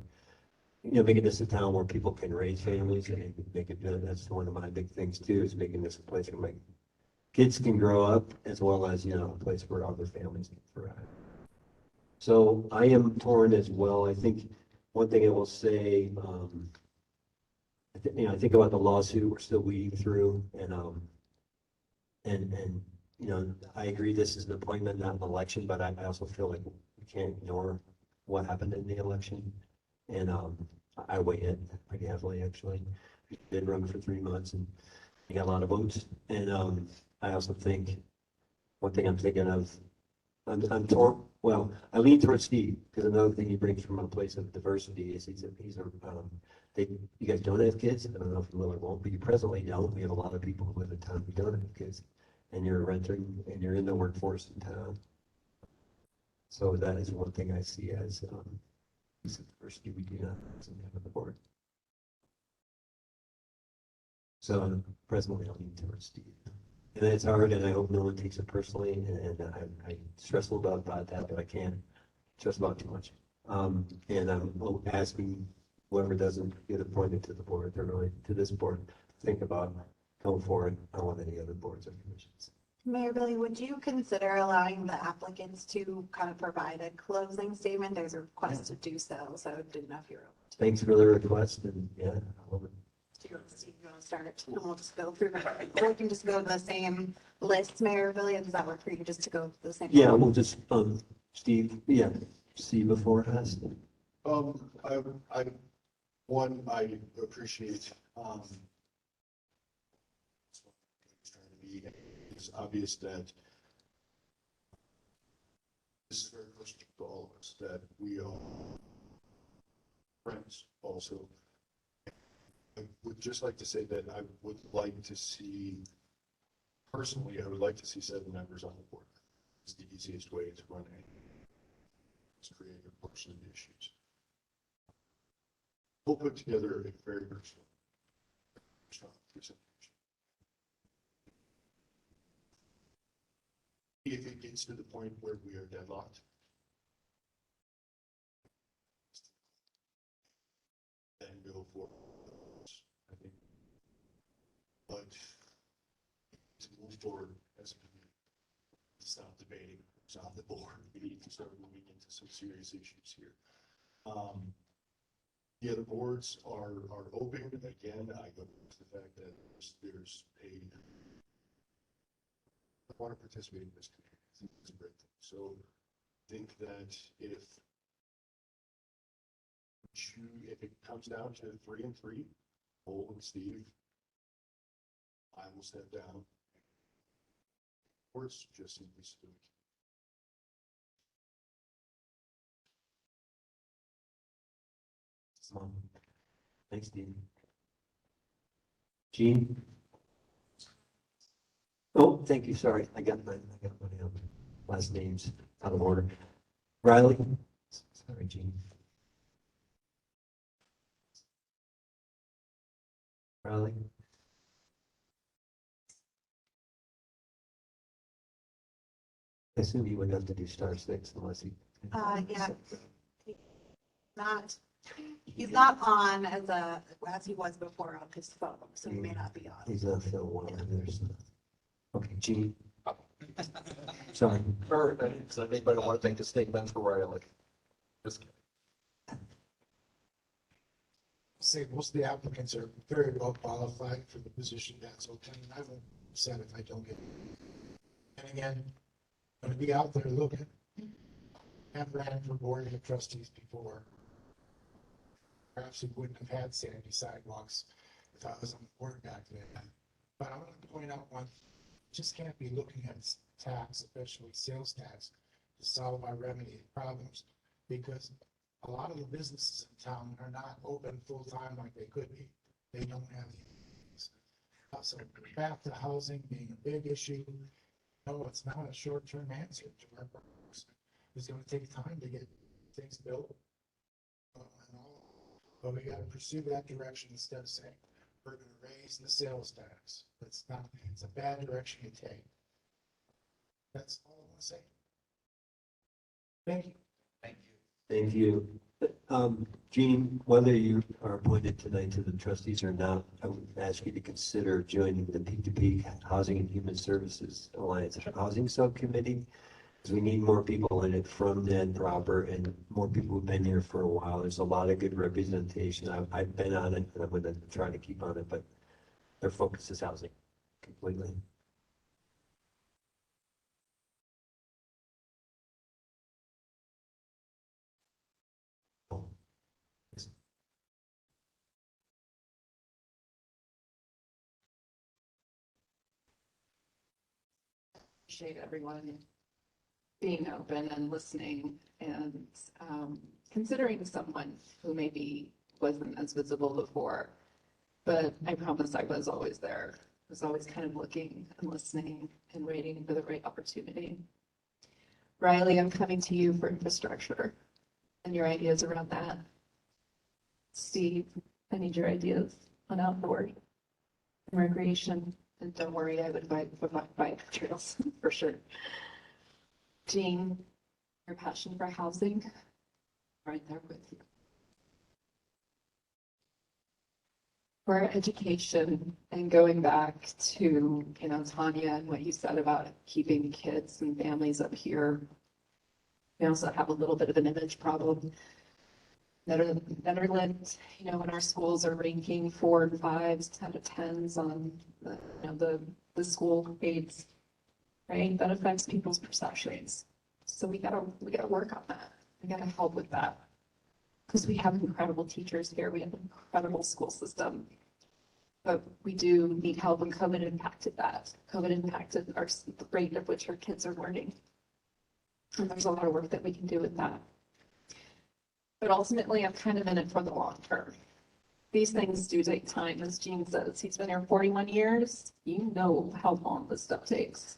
[SPEAKER 5] making this a town where people can raise families and make it good. That's one of my big things too, is making this a place where my kids can grow up, as well as a place where other families can thrive. So I am torn as well. I think one thing I will say, I think about the lawsuit we're still weeding through, and I agree this is an appointment, not an election, but I also feel like we can't ignore what happened in the election. And I weigh it pretty heavily, actually. I did run for 3 months, and I got a lot of votes. And I also think, one thing I'm thinking of, I'm torn. Well, I lean towards Steve, because another thing he brings from a place of diversity is you guys don't have kids. I don't know if you will or won't, but you presently don't. We have a lot of people who live in town who don't have kids, and you're renting, and you're in the workforce in town. So that is one thing I see as diversity we do not have on the board. So presently I'll lean towards Steve. And it's hard, and I hope no one takes it personally, and I'm stressful about that, but I can't stress about too much. And I'm asking whoever doesn't get appointed to the board, or really to this board, to think about going forward on any other boards or commissions.
[SPEAKER 6] Mayor Billy, would you consider allowing the applicants to kind of provide a closing statement? There's a request to do so, so I didn't know if you were able to.
[SPEAKER 5] Thanks for the request and yeah.
[SPEAKER 6] Do you want to start? And we'll just go through, or we can just go to the same list, Mayor Billy, does that work for you, just to go to the same?
[SPEAKER 5] Yeah, we'll just, Steve, yeah, Steve before us.
[SPEAKER 8] I appreciate, it's obvious that this is very personal to all of us, that we are friends also. I would just like to say that I would like to see, personally, I would like to see 7 members on the board. It's the easiest way to run it. It's create a portion of the issues. We'll put together a very personal, strong presentation. If it gets to the point where we are deadlocked, then go for it, I think. But to move forward as a community, stop debating, stop the board. We need to start moving into some serious issues here. Yeah, the boards are open. Again, I go to the fact that there's a, I want to participate in this community. I think it's a great thing. So I think that if it comes down to 3 and 3, Cole and Steve, I will step down. Of course, just simply so.
[SPEAKER 5] Thanks, Steve. Gene? Oh, thank you. Sorry, I got my last names out of order. Riley? Sorry, Gene. Riley? I assume you would have to do *6 unless he.
[SPEAKER 6] Yeah. He's not on as he was before on his phone, so he may not be on.
[SPEAKER 5] He's not Phil one. Okay, Gene. Sorry.
[SPEAKER 10] Does anybody want to make a statement for Riley? Just kidding.
[SPEAKER 12] Say most of the applicants are very well qualified for the position that's open. I won't be upset if I don't get it. And again, I'm going to be out there looking. I've ran for board of trustees before. Perhaps we wouldn't have had sandy sidewalks if I was on the board back then. But I want to point out one, just can't be looking at tax, especially sales tax, to solve our revenue problems, because a lot of the businesses in town are not open full time like they could be. They don't have the. So back to housing being a big issue. No, it's not a short-term answer to our problems. It's going to take time to get things built. But we got to pursue that direction instead of saying we're going to raise the sales tax. It's a bad direction to take. That's all I want to say. Thank you.
[SPEAKER 7] Thank you.
[SPEAKER 5] Thank you. Gene, whether you are appointed tonight to the trustees or not, I would ask you to consider joining the Peak Housing and Human Services Alliance Housing Subcommittee, because we need more people in it from Ned proper and more people who've been here for a while. There's a lot of good representation. I've been on it and I'm going to try to keep on it, but their focus is housing completely.
[SPEAKER 13] Appreciate everyone being open and listening and considering someone who maybe wasn't as visible before, but I promise I was always there. I was always kind of looking and listening and waiting for the right opportunity. Riley, I'm coming to you for infrastructure and your ideas around that. Steve, I need your ideas on outdoor and recreation. And don't worry, I would buy bike trails for sure. Jean, your passion for housing, right there with you. For education and going back to, Tanya and what you said about keeping kids and families up here. We also have a little bit of an image problem. Netherlands, you know, when our schools are ranking 4 and 5s, out of 10s on the, you know, the school grades, right? That affects people's perceptions. So we gotta work on that. We gotta help with that. Because we have incredible teachers here. We have an incredible school system. But we do need help, and COVID impacted that. COVID impacted the rate at which our kids are learning. And there's a lot of work that we can do with that. But ultimately, I'm kind of in it for the long term. These things do take time, as Gene says. He's been here 41 years. You know how long this stuff takes,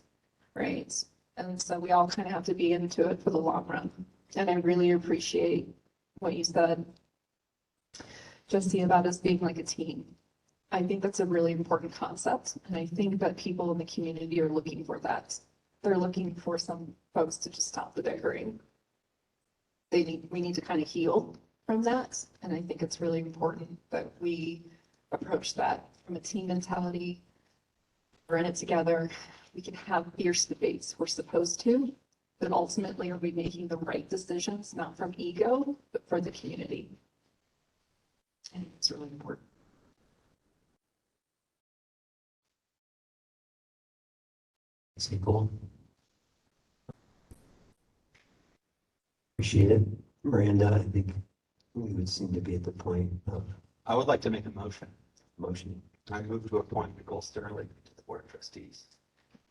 [SPEAKER 13] right? And so we all kind of have to be into it for the long run. And I really appreciate what you said, Jesse, about us being like a team. I think that's a really important concept. And I think that people in the community are looking for that. They're looking for some folks to just stop the bickering. We need to kind of heal from that. And I think it's really important that we approach that from a team mentality. We're in it together. We can have fierce debates. We're supposed to. But ultimately, are we making the right decisions, not from ego, but for the community? And it's really important.
[SPEAKER 5] Thanks, Nicole. Appreciate it. Miranda, I think we would seem to be at the point of
[SPEAKER 7] I would like to make a motion.
[SPEAKER 5] motion.
[SPEAKER 7] I move to appoint Nicole Sterling to the Board of Trustees.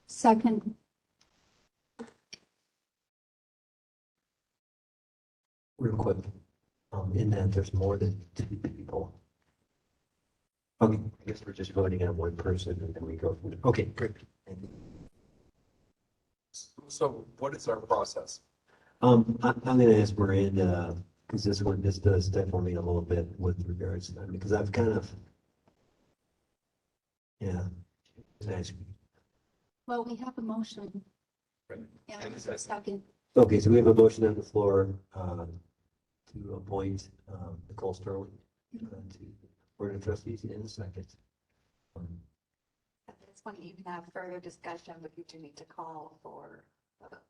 [SPEAKER 9] Second.
[SPEAKER 5] Real quick, in that there's more than 2 people. Okay, I guess we're just voting on one person and then we go from there. Okay, great.
[SPEAKER 10] So what is our process?
[SPEAKER 5] I'm gonna ask Miranda, because this does definitely a little bit with regards to that, because I've kind of, yeah. Nice.
[SPEAKER 9] Well, we have a motion.
[SPEAKER 10] Right.
[SPEAKER 9] And a second.
[SPEAKER 5] Okay, so we have a motion on the floor to appoint Nicole Sterling to Board of Trustees in a second.
[SPEAKER 6] At this point, you can have further discussion, but you do need to call for a vote.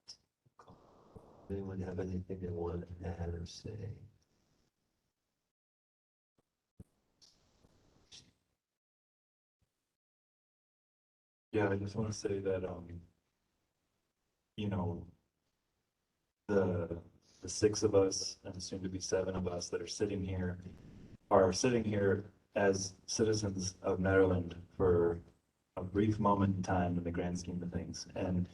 [SPEAKER 5] Anyone have anything they want to add or say?
[SPEAKER 11] Yeah, I just want to say that, you know, the 6 of us and soon to be 7 of us that are sitting here as citizens of Nederland for a brief moment in time in the grand scheme of things. And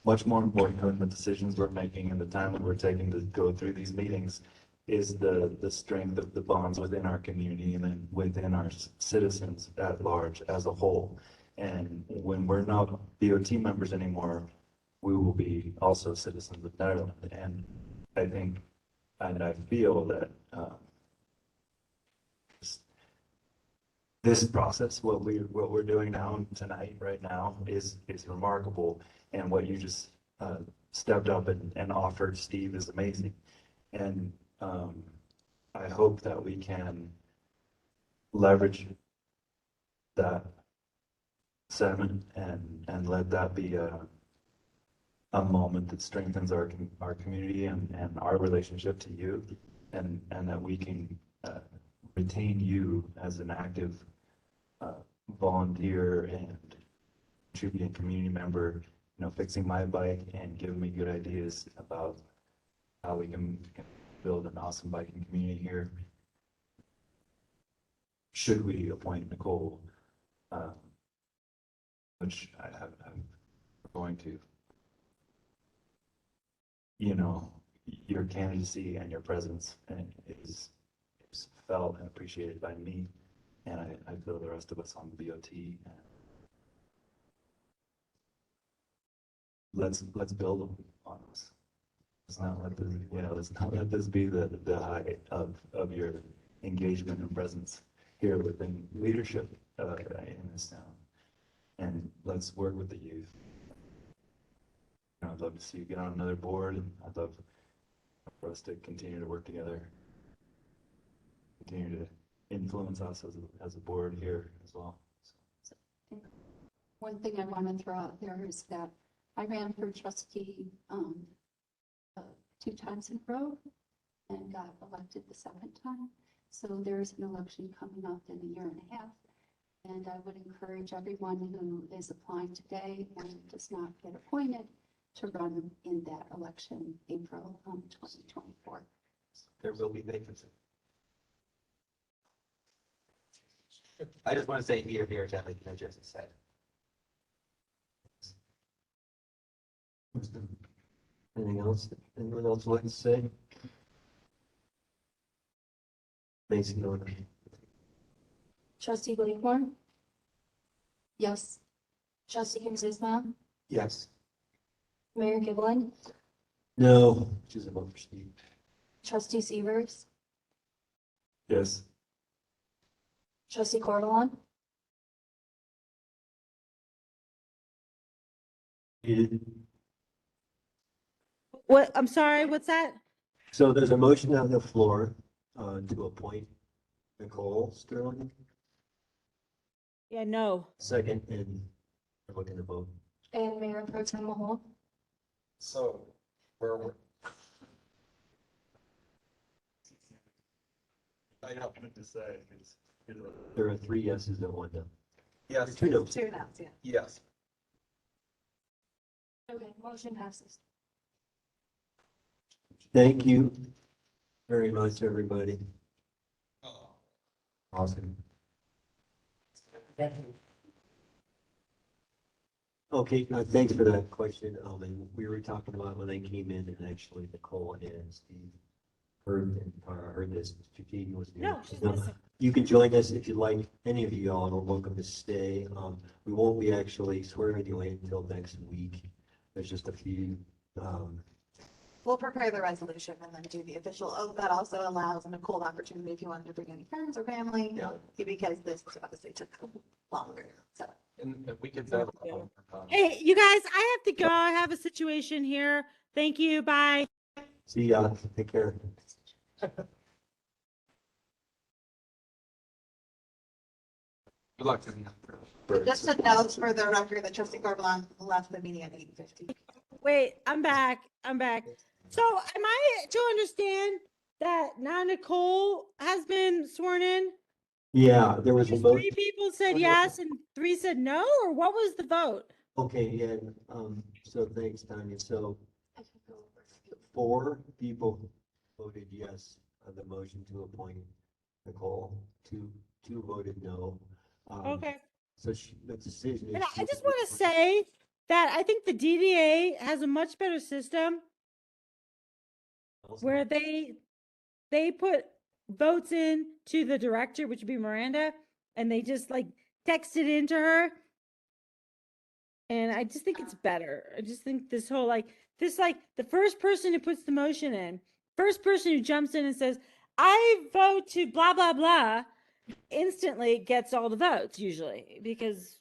[SPEAKER 11] much more important than the decisions we're making and the time that we're taking to go through these meetings is the strength of the bonds within our community and then within our citizens at large as a whole. And when we're not BOT members anymore, we will be also citizens of Nederland. And I think, and I feel that this process, what we're doing now tonight, right now, is remarkable. And what you just stepped up and offered, Steve, is amazing. And I hope that we can leverage that sentiment and let that be a moment that strengthens our community and our relationship to you, and that we can retain you as an active volunteer and contributing community member, you know, fixing my bike and giving me good ideas about how we can build an awesome biking community here. Should we appoint Nicole, which I'm going to, you know, your candidacy and your presence is felt and appreciated by me, and I feel the rest of us on the BOT. Let's build on this. Let's not let this, you know, let's not let this be the height of your engagement and presence here within leadership in this town. And let's work with the youth. I'd love to see you get on another board, and I'd love for us to continue to work together, continue to influence us as a board here as well.
[SPEAKER 9] One thing I want to throw out there is that I ran for trustee 2 times in a row, and got elected the second time. So there's an election coming up in a year and a half. And I would encourage everyone who is applying today and does not get appointed to run in that election, April 2024.
[SPEAKER 5] There will be vacancy. I just want to say here to everything I just said. Anything else? Anyone else would like to say? Macy, no one.
[SPEAKER 2] Trustee Blakemore,
[SPEAKER 9] Yes.
[SPEAKER 2] trustee Kings Ismail,
[SPEAKER 5] Yes.
[SPEAKER 2] Mayor Giblin,
[SPEAKER 5] No. Which is a vote for Steve.
[SPEAKER 2] trustee Severs,
[SPEAKER 11] Yes.
[SPEAKER 2] trustee Corvalon,
[SPEAKER 4] What, I'm sorry, what's that?
[SPEAKER 5] So there's a motion on the floor to appoint Nicole Sterling.
[SPEAKER 4] Yeah, no.
[SPEAKER 5] Second, and we're looking to vote.
[SPEAKER 2] and Mayor Pro Tem Mahol.
[SPEAKER 10] So, where we're.
[SPEAKER 11] I have nothing to say.
[SPEAKER 5] There are 3 yeses and 1 no.
[SPEAKER 10] Yes.
[SPEAKER 5] 2 no's.
[SPEAKER 6] Two no's, yeah.
[SPEAKER 10] Yes.
[SPEAKER 2] Okay, motion passes.
[SPEAKER 5] Thank you very much, everybody. Awesome. Okay, thanks for that question. And we were talking about when they came in, and actually Nicole and Steve heard this. Katie was here.
[SPEAKER 4] No, she's missing.
[SPEAKER 5] You can join us if you like. Any of you all are welcome to stay. We won't be actually swearing you in until next week. There's just a few.
[SPEAKER 6] We'll prepare the resolution and then do the official oath. That also allows Nicole the opportunity if you wanted to bring any friends or family,
[SPEAKER 5] Yeah.
[SPEAKER 6] because this obviously took longer, so.
[SPEAKER 10] And we could.
[SPEAKER 4] Hey, you guys, I have to go. I have a situation here. Thank you. Bye.
[SPEAKER 5] See ya. Take care.
[SPEAKER 10] Good luck to you.
[SPEAKER 6] Just a note for the record that trustee Corvalon left the meeting at 8:50.
[SPEAKER 4] Wait, I'm back. I'm back. So am I to understand that now Nicole has been sworn in?
[SPEAKER 5] Yeah, there was a
[SPEAKER 4] Because
[SPEAKER 5] vote.
[SPEAKER 4] 3 people said yes and 3 said no, or what was the vote?
[SPEAKER 5] Okay, yeah, so thanks, Tanya. So 4 people voted yes on the motion to appoint Nicole. Two voted no.
[SPEAKER 4] Okay.
[SPEAKER 5] So the decision
[SPEAKER 4] And
[SPEAKER 5] is.
[SPEAKER 4] I just want to say that I think the DDA has a much better system where they put votes in to the director, which would be Miranda, and they just like text it into her. And I just think it's better. I just think this whole like the first person who puts the motion in, first person who jumps in and says, I vote to blah blah blah, instantly gets all the votes usually because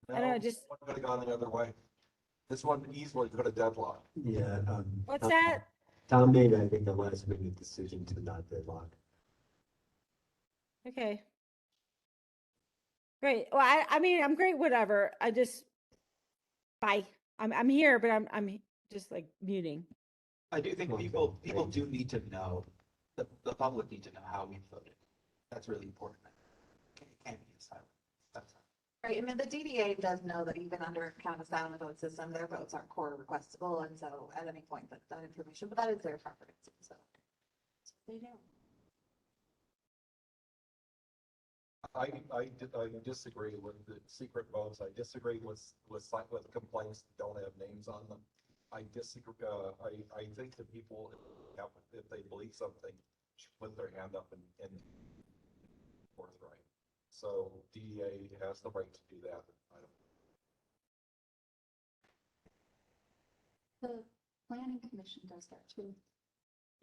[SPEAKER 4] I don't know, just
[SPEAKER 10] Could have gone the other way. This one easily could have deadlocked.
[SPEAKER 5] Yeah.
[SPEAKER 4] what's that?
[SPEAKER 5] Tom made, I think, the last minute decision to not deadlock.
[SPEAKER 4] Okay. Great. Well, I mean, I'm great, whatever. I just, bye. I'm here, but I'm just like muting.
[SPEAKER 7] I do think people do need to know, the public need to know how we voted. That's really important. It can't be silent. That's
[SPEAKER 6] Right, I mean, the DDA does know that even under kind of a silent vote system, their votes aren't core requestable, and so at any point that information, but that is their preference, so. They do.
[SPEAKER 10] I disagree with the secret votes. I disagree with complaints that don't have names on them. I disagree. I think that people, if they believe something, should put their hand up and forthright. So DEA has the right to do that.
[SPEAKER 9] The planning commission does that too.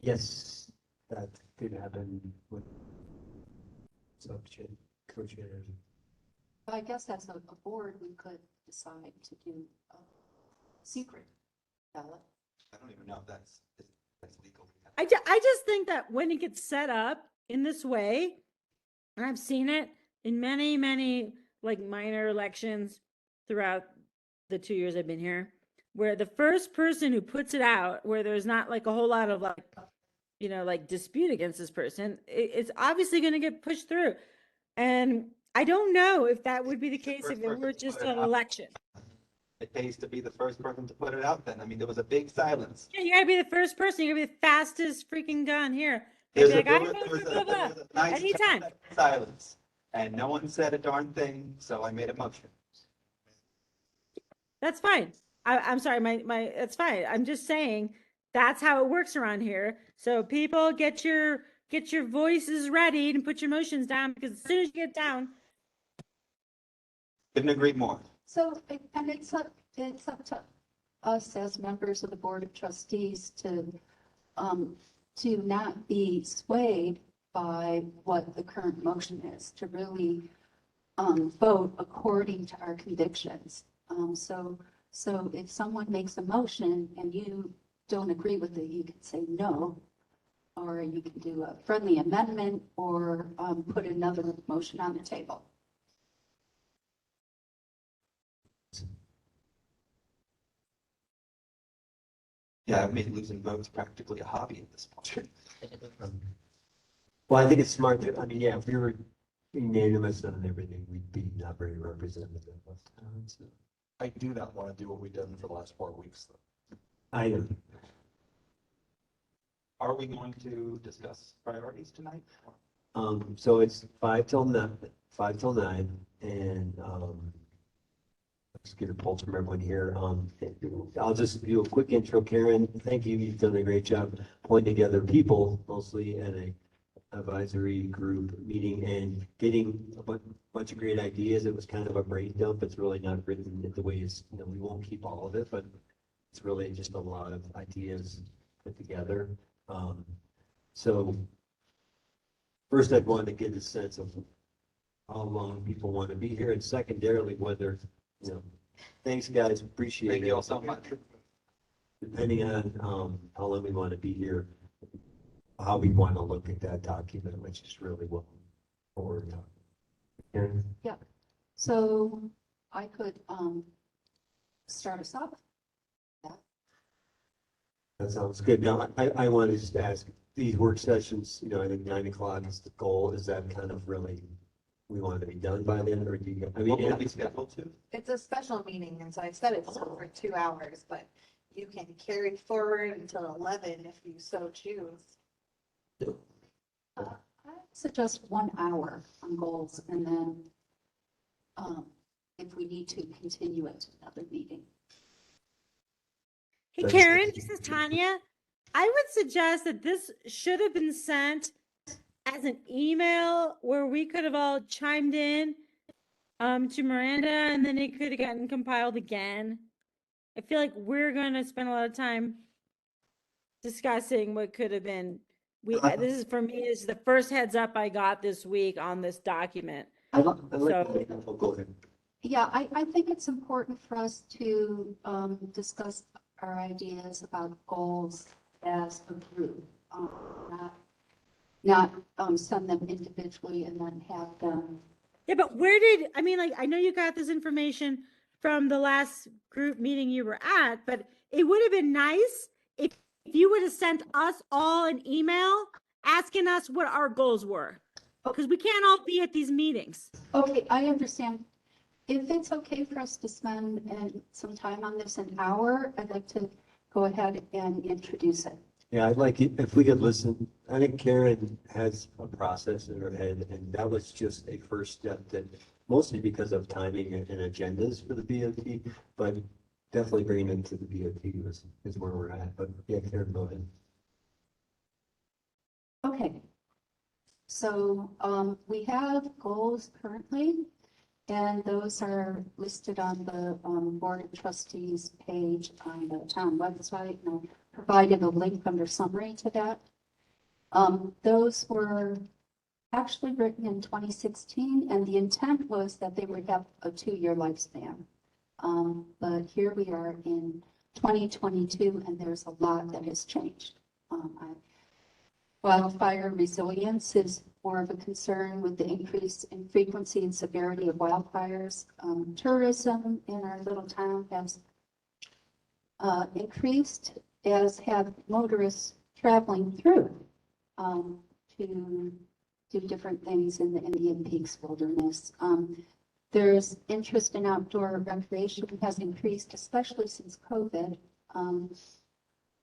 [SPEAKER 5] Yes, that could happen with co-chairs.
[SPEAKER 9] I guess as a board, we could decide to do a secret ballot.
[SPEAKER 7] I don't even know if that's legal.
[SPEAKER 4] I just think that when it gets set up in this way, and I've seen it in many, many like minor elections throughout the 2 years I've been here, where the first person who puts it out, where there's not like a whole lot of like like dispute against this person, it's obviously going to get pushed through. And I don't know if that would be the case if it were just an election.
[SPEAKER 7] It pays to be the first person to put it out then. I mean, there was a big silence.
[SPEAKER 4] Yeah, you gotta be the first person. You gotta be the fastest freaking gun here.
[SPEAKER 7] There's
[SPEAKER 4] Like,
[SPEAKER 7] a,
[SPEAKER 4] I
[SPEAKER 7] there
[SPEAKER 4] vote
[SPEAKER 7] was
[SPEAKER 4] for
[SPEAKER 7] a,
[SPEAKER 4] blah,
[SPEAKER 7] there
[SPEAKER 4] blah.
[SPEAKER 7] was a nice
[SPEAKER 4] Anytime.
[SPEAKER 7] silence, and no one said a darn thing, so I made a motion.
[SPEAKER 4] That's fine. I'm sorry, that's fine. I'm just saying that's how it works around here. So people get your voices ready and put your motions down, because as soon as you get down.
[SPEAKER 7] Couldn't agree more.
[SPEAKER 9] So, and it's up to us as members of the Board of Trustees to not be swayed by what the current motion is, to really vote according to our convictions. So if someone makes a motion and you don't agree with it, you can say no, or you can do a friendly amendment, or put another motion on the table.
[SPEAKER 7] Yeah, I've made losing votes practically a hobby at this point.
[SPEAKER 5] Well, I think it's smart that, I mean, yeah, if we were unanimous on everything, we'd be not very representative of town, so.
[SPEAKER 8] I do not want to do what we've done for the last 4 weeks, though.
[SPEAKER 5] I know.
[SPEAKER 7] Are we going to discuss priorities tonight?
[SPEAKER 5] So it's 5 till 9, and, let's get a pulse from everyone here. I'll just do a quick intro. Karen, thank you. You've done a great job pulling together people, mostly at a advisory group meeting and getting a bunch of great ideas. It was kind of a brain dump. It's really not written the way it's, we won't keep all of it, but it's really just a lot of ideas put together. So first I'd want to get a sense of how long people want to be here, and secondarily, whether, thanks guys, appreciate it.
[SPEAKER 7] Thank you all so much.
[SPEAKER 5] Depending on how long we want to be here, how we want to look at that document, which is really what we're Karen?
[SPEAKER 9] Yeah, so I could start us off.
[SPEAKER 5] That sounds good. Now, I want to just ask, these work sessions, I think 9 o'clock is the goal. Is that kind of really, we want to be done by then, or do you, I mean,
[SPEAKER 7] What will be scheduled to?
[SPEAKER 6] It's a special meeting, and so I said it's for 2 hours, but you can carry it forward until 11 if you so choose.
[SPEAKER 9] I suggest 1 hour on goals, and then if we need to, continue it to another meeting.
[SPEAKER 4] Hey, Karen, this is Tanya. I would suggest that this should have been sent as an email where we could have all chimed in to Miranda, and then it could have gotten compiled again. I feel like we're going to spend a lot of time discussing what could have been. This is, for me, is the first heads up I got this week on this document.
[SPEAKER 5] Go ahead.
[SPEAKER 9] Yeah, I think it's important for us to discuss our ideas about goals as a group, not send them individually and then have them.
[SPEAKER 4] Yeah, but I know you got this information from the last group meeting you were at, but it would have been nice if you would have sent us all an email asking us what our goals were, because we can't all be at these meetings.
[SPEAKER 9] Okay, I understand. If it's okay for us to spend some time on this, an hour, I'd like to go ahead and introduce it.
[SPEAKER 5] Yeah, I'd like it, if we could listen. I think Karen has a process in her head, and that was just a first step, that mostly because of timing and agendas for the BOT, but definitely bringing them to the BOT is where we're at. But yeah, Karen, go ahead.
[SPEAKER 9] Okay. So we have goals currently, and those are listed on the Board of Trustees page on the town website, and I provided a link under summary to that. Those were actually written in 2016, and the intent was that they would have a 2-year lifespan. But here we are in 2022, and there's a lot that has changed. Wildfire resilience is more of a concern with the increase in frequency and severity of wildfires. Tourism in our little town has increased, as have motorist traveling through to do different things in the Indian Peaks wilderness. There's interest in outdoor recreation has increased, especially since COVID.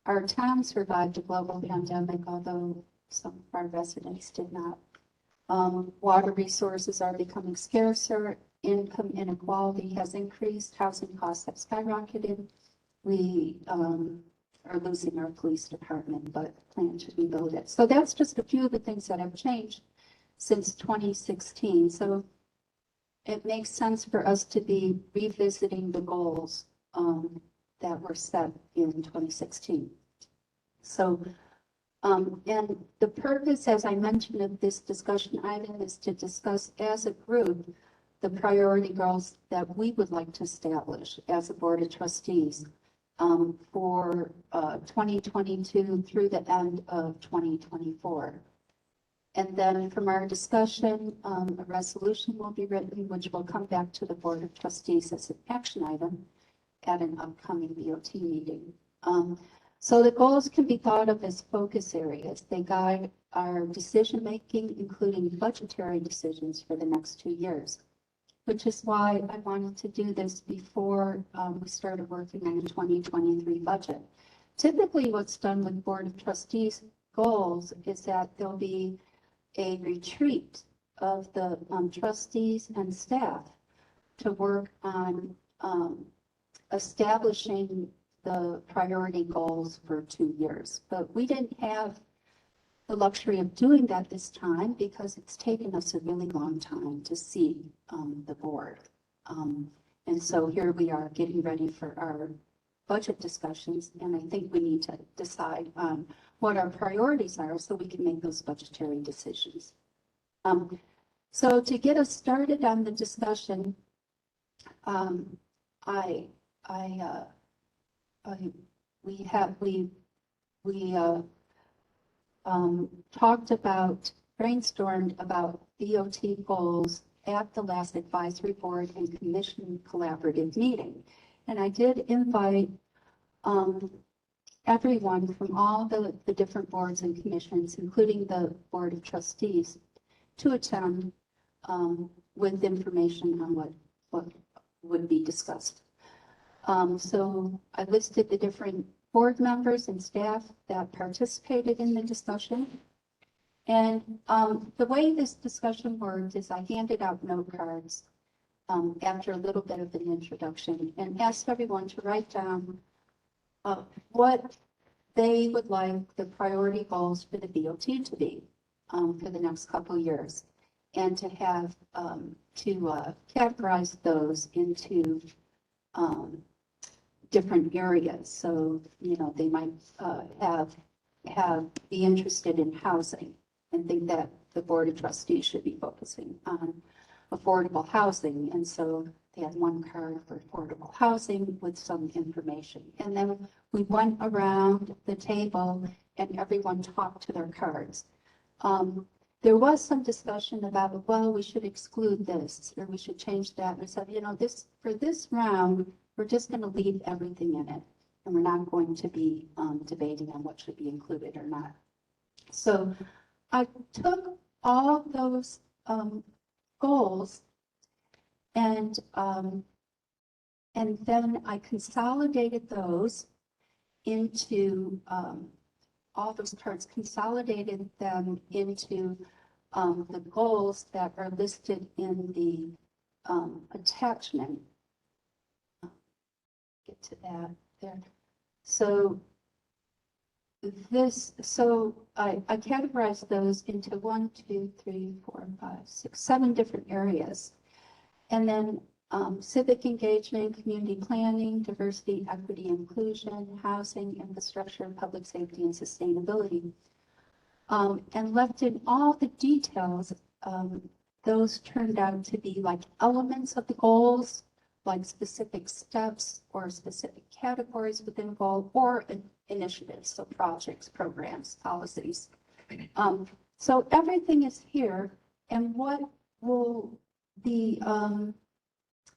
[SPEAKER 9] Our town survived a global pandemic, although some of our residents did not. Water resources are becoming scarcer. Income inequality has increased. Housing costs have skyrocketed. We are losing our police department, but plan to rebuild it. So that's just a few of the things that have changed since 2016. So it makes sense for us to be revisiting the goals that were set in 2016. So, and the purpose, as I mentioned, of this discussion item is to discuss as a group the priority goals that we would like to establish as a board of trustees for 2022 through the end of 2024. And then from our discussion, a resolution will be written, which will come back to the board of trustees as an action item at an upcoming BOT meeting. So the goals can be thought of as focus areas. They guide our decision-making, including budgetary decisions for the next 2 years, which is why I wanted to do this before we started working on the 2023 budget. Typically, what's done with Board of Trustees goals is that there'll be a retreat of the trustees and staff to work on establishing the priority goals for 2 years. But we didn't have the luxury of doing that this time because it's taken us a really long time to see the board. And so here we are getting ready for our budget discussions, and I think we need to decide on what our priorities are so we can make those budgetary decisions. So to get us started on the discussion, we talked about, brainstormed about BOT goals at the last advisory board and commission collaborative meeting. And I did invite everyone from all the different boards and commissions, including the Board of Trustees, to attend with information on what would be discussed. So I listed the different board members and staff that participated in the discussion. And the way this discussion worked is I handed out note cards after a little bit of an introduction and asked everyone to write down what they would like the priority goals for the BOT to be for the next couple of years, and to have to categorize those into different areas. So, you know, they might be interested in housing and think that the Board of Trustees should be focusing on affordable housing. And so they had one card for affordable housing with some information. And then we went around the table and everyone talked to their cards. There was some discussion about, well, we should exclude this, or we should change that. And I said, you know, for this round, we're just going to leave everything in it. And we're not going to be debating on what should be included or not. So I took all those goals and then I consolidated those into all those cards, consolidated them into the goals that are listed in the attachment. Get to that there. So I categorized those into 1, 2, 3, 4, 5, 6, 7 different areas. And then civic engagement, community planning, diversity, equity, inclusion, housing, infrastructure, public safety, and sustainability. And left in all the details, those turned out to be like elements of the goals, like specific steps or specific categories within a goal, or initiatives, so projects, programs, policies. So everything is here, and what will the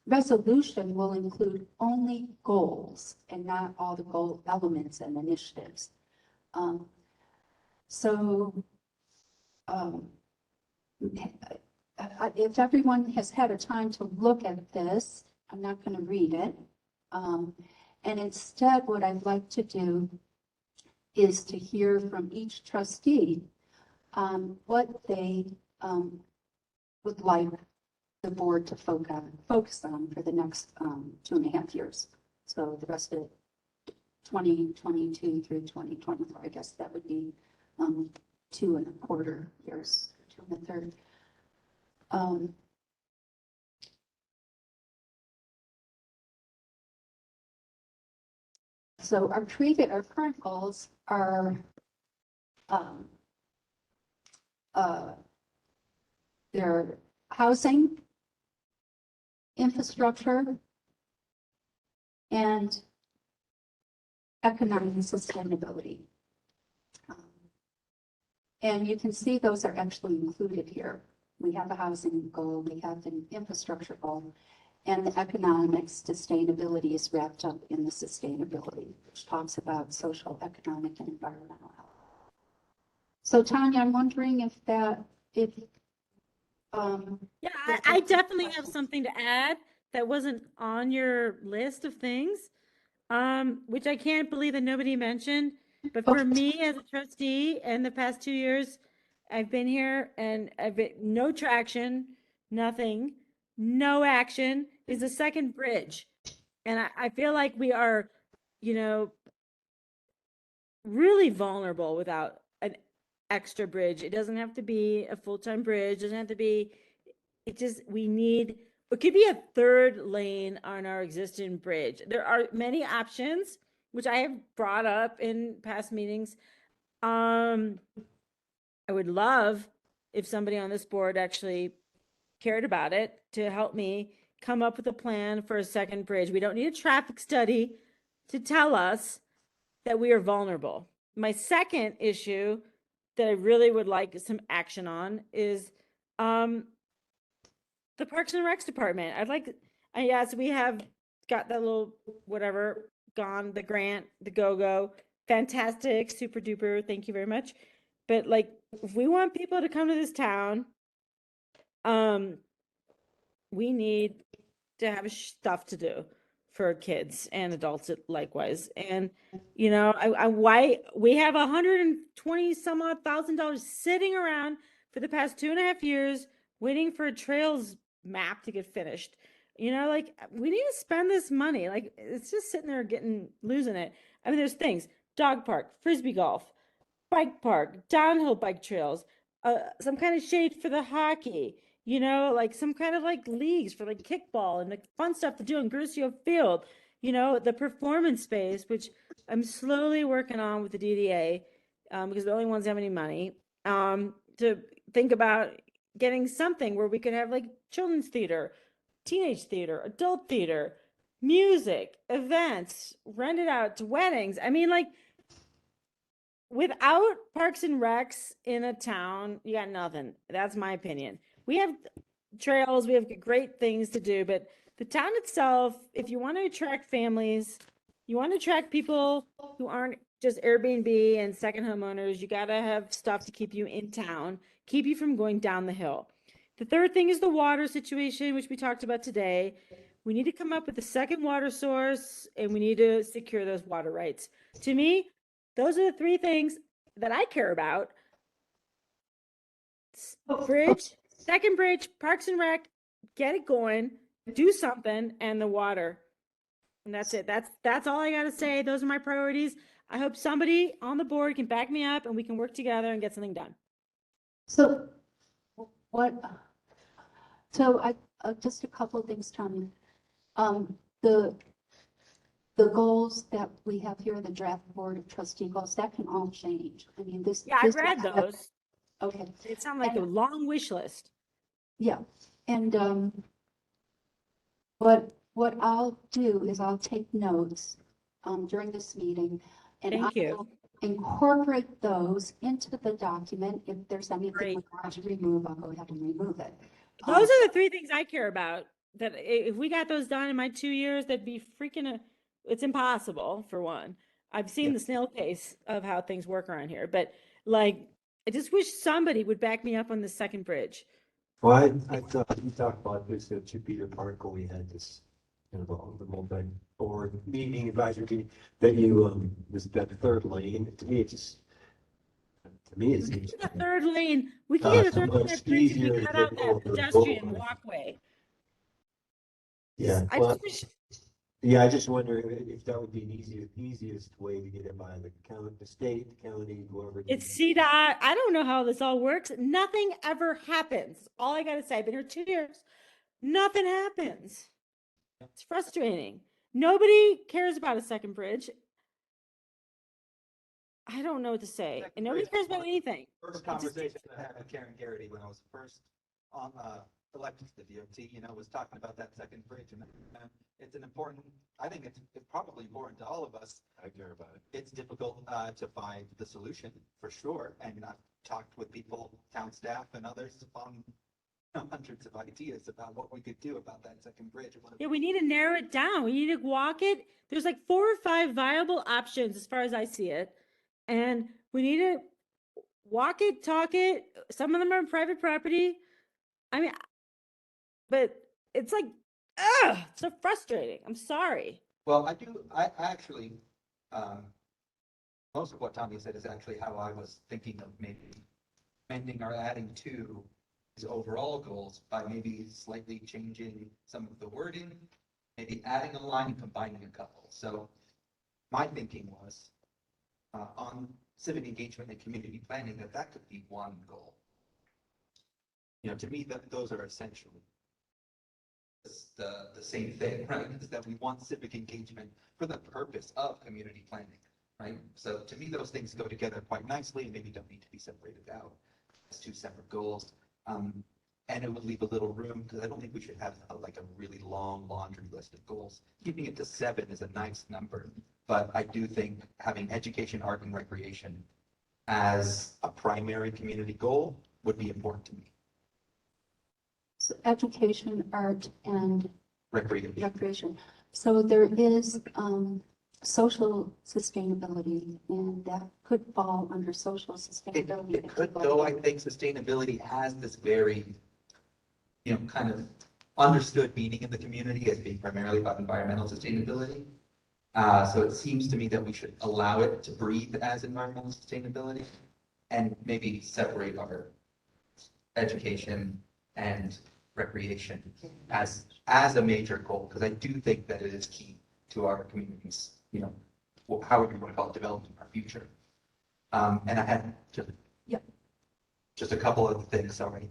[SPEAKER 9] resolution will include only goals and not all the goal elements and initiatives. So, if everyone has had a time to look at this, I'm not going to read it. And instead, what I'd like to do is to hear from each trustee on what they would like the board to focus on for the next 2.5 years. So the rest of 2022 through 2024, I guess that would be 2.25 years, 2 1/3. So our current goals are their housing, infrastructure, and economic sustainability. And you can see those are actually included here. We have a housing goal, we have an infrastructure goal, and the economic sustainability is wrapped up in the sustainability, which talks about social, economic, and environmental health. So Tanya, I'm wondering if
[SPEAKER 4] yeah, I definitely have something to add that wasn't on your list of things, which I can't believe that nobody mentioned. But for me as a trustee, in the past 2 years, I've been here and I've been no traction, nothing, no action is the second bridge. And I feel like we are, really vulnerable without an extra bridge. It doesn't have to be a full-time bridge. It doesn't have to be, it could be a third lane on our existing bridge. There are many options, which I have brought up in past meetings. I would love if somebody on this board actually cared about it to help me come up with a plan for a second bridge. We don't need a traffic study to tell us that we are vulnerable. My second issue that I really would like some action on is the Parks and Recs department. Yes, we have got that little whatever gone, the grant, the go-go, fantastic, super duper, thank you very much. But like, if we want people to come to this town, we need to have stuff to do for kids and adults likewise. And why we have $120 some odd $1,000 sitting around for the past 2.5 years waiting for a trails map to get finished. We need to spend this money. Like, it's just sitting there losing it. I mean, there's things: dog park, frisbee golf, bike park, downhill bike trails, some kind of shade for the hockey, like some kind of like leagues for like kickball and like fun stuff to do in Grucio Field, the performance space, which I'm slowly working on with the DDA, because they're the only ones that have any money, to think about getting something where we could have like children's theater, teenage theater, adult theater, music, events, rent it out to weddings. I mean, like, without Parks and Recs in a town, you got nothing. That's my opinion. We have trails, we have great things to do, but the town itself, if you want to attract families, you want to attract people who aren't just Airbnb and second homeowners, you got to have stuff to keep you in town, keep you from going down the hill. The third thing is the water situation, which we talked about today. We need to come up with a second water source, and we need to secure those water rights. To me, those are the three things that I care about. Bridge, second bridge, Parks and Rec, get it going, do something, and the water. And that's it. That's all I got to say. Those are my priorities. I hope somebody on the board can back me up and we can work together and get something done.
[SPEAKER 9] So I just a couple of things, Tanya. The goals that we have here, the draft board of trustee goals, that can all change. I mean,
[SPEAKER 4] I read those.
[SPEAKER 9] Okay.
[SPEAKER 4] It sounded like a long wish list.
[SPEAKER 9] Yeah. And what I'll do is I'll take notes during this meeting, and I'll incorporate those into the document. If there's anything we want to remove, I'll go ahead and remove it.
[SPEAKER 4] Those are the three things I care about. That if we got those done in my 2 years, that'd be freaking it's impossible, for one. I've seen the snail pace of how things work around here, but Like, I just wish somebody would back me up on the second bridge.
[SPEAKER 5] Well, I thought you talked about this at Jupiter Park when we had this, the multi-board meeting, advisory meeting, that you, was that third lane, to me, it seems.
[SPEAKER 4] The third lane, we can get a
[SPEAKER 5] so
[SPEAKER 4] third lane
[SPEAKER 5] much
[SPEAKER 4] that bridge if
[SPEAKER 5] easier
[SPEAKER 4] we
[SPEAKER 5] to
[SPEAKER 4] cut
[SPEAKER 5] get
[SPEAKER 4] out that
[SPEAKER 5] over the
[SPEAKER 4] pedestrian
[SPEAKER 5] goal.
[SPEAKER 4] walkway.
[SPEAKER 5] Yeah,
[SPEAKER 4] I
[SPEAKER 5] well,
[SPEAKER 4] just wish,
[SPEAKER 5] yeah, I just wonder if that would be an easiest way to get it by the county, the state, the county, whoever.
[SPEAKER 4] it's CDOT. I don't know how this all works. Nothing ever happens. All I gotta say, I've been here 2 years. Nothing happens. It's frustrating. Nobody cares about a second bridge. I don't know what to say. And nobody cares about anything.
[SPEAKER 7] First conversation I had with Karen Garrity when I was first on, elected to the DOT, was talking about that second bridge, and it's an important, I think it's probably important to all of us.
[SPEAKER 10] I care about it.
[SPEAKER 7] It's difficult, to find the solution, for sure, and I've talked with people, town staff and others on hundreds of ideas about what we could do about that second bridge.
[SPEAKER 4] Yeah, we need to narrow it down. We need to walk it. There's like 4 or 5 viable options as far as I see it. And we need to walk it, talk it. Some of them are on private property. I mean, but it's like, ugh, so frustrating. I'm sorry.
[SPEAKER 7] Well, I actually, most of what Tommy said is actually how I was thinking of maybe amending or adding to his overall goals by maybe slightly changing some of the wording, maybe adding a line and combining a couple. So my thinking was on civic engagement and community planning, that could be one goal. To me, those are essentially the same thing, right? Is that we want civic engagement for the purpose of community planning, right? So to me, those things go together quite nicely and maybe don't need to be separated out as 2 separate goals. And it would leave a little room, because I don't think we should have a really long laundry list of goals. Keeping it to 7 is a nice number, but I do think having education, art, and recreation as a primary community goal would be important to me.
[SPEAKER 9] So education, art, and
[SPEAKER 7] Recreation.
[SPEAKER 9] So there is social sustainability, and that could fall under social sustainability.
[SPEAKER 7] It could, though I think sustainability has this very, kind of understood meaning in the community as being primarily about environmental sustainability. So it seems to me that we should allow it to breathe as environmental sustainability and maybe separate our education and recreation as a major goal, because I do think that it is key to our communities, however you want to call it, developing our future. And I had just a couple of things, sorry.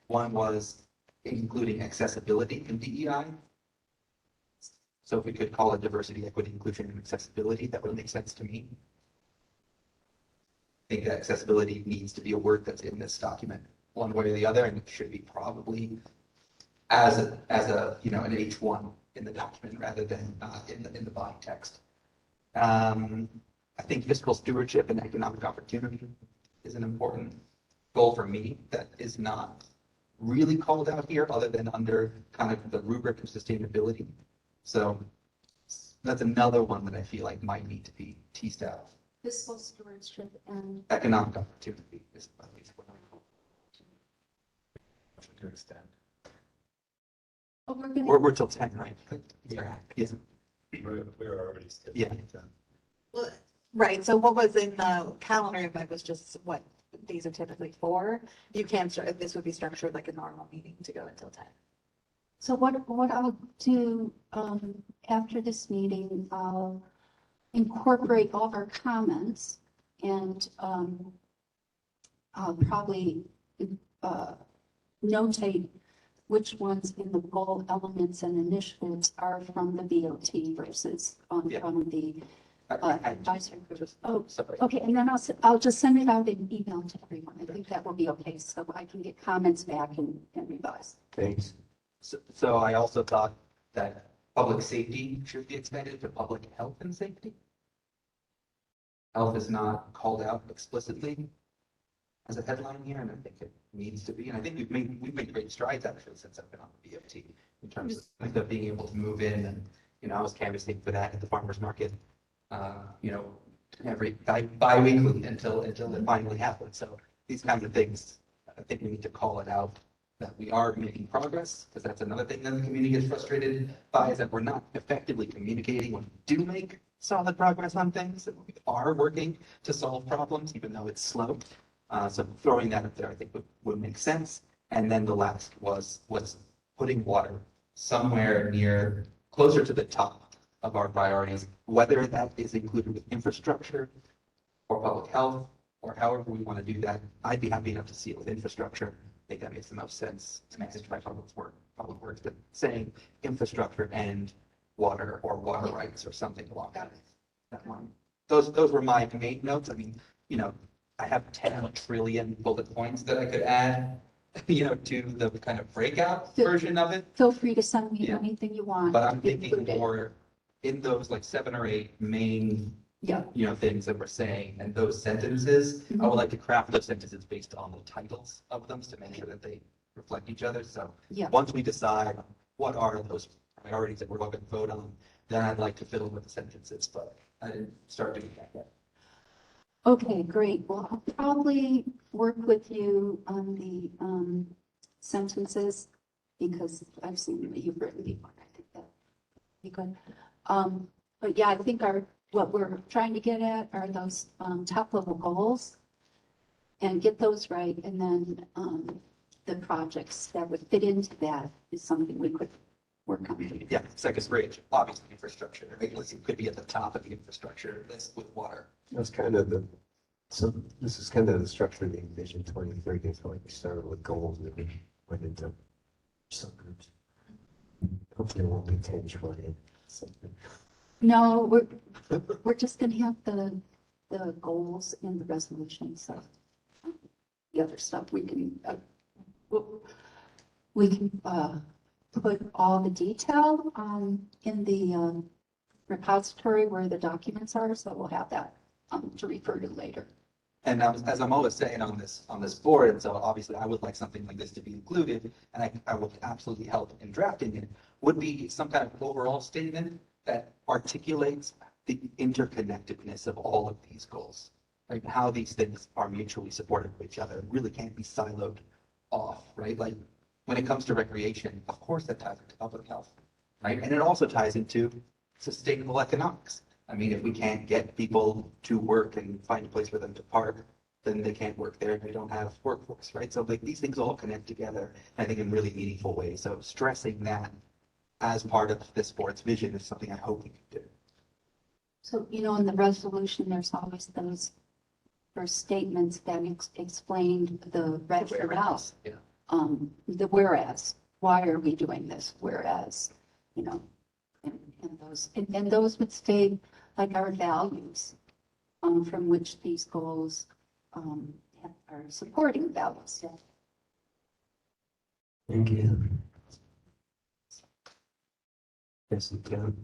[SPEAKER 7] One was including accessibility in DEI. So if we could call it diversity, equity, inclusion, and accessibility, that would make sense to me. I think that accessibility needs to be a word that's in this document one way or the other, and it should be probably as an H1 in the document rather than in the body text. I think fiscal stewardship and economic opportunity is an important goal for me that is not really called out here other than under kind of the rubric of sustainability. So that's another one that I feel like might need to be teased out.
[SPEAKER 9] Fiscal stewardship and
[SPEAKER 7] Economic opportunity is what I'm
[SPEAKER 10] To extend.
[SPEAKER 9] oh, we're gonna,
[SPEAKER 7] we're till 10, right? Yeah.
[SPEAKER 10] We're already scheduled.
[SPEAKER 7] Yeah.
[SPEAKER 6] Well, right, so what was in the calendar invite was just what these are typically for. You can start, this would be structured like a normal meeting to go until 10.
[SPEAKER 9] so what I'll do after this meeting, I'll incorporate all of our comments, and I'll probably notate which ones in the goal elements and initiatives are from the BOT versus from the advisory group. Oh, okay, and then I'll just send it out in email to everyone. I think that will be okay, so I can get comments back and revise.
[SPEAKER 7] Thanks. So I also thought that public safety should be expanded to public health and safety. Health is not called out explicitly as a headline here, and I think it needs to be. And I think we've made great strides actually since I've been on the BOT in terms of being able to move in. And I was canvassing for that at the farmers market. bi-weekly until it finally happens. So these kinds of things, I think we need to call it out, that we are making progress, because that's another thing that the community gets frustrated by, is that we're not effectively communicating when we do make solid progress on things, that we are working to solve problems, even though it's slow. So throwing that up there, I think would make sense. And then the last was putting water somewhere near, closer to the top of our priorities, whether that is included with infrastructure or public health, or however we want to do that. I'd be happy enough to see it with infrastructure. I think that makes the most sense to manage by public works, but saying infrastructure and water or water rights or something along that line. Those were my main notes. I mean, I have 10 trillion bullet points that I could add, to the kind of breakout version of it.
[SPEAKER 9] Feel free to send me anything you want.
[SPEAKER 7] But I'm thinking more in those like 7 or 8 main things that we're saying, and those sentences, I would like to craft those sentences based on the titles of them to make sure that they reflect each other. So once we decide what are those priorities that we're going to vote on, then I'd like to fill in with the sentences, but I didn't start doing that yet.
[SPEAKER 9] Okay, great. Well, I'll probably work with you on the sentences, because I've seen what you've written before. I think that'd be good. But yeah, I think what we're trying to get at are those top level goals, and get those right. And then the projects that would fit into that is something we could work on.
[SPEAKER 7] Yeah, second bridge, obviously infrastructure. Right? It could be at the top of the infrastructure list with water.
[SPEAKER 5] That's kind of this is kind of the structure of the Vision 2030. So like we started with goals and we went into subgroups. Hopefully it won't be 10 trillion.
[SPEAKER 9] No, we're just gonna have the goals in the resolution, so the other stuff we can put all the detail in the repository where the documents are, so we'll have that to refer to later.
[SPEAKER 7] And as I'm always saying on this board, and so obviously I would like something like this to be included, and I would absolutely help in drafting it, would be some kind of overall statement that articulates the interconnectedness of all of these goals, right? How these things are mutually supportive of each other and really can't be siloed off, right? Like when it comes to recreation, of course that ties into public health, right? And it also ties into sustainable economics. I mean, if we can't get people to work and find a place for them to park, then they can't work there and we don't have workforce, right? So like these things all connect together, I think, in really meaningful ways. So stressing that as part of this board's vision is something I hope we can do.
[SPEAKER 9] So, in the resolution, there's always those first statements that explain the rationale.
[SPEAKER 7] Yeah.
[SPEAKER 9] The whereas, why are we doing this? Whereas, and those would stay like our values, from which these goals are supporting values.
[SPEAKER 5] Thank you. Yes, you can.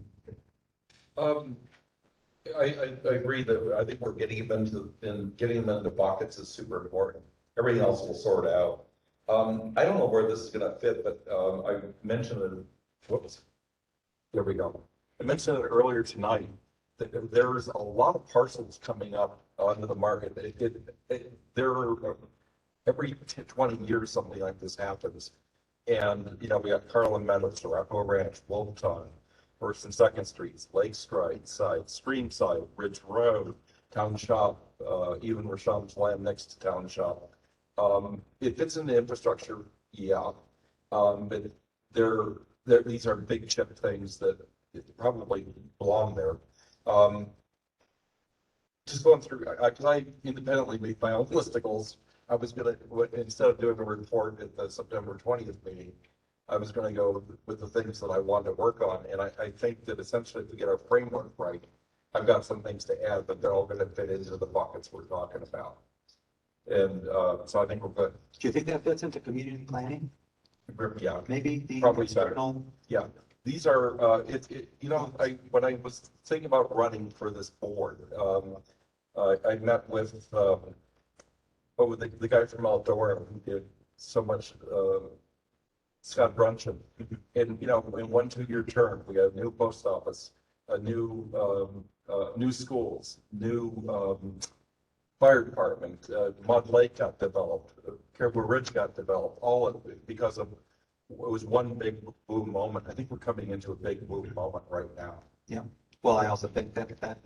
[SPEAKER 10] I agree that I think we're getting them into buckets is super important. Everything else will sort out. I don't know where this is going to fit, but I mentioned it. Whoops. There we go. I mentioned it earlier tonight that there's a lot of parcels coming up onto the market. There are every 20 years something like this happens. And, we got Carlin Meadows, Arapahoe Ranch, Woolton, First and Second Streets, Lakeside Side, Streamside, Ridge Road, Town Shop, even Rasham's land next to Town Shop. It fits into infrastructure, yeah. But these are big chip things that probably belong there. Just going through, because I independently made my own listicles. I was gonna, instead of doing a report at the September 20th meeting, I was gonna go with the things that I wanted to work on. And I think that essentially if we get our framework right, I've got some things to add, but they're all gonna fit into the buckets we're talking about. And so I think we're good.
[SPEAKER 7] Do you think that fits into community planning?
[SPEAKER 10] Yeah.
[SPEAKER 7] Maybe the
[SPEAKER 10] Probably
[SPEAKER 7] external.
[SPEAKER 10] Yeah. These are, when I was thinking about running for this board, I met with, the guy from Eldora who did so much, Scott Brunchen. And, in 1 2-year term, we got a new post office. new schools, new, fire department, Mud Lake got developed, Caribou Ridge got developed, all of it because of, it was one big boom moment. I think we're coming into a big boom moment right now.
[SPEAKER 7] Yeah. Well, I also think that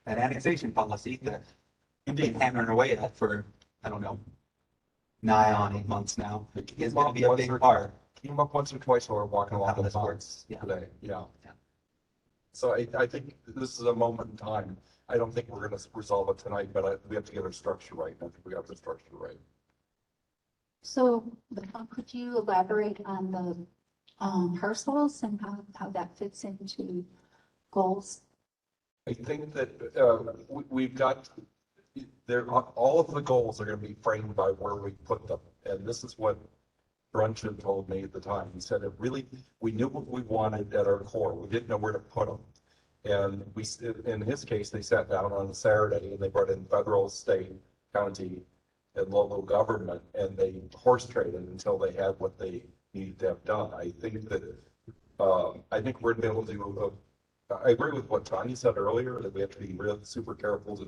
[SPEAKER 7] annexation policy that you've been hammering away at for, I don't know, nigh on 8 months now, is going to be a big part.
[SPEAKER 10] Came up once or twice while we're walking along the boards
[SPEAKER 7] Yeah.
[SPEAKER 10] today, yeah. So I think this is a moment in time. I don't think we're gonna resolve it tonight, but we have to get our structure right. I think we got the structure right.
[SPEAKER 9] So could you elaborate on the parcels and how that fits into goals?
[SPEAKER 10] I think that we've got, all of the goals are gonna be framed by where we put them. And this is what Brunchen told me at the time. He said we knew what we wanted at our core. We didn't know where to put them. And in his case, they sat down on a Saturday and they brought in federal, state, county, and local government, and they horse traded until they had what they needed to have done. I think that, I think we're gonna be able to, I agree with what Tanya said earlier, that we have to be really super careful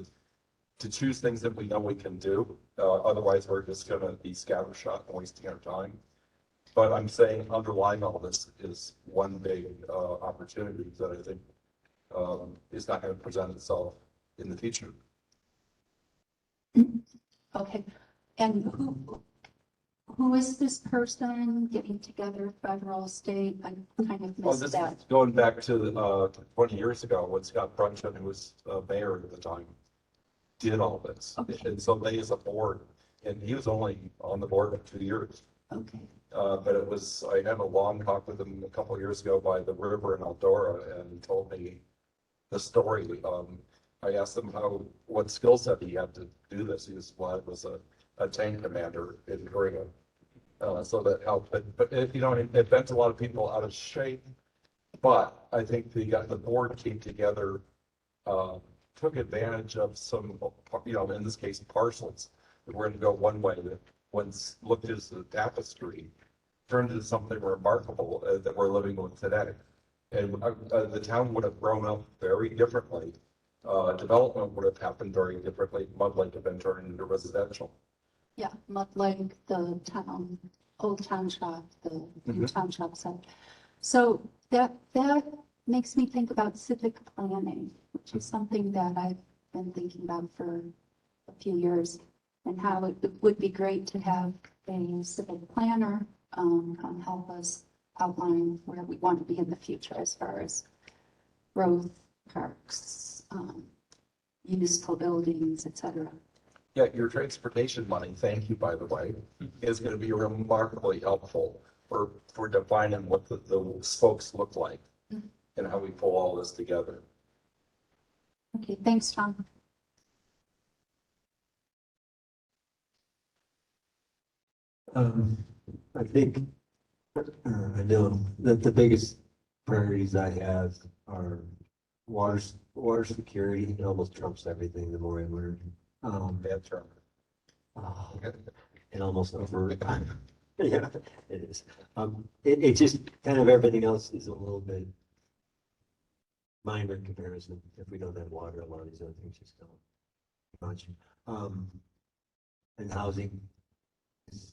[SPEAKER 10] to choose things that we know we can do. Otherwise, we're just gonna be scattershot and wasting our time. But I'm saying underlying all this is one big opportunity that I think is not going to present itself in the future.
[SPEAKER 9] Okay, and who is this person getting together, federal, state? I kind of missed
[SPEAKER 10] This
[SPEAKER 9] that.
[SPEAKER 10] is going back to 20 years ago when Scott Brunchen, who was mayor at the time, did all this.
[SPEAKER 9] Okay.
[SPEAKER 10] And so they as a board, and he was only on the board for 2 years.
[SPEAKER 9] Okay.
[SPEAKER 10] But it was, I had a long talk with him a couple of years ago by the river in Eldora, and he told me the story. I asked him what skill set he had to do this. He was, well, I was a tank commander in Korea. So that helped, but it, it bent a lot of people out of shape. But I think the board came together, took advantage of some, in this case, parcels that were going to go one way that once looked as a tapestry, turned into something remarkable that we're living with today. And the town would have grown up very differently. Development would have happened very differently. Mud Lake had been turned into residential.
[SPEAKER 9] Yeah, Mud Lake, the town, old town shop, the new town shop site. So that makes me think about civic planning, which is something that I've been thinking about for a few years, and how it would be great to have a civic planner come help us outline where we want to be in the future as far as growth, parks, municipal buildings, etc.
[SPEAKER 10] Yeah, your transportation money, thank you, by the way, is going to be remarkably helpful for defining what the spokes look like and how we pull all this together.
[SPEAKER 9] Okay, thanks, Tom.
[SPEAKER 5] I think, I know that the biggest priorities I have are water security. It almost trumps everything the more I learn.
[SPEAKER 10] Bad term.
[SPEAKER 5] It almost over, yeah, it is. It just kind of everything else is a little bit minor in comparison. If we don't have water, a lot of these other things just don't much. And housing is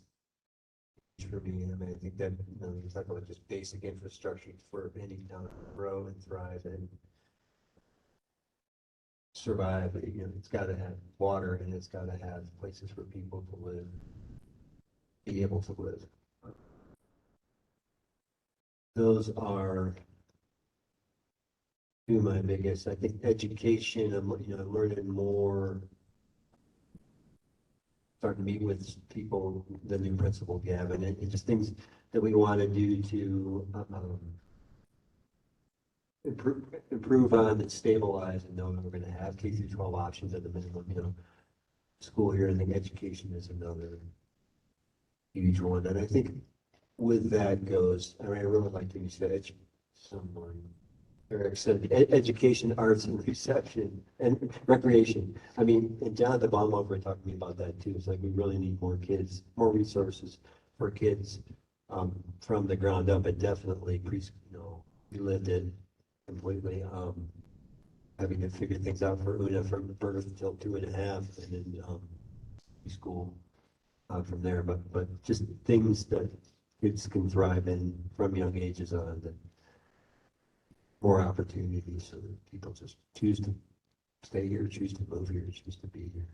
[SPEAKER 5] for me. I mean, I think that, you talk about just basic infrastructure for any town to grow and thrive and survive. It's got to have water and it's got to have places for people to live, be able to live. Those are two of my biggest. I think education. I'm learning more. Starting to meet with people, the new principal Gavin, and just things that we want to do to improve on and stabilize, and know we're going to have K through 12 options at the minimum. School here, and think education is another huge one. And I think with that goes, I really like to use that someone. Eric said education, arts, and reception and recreation. I mean, and John at the bottom over talking to me about that too. It's like we really need more kids, more resources for kids from the ground up, and definitely we lived it completely. Having to figure things out for Una from birth until 2.5, and then school from there. But just things that kids can thrive in from young ages on, that more opportunities, so that people just choose to stay here, choose to move here, choose to be here.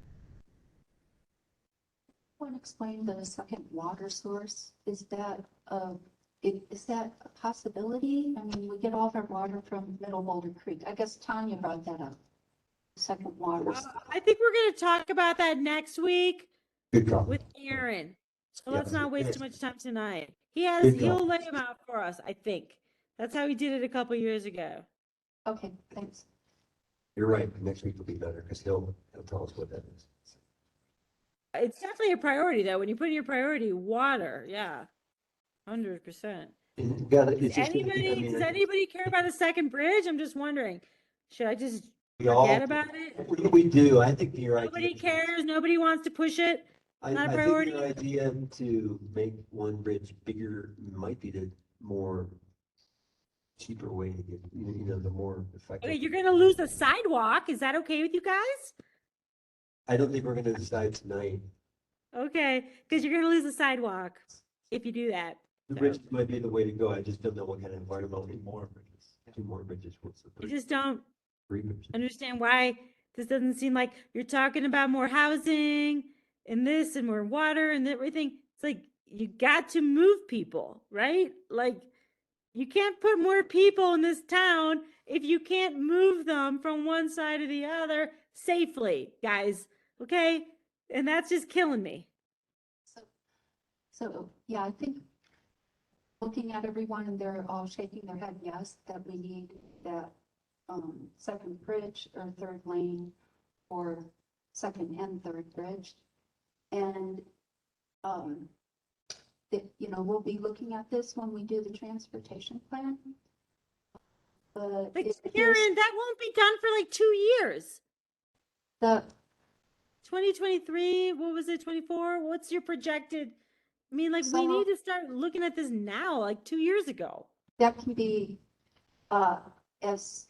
[SPEAKER 9] Want to explain the second water source? Is that a possibility? I mean, we get all of our water from Middle Boulder Creek. I guess Tanya brought that up. Second water.
[SPEAKER 4] I think we're going to talk about that next week
[SPEAKER 5] Good call.
[SPEAKER 4] with Aaron. So
[SPEAKER 5] Yeah.
[SPEAKER 4] let's not waste too much time tonight.
[SPEAKER 5] Good call.
[SPEAKER 4] He'll lay him out for us, I think. That's how he did it a couple years ago.
[SPEAKER 9] Okay, thanks.
[SPEAKER 5] You're right. Next week will be better because he'll tell us what that is.
[SPEAKER 4] It's definitely a priority though. When you put in your priority, water, yeah. 100%. Does anybody care about a second bridge? I'm just wondering. Should I just forget about it?
[SPEAKER 5] We do. I think your
[SPEAKER 4] Nobody cares. Nobody wants to push it. Not a priority.
[SPEAKER 5] I think your idea to make one bridge bigger might be the more cheaper way to get, the more effective.
[SPEAKER 4] Okay, you're gonna lose the sidewalk. Is that okay with you guys?
[SPEAKER 5] I don't think we're gonna decide tonight.
[SPEAKER 4] Okay, because you're gonna lose the sidewalk if you do that.
[SPEAKER 5] The bridge might be the way to go. I just don't know what kind of environmental. More bridges. 2 more bridges. What's the
[SPEAKER 4] I
[SPEAKER 5] third?
[SPEAKER 4] just don't
[SPEAKER 5] 3 bridges.
[SPEAKER 4] understand why this doesn't seem like you're talking about more housing and this and more water and everything. It's like you got to move people, right? Like you can't put more people in this town if you can't move them from one side to the other safely, guys. Okay? And that's just killing me.
[SPEAKER 9] So yeah, I think looking at everyone and they're all shaking their head, yes, that we need that second bridge or third lane or second and third bridge. And we'll be looking at this when we do the transportation plan. But
[SPEAKER 4] Karen, that won't be done for like 2 years.
[SPEAKER 9] The
[SPEAKER 4] 2023, what was it, 24? What's your projected? I mean, like, we need to start looking at this now, like 2 years ago.
[SPEAKER 9] That can be as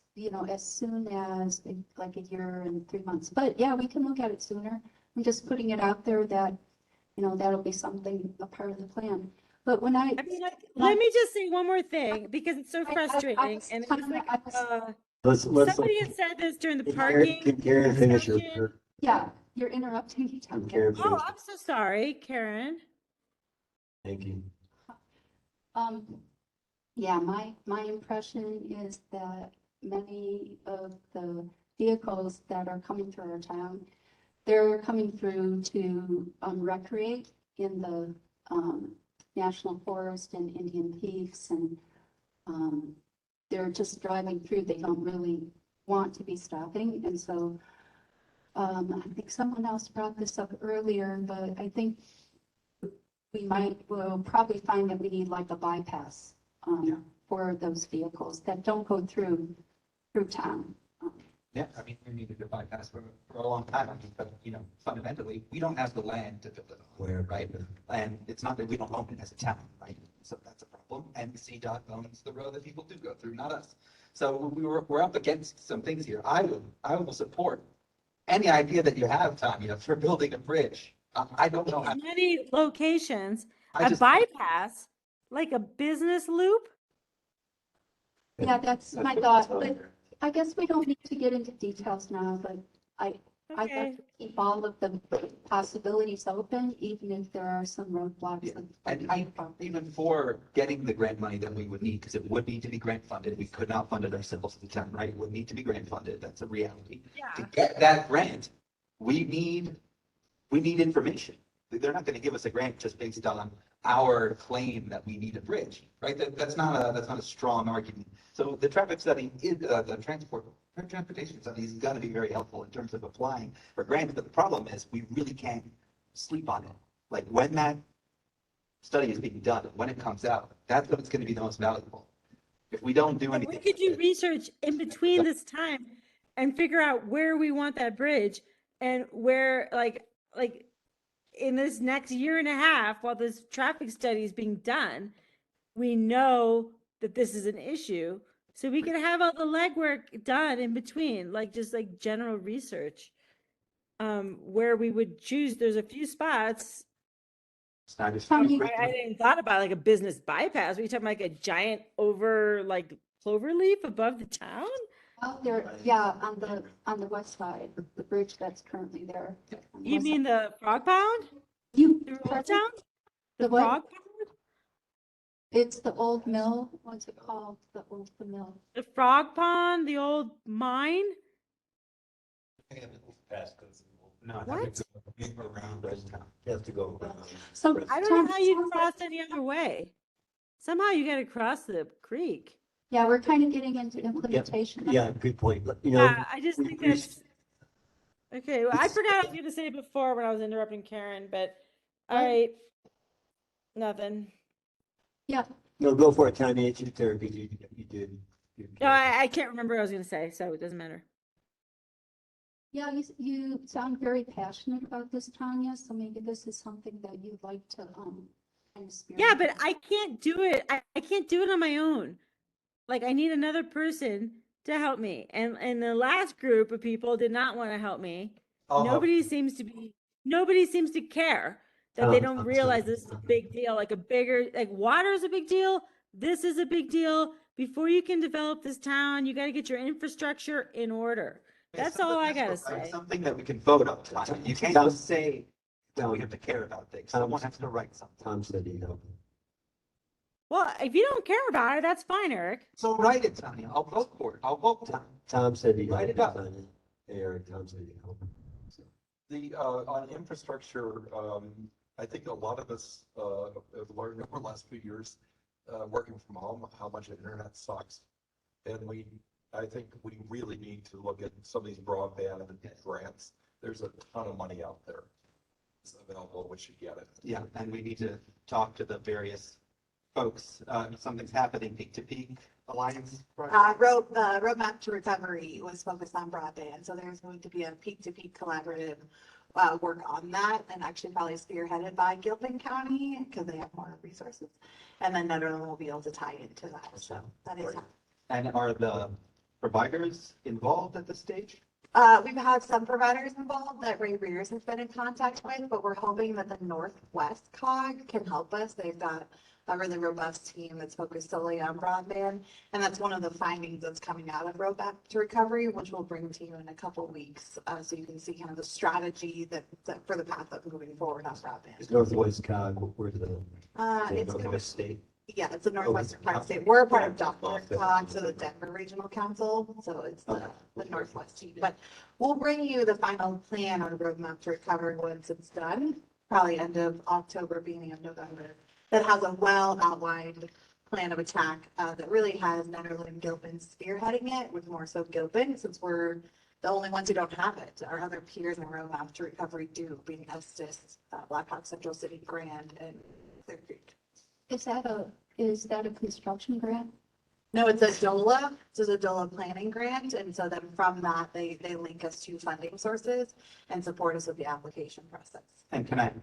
[SPEAKER 9] soon as like a year and 3 months. But yeah, we can look at it sooner. I'm just putting it out there that, that'll be something, a part of the plan. But when
[SPEAKER 4] let me just say one more thing because it's so frustrating. And it was like, somebody had said this during the parking.
[SPEAKER 5] Can Karen finish her?
[SPEAKER 9] Yeah, you're interrupting me.
[SPEAKER 4] Oh, I'm so sorry, Karen.
[SPEAKER 5] Thank you.
[SPEAKER 9] Yeah, my impression is that many of the vehicles that are coming through our town, they're coming through to recreate in the National Forest and Indian Peaks, and they're just driving through. They don't really want to be stopping, and so I think someone else brought this up earlier, but I think we'll probably find that we need like a bypass for those vehicles that don't go through town.
[SPEAKER 7] Yeah, I mean, we needed a bypass for a long time, but, fundamentally, we don't have the land to build it on, right? And it's not that we don't own it as a town, right? So that's a problem. And CDOT owns the road that people do go through, not us. So we're up against some things here. I will support any idea that you have, Tanya, for building a bridge. I don't know how.
[SPEAKER 4] In many locations, a bypass, like a business loop.
[SPEAKER 9] Yeah, that's my thought, but I guess we don't need to get into details now, but I like to keep all of the possibilities open, even if there are some roadblocks.
[SPEAKER 7] And even for getting the grant money that we would need, because it would need to be grant funded, we could not fund it ourselves at the time, right? It would need to be grant funded. That's a reality.
[SPEAKER 4] Yeah.
[SPEAKER 7] To get that grant, we need information. They're not going to give us a grant just based on our claim that we need a bridge, right? That's not a strong argument. So the traffic study, the transportation study is going to be very helpful in terms of applying for grants. But the problem is we really can't sleep on it. Like when that study is being done, when it comes out, that's what's going to be the most valuable. If we don't do anything,
[SPEAKER 4] we could do research in between this time and figure out where we want that bridge and where, like in this next year and a half, while this traffic study is being done, we know that this is an issue. So we could have all the legwork done in between, like just like general research. Where we would choose, there's a few spots. I didn't thought about like a business bypass. We talking like a giant over like clover leaf above the town?
[SPEAKER 9] Out there, yeah, on the west side, the bridge that's currently there. on the
[SPEAKER 4] You
[SPEAKER 9] west
[SPEAKER 4] mean
[SPEAKER 9] side.
[SPEAKER 4] the frog pound?
[SPEAKER 9] You,
[SPEAKER 4] Through Old
[SPEAKER 9] pardon?
[SPEAKER 4] Town?
[SPEAKER 9] The
[SPEAKER 4] Frog
[SPEAKER 9] what?
[SPEAKER 4] pound?
[SPEAKER 9] It's the old mill, what's it called? The mill.
[SPEAKER 4] The frog pond, the old mine?
[SPEAKER 5] No,
[SPEAKER 4] What?
[SPEAKER 5] around those town. You have to go around.
[SPEAKER 9] So
[SPEAKER 4] I don't know how you cross any other way. Somehow you gotta cross the creek.
[SPEAKER 9] yeah, we're kind of getting into implementation.
[SPEAKER 5] Yeah, good point. But, you know,
[SPEAKER 4] Yeah, I just think that's, okay, well, I forgot I was gonna say it before when I was interrupting Karen, but, all right. Nothing.
[SPEAKER 9] Yeah,
[SPEAKER 5] no, go for it, Tanya. It's your turn because you did.
[SPEAKER 4] No, I can't remember what I was gonna say, so it doesn't matter.
[SPEAKER 9] yeah, you sound very passionate about this, Tanya, so maybe this is something that you'd like to, kind of
[SPEAKER 4] Yeah,
[SPEAKER 9] spearhead.
[SPEAKER 4] but I can't do it. I can't do it on my own. Like I need another person to help me. And the last group of people did not want to help me. Nobody seems to care that they don't realize this is a big deal. Like water is a big deal. This is a big deal. Before you can develop this town, you got to get your infrastructure in order. That's all I gotta say.
[SPEAKER 7] Something that we can vote on. You can't just say, well, we have to care about things. Someone has to write something.
[SPEAKER 5] Tom said you know.
[SPEAKER 4] Well, if you don't care about it, that's fine, Eric.
[SPEAKER 7] So write it, Tanya. I'll vote for it. I'll vote for it.
[SPEAKER 5] Tom said you
[SPEAKER 7] Write it up.
[SPEAKER 5] Eric, Tom said you know.
[SPEAKER 10] The, on infrastructure, I think a lot of us, have learned over the last few years, working from home, how much internet sucks. And I think we really need to look at some of these broadband grants. There's a ton of money out there. It's available, we should get it.
[SPEAKER 7] Yeah, and we need to talk to the various folks. Something's happening, Peak to Peak Alliance.
[SPEAKER 6] Roadmap to Recovery was focused on broadband, so there's going to be a peak-to-peak collaborative work on that, and actually probably spearheaded by Gilpin County because they have more resources, and then Nederland will be able to tie into that. So that is.
[SPEAKER 7] Right. And are the providers involved at this stage?
[SPEAKER 6] We've had some providers involved that Ray Rears has been in contact with, but we're hoping that the Northwest COG can help us. They've got a really robust team that's focused solely on broadband. And that's one of the findings that's coming out of Roadmap to Recovery, which we'll bring to you in a couple of weeks. So you can see kind of the strategy that for the path of moving forward on broadband.
[SPEAKER 5] Is Northwest COG, where's the
[SPEAKER 6] It's
[SPEAKER 5] Northwest State?
[SPEAKER 6] Yeah, it's the northwestern part of the state. We're a part of COG, so the Denver Regional Council, so it's the Northwest team. But we'll bring you the final plan on Roadmap to Recovery once it's done, probably end of October, beginning of November. That has a well outlined plan of attack that really has Nederland and Gilpin spearheading it, with more so Gilpin, since we're the only ones who don't have it. Our other peers in Roadmap to Recovery do, being Estes, Blackhawk Central City, Grand, and Clear Creek.
[SPEAKER 9] Is that a construction grant?
[SPEAKER 6] No, it's a DOLA. It's a DOLA planning grant. And so then from that, they link us to funding sources and support us with the application process.
[SPEAKER 7] And can I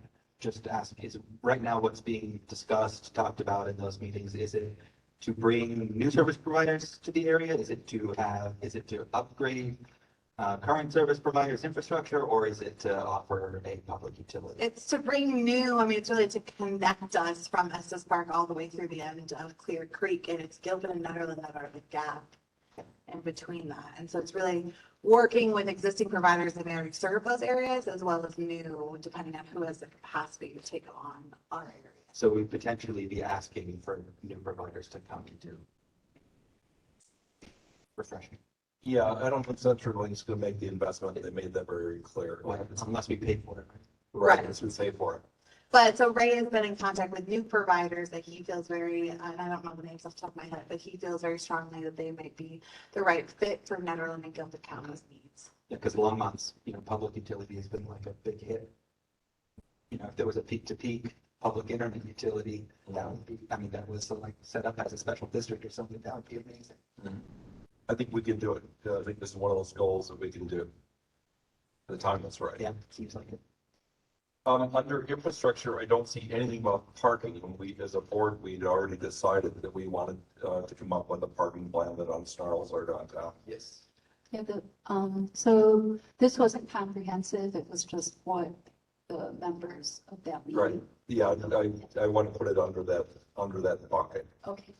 [SPEAKER 7] just ask, is right now what's being discussed, talked about in those meetings, is it to bring new service providers to the area? Is it to upgrade current service providers' infrastructure, or is it to offer a public utility?
[SPEAKER 6] It's to bring new, it's really to connect us from Estes Park all the way through the end of Clear Creek, and it's Gilpin and Nederland that are the gap in between that. And so it's really working with existing providers that may already serve those areas, as well as new, depending on who has the capacity to take on our area.
[SPEAKER 7] So we potentially be asking for new providers to come into refreshing.
[SPEAKER 10] Yeah, I don't think CenturyLink's gonna make the investment. They made that very clear.
[SPEAKER 7] Unless we pay for it.
[SPEAKER 6] Right.
[SPEAKER 10] Unless we pay for it.
[SPEAKER 6] But so Ray has been in contact with new providers that he feels very, and I don't know the names off the top of my head, but he feels very strongly that they might be the right fit for Nederland and Gilpin County's needs.
[SPEAKER 7] Yeah, because Longmont's, public utility has been like a big hit. If there was a peak to peak public internet utility, that would be, that was like set up as a special district or something, that would be amazing.
[SPEAKER 10] Mm-hmm. I think we can do it. I think this is one of those goals that we can do. The time that's right.
[SPEAKER 7] Yeah, seems like it.
[SPEAKER 10] Under infrastructure, I don't see anything about parking. When we, as a board, we'd already decided that we wanted, to come up with a parking plan that unsnarls our downtown.
[SPEAKER 7] Yes.
[SPEAKER 9] Yeah, so this wasn't comprehensive, it was just what the members of that meeting.
[SPEAKER 10] Right, yeah, I want to put it under that bucket.
[SPEAKER 9] Okay.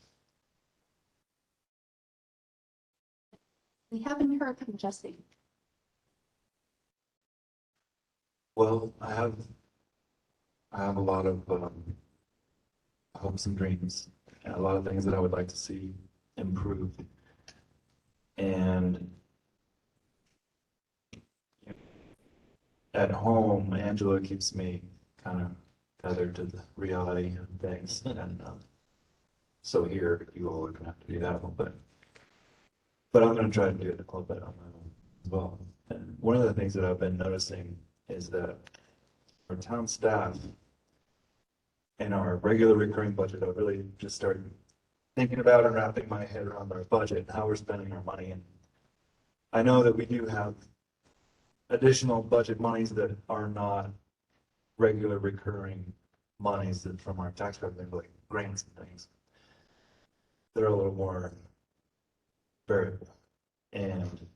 [SPEAKER 9] We haven't heard from Jesse.
[SPEAKER 11] Well, I have a lot of hopes and dreams, and a lot of things that I would like to see improved. And at home, Angela keeps me kind of tethered to the reality of things, and so here you all are gonna have to do that a little bit. But I'm gonna try to do it a little bit on my own as well. And one of the things that I've been noticing is that our town staff and our regular recurring budget, I've really just started thinking about and wrapping my head around our budget, how we're spending our money. And I know that we do have additional budget monies that are not regular recurring monies that from our tax revenue, like grants and things. They're a little more variable. And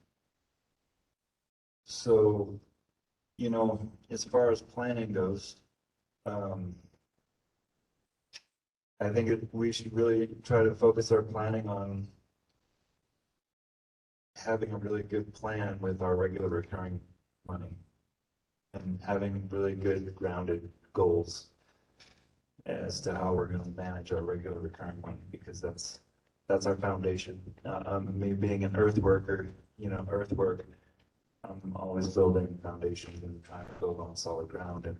[SPEAKER 11] so, you know, as far as planning goes, I think we should really try to focus our planning on having a really good plan with our regular recurring money and having really good grounded goals as to how we're going to manage our regular recurring money, because that's our foundation. Me being an earth worker, you know, earthwork, I'm always building foundations and trying to build on solid ground. And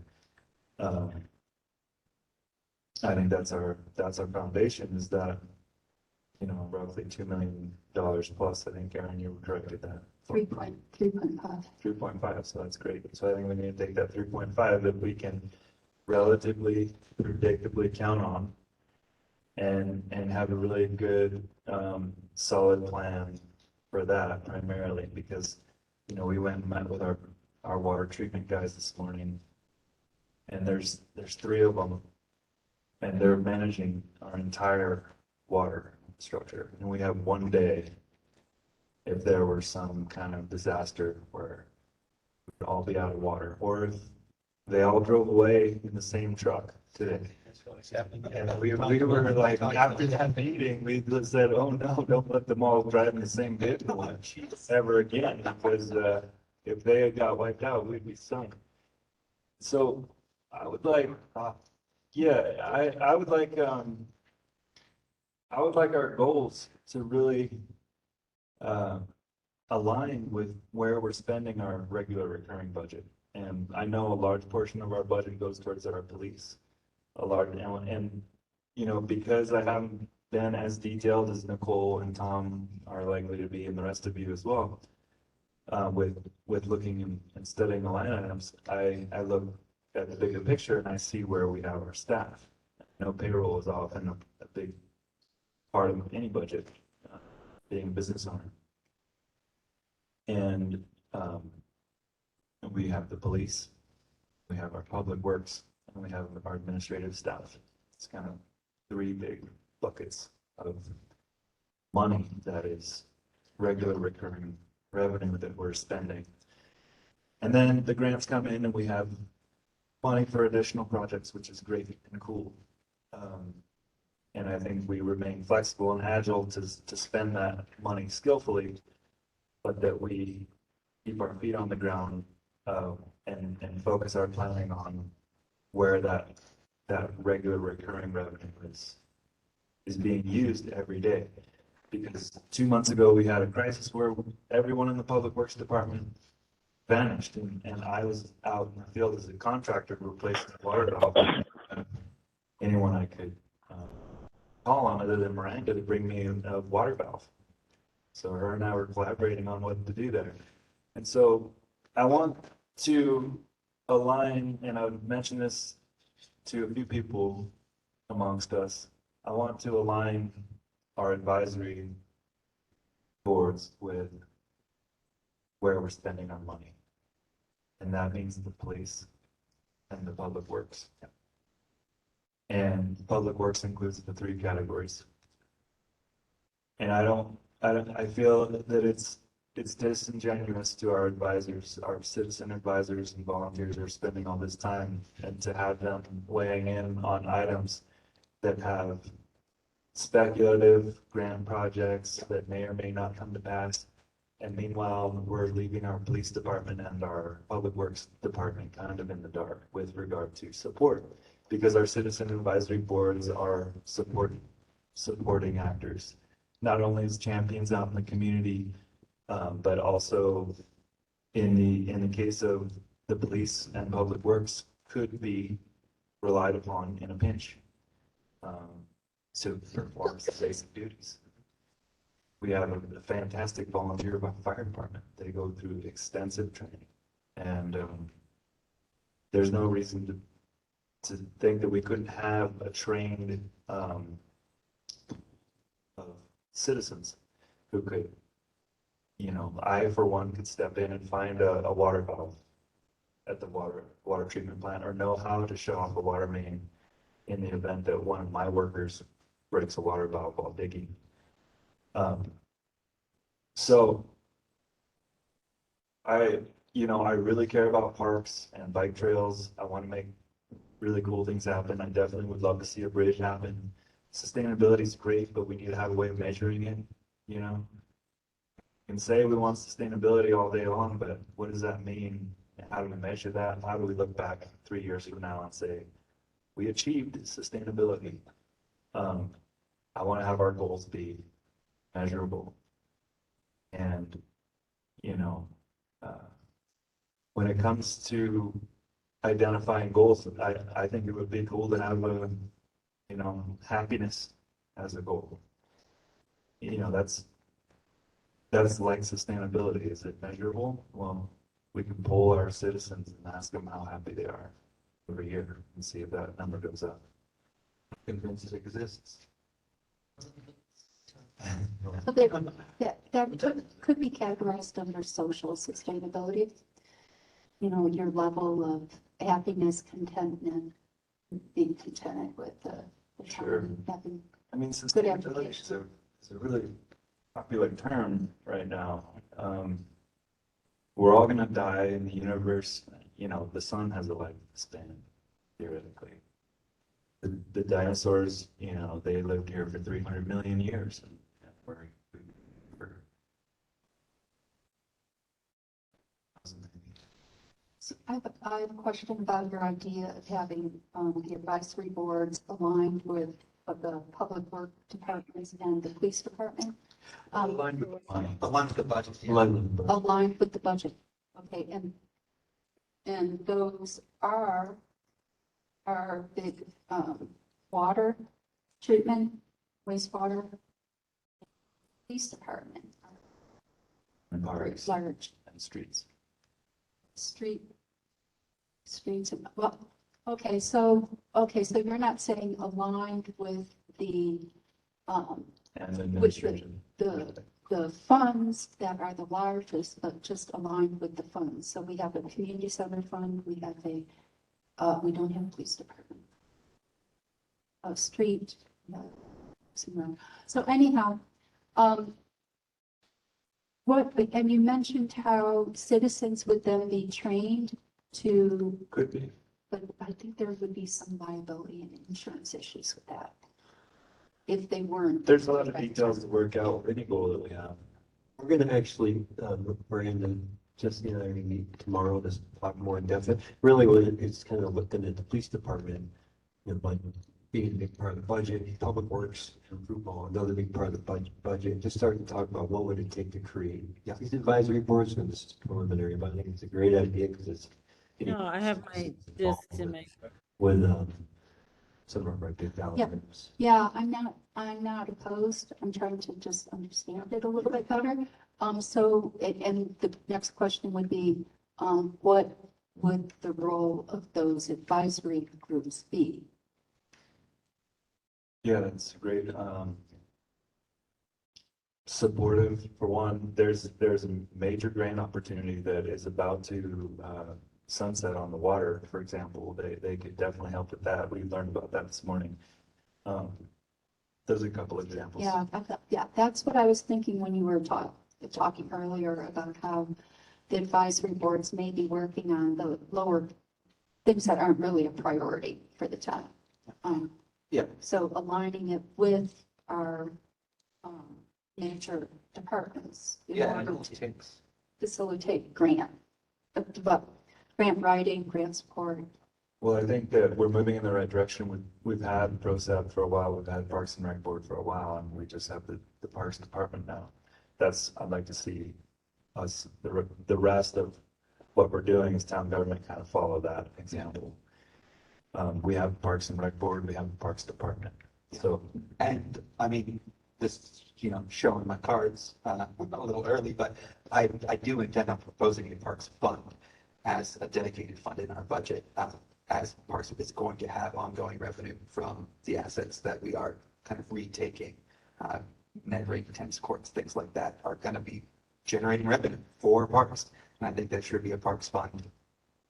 [SPEAKER 11] I think that's our foundation, is that, you know, roughly $2 million plus. I think, Aaron, you corrected that.
[SPEAKER 9] 3.5.
[SPEAKER 11] 3.5, so that's great. So I think we need to take that 3.5 that we can relatively predictably count on and have a really good solid plan for that primarily, because, you know, we went and met with our water treatment guys this morning, and there's 3 of them, and they're managing our entire water structure. And we have one day, if there were some kind of disaster where we'd all be out of water, or if they all drove away in the same truck today. And we were like, after that meeting, we just said, oh no, don't let them all drive in the same vehicle ever again, because if they had got wiped out, we'd be sunk. So I would like, yeah, I would like our goals to really align with where we're spending our regular recurring budget. And I know a large portion of our budget goes towards our police, and you know, because I haven't been as detailed as Nicole and Tom are likely to be, and the rest of you as well, with looking and studying the line items, I look at the bigger picture and I see where we have our staff. You know, payroll is often a big part of any budget, being a business owner. And we have the police, we have our public works, and we have our administrative staff. It's kind of 3 big buckets of money that is regular recurring revenue that we're spending. And then the grants come in and we have money for additional projects, which is great and cool. And I think we remain flexible and agile to spend that money skillfully, but that we keep our feet on the ground and focus our planning on where that regular recurring revenue is being used every day. Because 2 months ago, we had a crisis where everyone in the public works department vanished, and I was out in the field as a contractor replacing the water valve. Anyone I could call on other than Miranda to bring me a water valve. So her and I were collaborating on what to do there. And so I want to align, and I would mention this to a few people amongst us, I want to align our advisory boards with where we're spending our money. And that means the police, and the public works. And public works includes the three categories. And I feel that it's disingenuous to our advisors, our citizen advisors and volunteers who are spending all this time, and to have them weighing in on items that have speculative grant projects that may or may not come to pass. And meanwhile, we're leaving our police department and our public works department kind of in the dark with regard to support, because our citizen advisory boards are supporting actors, not only as champions out in the community, but also in the case of the police and public works, could be relied upon in a pinch to perform basic duties. We have a fantastic volunteer fire department. They go through extensive training, and there's no reason to think that we couldn't have a trained citizens who could, I for one could step in and find a water valve at the water treatment plant, or know how to shut off a water main in the event that one of my workers breaks a water valve while digging. So I really care about parks and bike trails. I want to make really cool things happen. I definitely would love to see a bridge happen. Sustainability is great, but we need to have a way of measuring it. We can say we want sustainability all day long, but what does that mean? How do we measure that? How do we look back 3 years from now and say, we achieved sustainability? I want to have our goals be measurable. And, when it comes to identifying goals, I think it would be cool to have happiness as a goal. That's like sustainability. Is it measurable? Well, we can poll our citizens and ask them how happy they are every year and see if that number goes up. Convinced it exists.
[SPEAKER 9] That could be categorized under social sustainability. Your level of happiness, contentment, being contented with the
[SPEAKER 11] Sure.
[SPEAKER 9] town, having
[SPEAKER 11] I mean,
[SPEAKER 9] good
[SPEAKER 11] sustainability
[SPEAKER 9] application.
[SPEAKER 11] is a really popular term right now. We're all going to die in the universe. The sun has a lifespan, theoretically. The dinosaurs, they lived here for 300 million years. And we're
[SPEAKER 9] I have a question about your idea of having the advisory boards aligned with the public work departments and the police department.
[SPEAKER 11] aligned with the money.
[SPEAKER 7] Aligned with the budget. Yeah.
[SPEAKER 9] Aligned with the budget. Okay, and those are big water treatment, wastewater, police department.
[SPEAKER 11] And parks
[SPEAKER 9] Large
[SPEAKER 11] and streets.
[SPEAKER 9] Streets, well, okay, so you're not saying aligned with the,
[SPEAKER 11] And
[SPEAKER 9] with
[SPEAKER 11] administration.
[SPEAKER 9] the funds that are the largest, but just aligned with the funds. So we have a community center fund, we have we don't have a police department. A street, so anyhow, and you mentioned how citizens would then be trained to,
[SPEAKER 11] Could be.
[SPEAKER 9] but I think there would be some liability and insurance issues with that. If they weren't.
[SPEAKER 11] There's a lot of details to work out with any goal that we have.
[SPEAKER 5] We're going to actually, Miranda, Jesse and I are going to meet tomorrow to talk more in depth. Really, it's kind of looking at the police department, like being a big part of the budget, public works, and football, another big part of the budget. Just starting to talk about what would it take to create these advisory boards. And this is preliminary, but I think it's a great idea because it's.
[SPEAKER 4] No, I have my discs in my.
[SPEAKER 5] With some of our big developments.
[SPEAKER 9] Yeah, I'm not opposed. I'm trying to just understand it a little bit better. So, and the next question would be, what would the role of those advisory groups be?
[SPEAKER 11] Yeah, that's great. Supportive, for one. There's a major grant opportunity that is about to sunset on the water, for example, they could definitely help with that. We learned about that this morning. Those are a couple examples.
[SPEAKER 9] Yeah, that's what I was thinking when you were talking earlier about how the advisory boards may be working on the lower things that aren't really a priority for the town.
[SPEAKER 7] Yeah.
[SPEAKER 9] So aligning it with our major departments in
[SPEAKER 7] Yeah,
[SPEAKER 9] order
[SPEAKER 7] it
[SPEAKER 9] to
[SPEAKER 7] takes.
[SPEAKER 9] facilitate grant writing, grant support.
[SPEAKER 11] Well, I think that we're moving in the right direction. We've had ProSap for a while, we've had Parks and Rec Board for a while, and we just have the Parks Department now. I'd like to see us, the rest of what we're doing as town government kind of follow that example. We have Parks and Rec Board, we have the Parks Department. So,
[SPEAKER 7] and I mean, this, showing my cards, a little early, but I do intend on proposing a Parks Fund as a dedicated fund in our budget, as Parks is going to have ongoing revenue from the assets that we are kind of retaking. Net rate, tennis courts, things like that are going to be generating revenue for Parks. And I think there should be a Parks Fund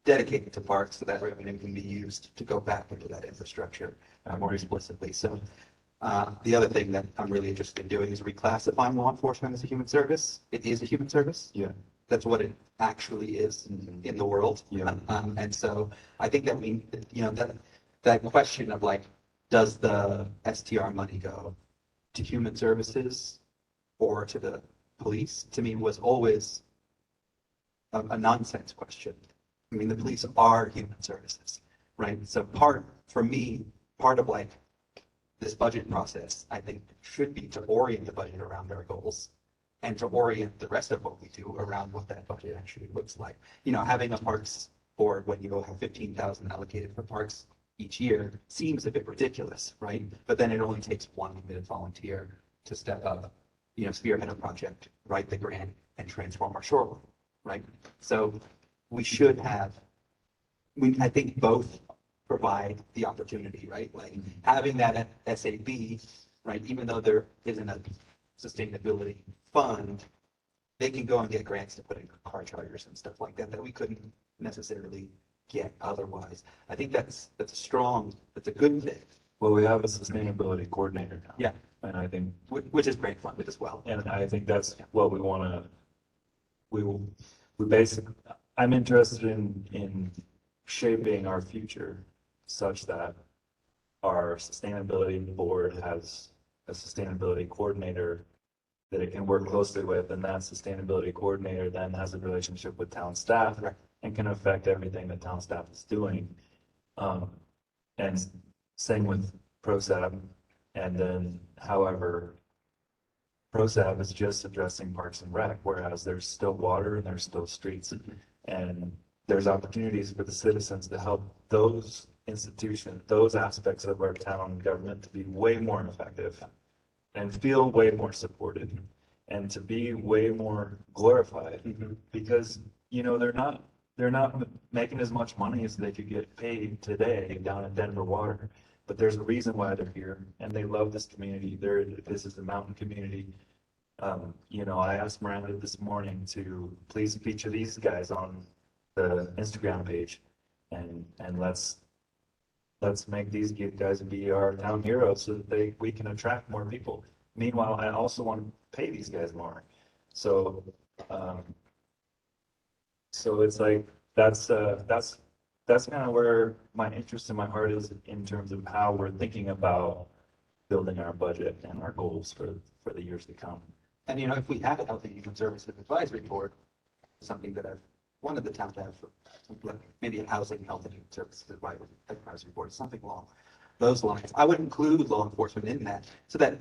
[SPEAKER 7] dedicated to Parks so that revenue can be used to go back into that infrastructure more explicitly. So the other thing that I'm really interested in doing is reclassifying law enforcement as a human service. It is a human service.
[SPEAKER 11] Yeah.
[SPEAKER 7] That's what it actually is in the world.
[SPEAKER 11] Yeah.
[SPEAKER 7] And so I think that that question of like, does the STR money go to human services or to the police, to me was always a nonsense question. I mean, the police are human services, right? So for me, part of like this budget process, I think should be to orient the budget around our goals and to orient the rest of what we do around what that budget actually looks like. Having a parks board when you have 15,000 allocated for parks each year seems a bit ridiculous, right? But then it only takes one committed volunteer to step up, spearhead a project, write the grant, and transform our shoreline, right? So we should have, I think both provide the opportunity, right? Like having that SAB, right? Even though there isn't a sustainability fund, they can go and get grants to put in car chargers and stuff like that we couldn't necessarily get otherwise. I think that's a good thing.
[SPEAKER 11] well, we have a sustainability coordinator now.
[SPEAKER 7] Yeah.
[SPEAKER 11] And I think,
[SPEAKER 7] Which is great fun as well.
[SPEAKER 11] and I think that's what we want to, we basically, I'm interested in shaping our future such that our sustainability board has a sustainability coordinator that it can work closely with, and that sustainability coordinator then has a relationship with town staff and can affect everything that town staff is doing. And same with ProSab, and then however, ProSab is just addressing Parks and Rec, whereas there's still water and there's still streets. And there's opportunities for the citizens to help those institutions, those aspects of our town government to be way more effective and feel way more supported and to be way more glorified because, they're not making as much money as they could get paid today down in Denver Water, but there's a reason why they're here and they love this community. This is a mountain community. I asked Miranda this morning to please feature these guys on the Instagram page and let's make these guys be our town heroes so that we can attract more people. Meanwhile, I also want to pay these guys more. So it's like, that's kind of where my interest in my heart is in terms of how we're thinking about building our budget and our goals for the years to come.
[SPEAKER 7] And if we have a healthy human services advisory board, something that I've wanted the town to have, like maybe a housing, health and human services advisory board, something along those lines. I would include law enforcement in that so that,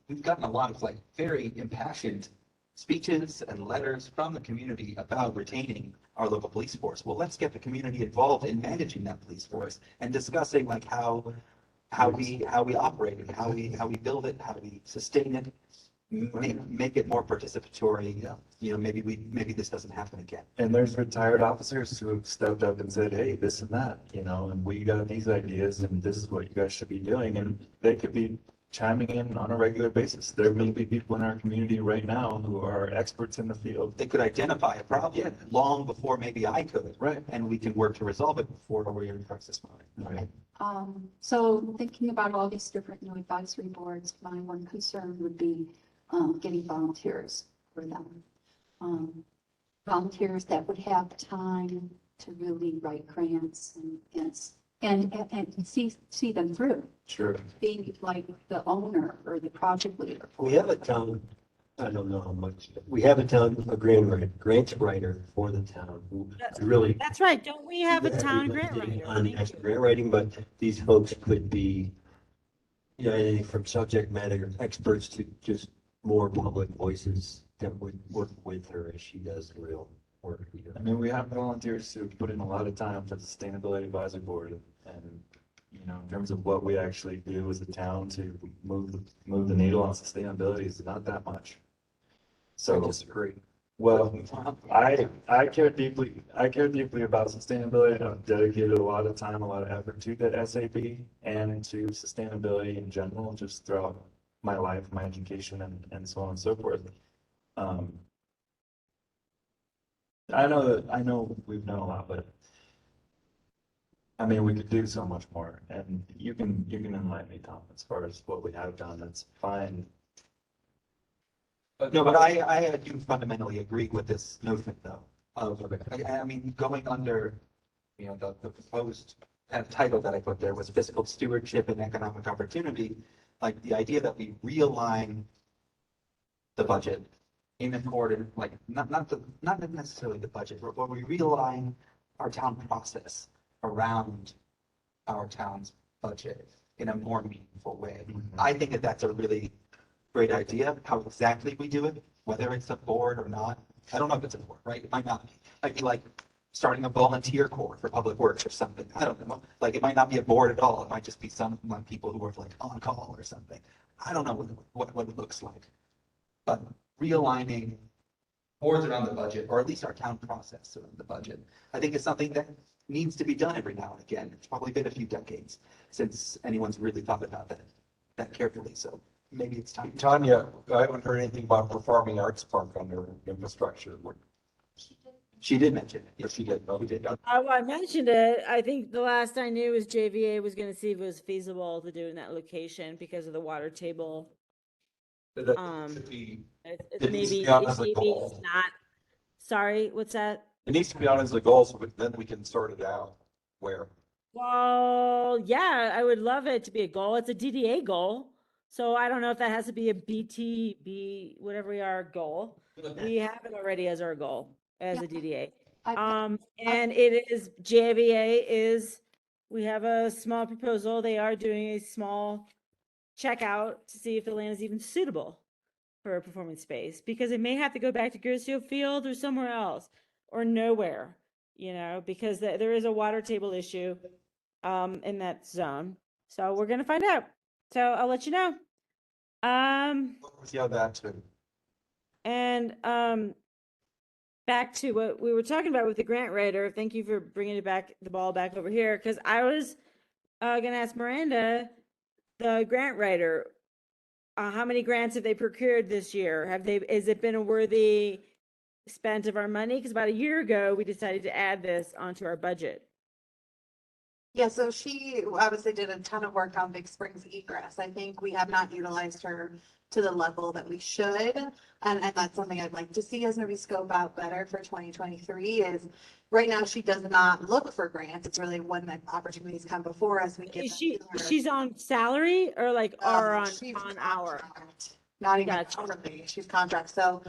[SPEAKER 7] we've gotten a lot of like very impassioned speeches and letters from the community about retaining our local police force. Well, let's get the community involved in managing that police force and discussing like how we operate it, how we build it, how we sustain it, make it more participatory. Maybe this doesn't happen again.
[SPEAKER 11] And there's retired officers who have stepped up and said, hey, this and that, and we got these ideas and this is what you guys should be doing. And they could be chiming in on a regular basis. There may be people in our community right now who are experts in the field.
[SPEAKER 7] They could identify a problem long before maybe I could.
[SPEAKER 11] Right.
[SPEAKER 7] And we can work to resolve it before we're in crisis mode.
[SPEAKER 11] Right.
[SPEAKER 9] So thinking about all these different new advisory boards, my one concern would be getting volunteers for them. Volunteers that would have time to really write grants and see them through.
[SPEAKER 5] Sure.
[SPEAKER 9] Being like the owner or the project leader.
[SPEAKER 5] We have a town, I don't know how much, we have a town, a grant writer for the town who really.
[SPEAKER 4] That's right. Don't we have a town grant
[SPEAKER 5] Everybody
[SPEAKER 4] writer?
[SPEAKER 5] on extra grant writing, but these folks could be, you know, anything from subject matter experts to just more public voices that would work with her as she does the real work.
[SPEAKER 11] I mean, we have volunteers who put in a lot of time for the Sustainability Advisory Board, and you know, in terms of what we actually do as a town to move the needle on sustainability is not that much. So
[SPEAKER 10] I disagree.
[SPEAKER 11] Well, I care deeply about sustainability. I've dedicated a lot of time, a lot of effort to that SAB and to sustainability in general, just throughout my life, my education, and so on and so forth. I know we've done a lot, but I mean, we could do so much more, and you can enlighten me, Tom, as far as what we have done. That's fine.
[SPEAKER 7] No, but I do fundamentally agree with this notion, though. I mean, going under, you know, the proposed title that I put there was fiscal stewardship and economic opportunity. Like the idea that we realign the budget in accordance, like not necessarily the budget, but we realign our town process around our town's budget in a more meaningful way. I think that that's a really great idea. How exactly we do it, whether it's a board or not, I don't know if it's a board, right? It might not be. Might be like starting a volunteer corps for public works or something. I don't know. Like it might not be a board at all. It might just be some people who are like on call or something. I don't know what it looks like. But realigning boards around the budget, or at least our town process around the budget, I think is something that needs to be done every now and again. It's probably been a few decades since anyone's really thought about that carefully. So maybe it's time.
[SPEAKER 10] Tanya, I haven't heard anything about performing arts park under infrastructure.
[SPEAKER 7] She did mention it.
[SPEAKER 10] Yes, she did. No, we did.
[SPEAKER 4] I mentioned it. I think the last I knew was JVA was going to see if it was feasible to do in that location because of the water table. It's maybe it's not. Sorry, what's that?
[SPEAKER 10] It needs to be on as a goal, so then we can sort it out. Where?
[SPEAKER 4] Well, yeah, I would love it to be a goal. It's a DDA goal. So I don't know if that has to be a BTB, whatever we are, goal. We have it already as our goal, as a DDA. And it is, JVA is, we have a small proposal. They are doing a small checkout to see if the land is even suitable for a performance space, because it may have to go back to Gersfield Field or somewhere else or nowhere, you know, because there is a water table issue in that zone. So we're going to find out. So I'll let you know.
[SPEAKER 10] Yeah, that too.
[SPEAKER 4] And back to what we were talking about with the grant writer. Thank you for bringing the ball back over here, because I was going to ask Miranda, the grant writer, how many grants have they procured this year? Has it been a worthy spent of our money? Because about a year ago, we decided to add this onto our budget.
[SPEAKER 6] Yeah, so she obviously did a ton of work on Big Springs egress. I think we have not utilized her to the level that we should. And that's something I'd like to see as maybe scope out better for 2023 is right now she does not look for grants. It's really when the opportunities come before us, we get.
[SPEAKER 4] She's on salary or like or on hour?
[SPEAKER 6] Not even hourly, she's contract. So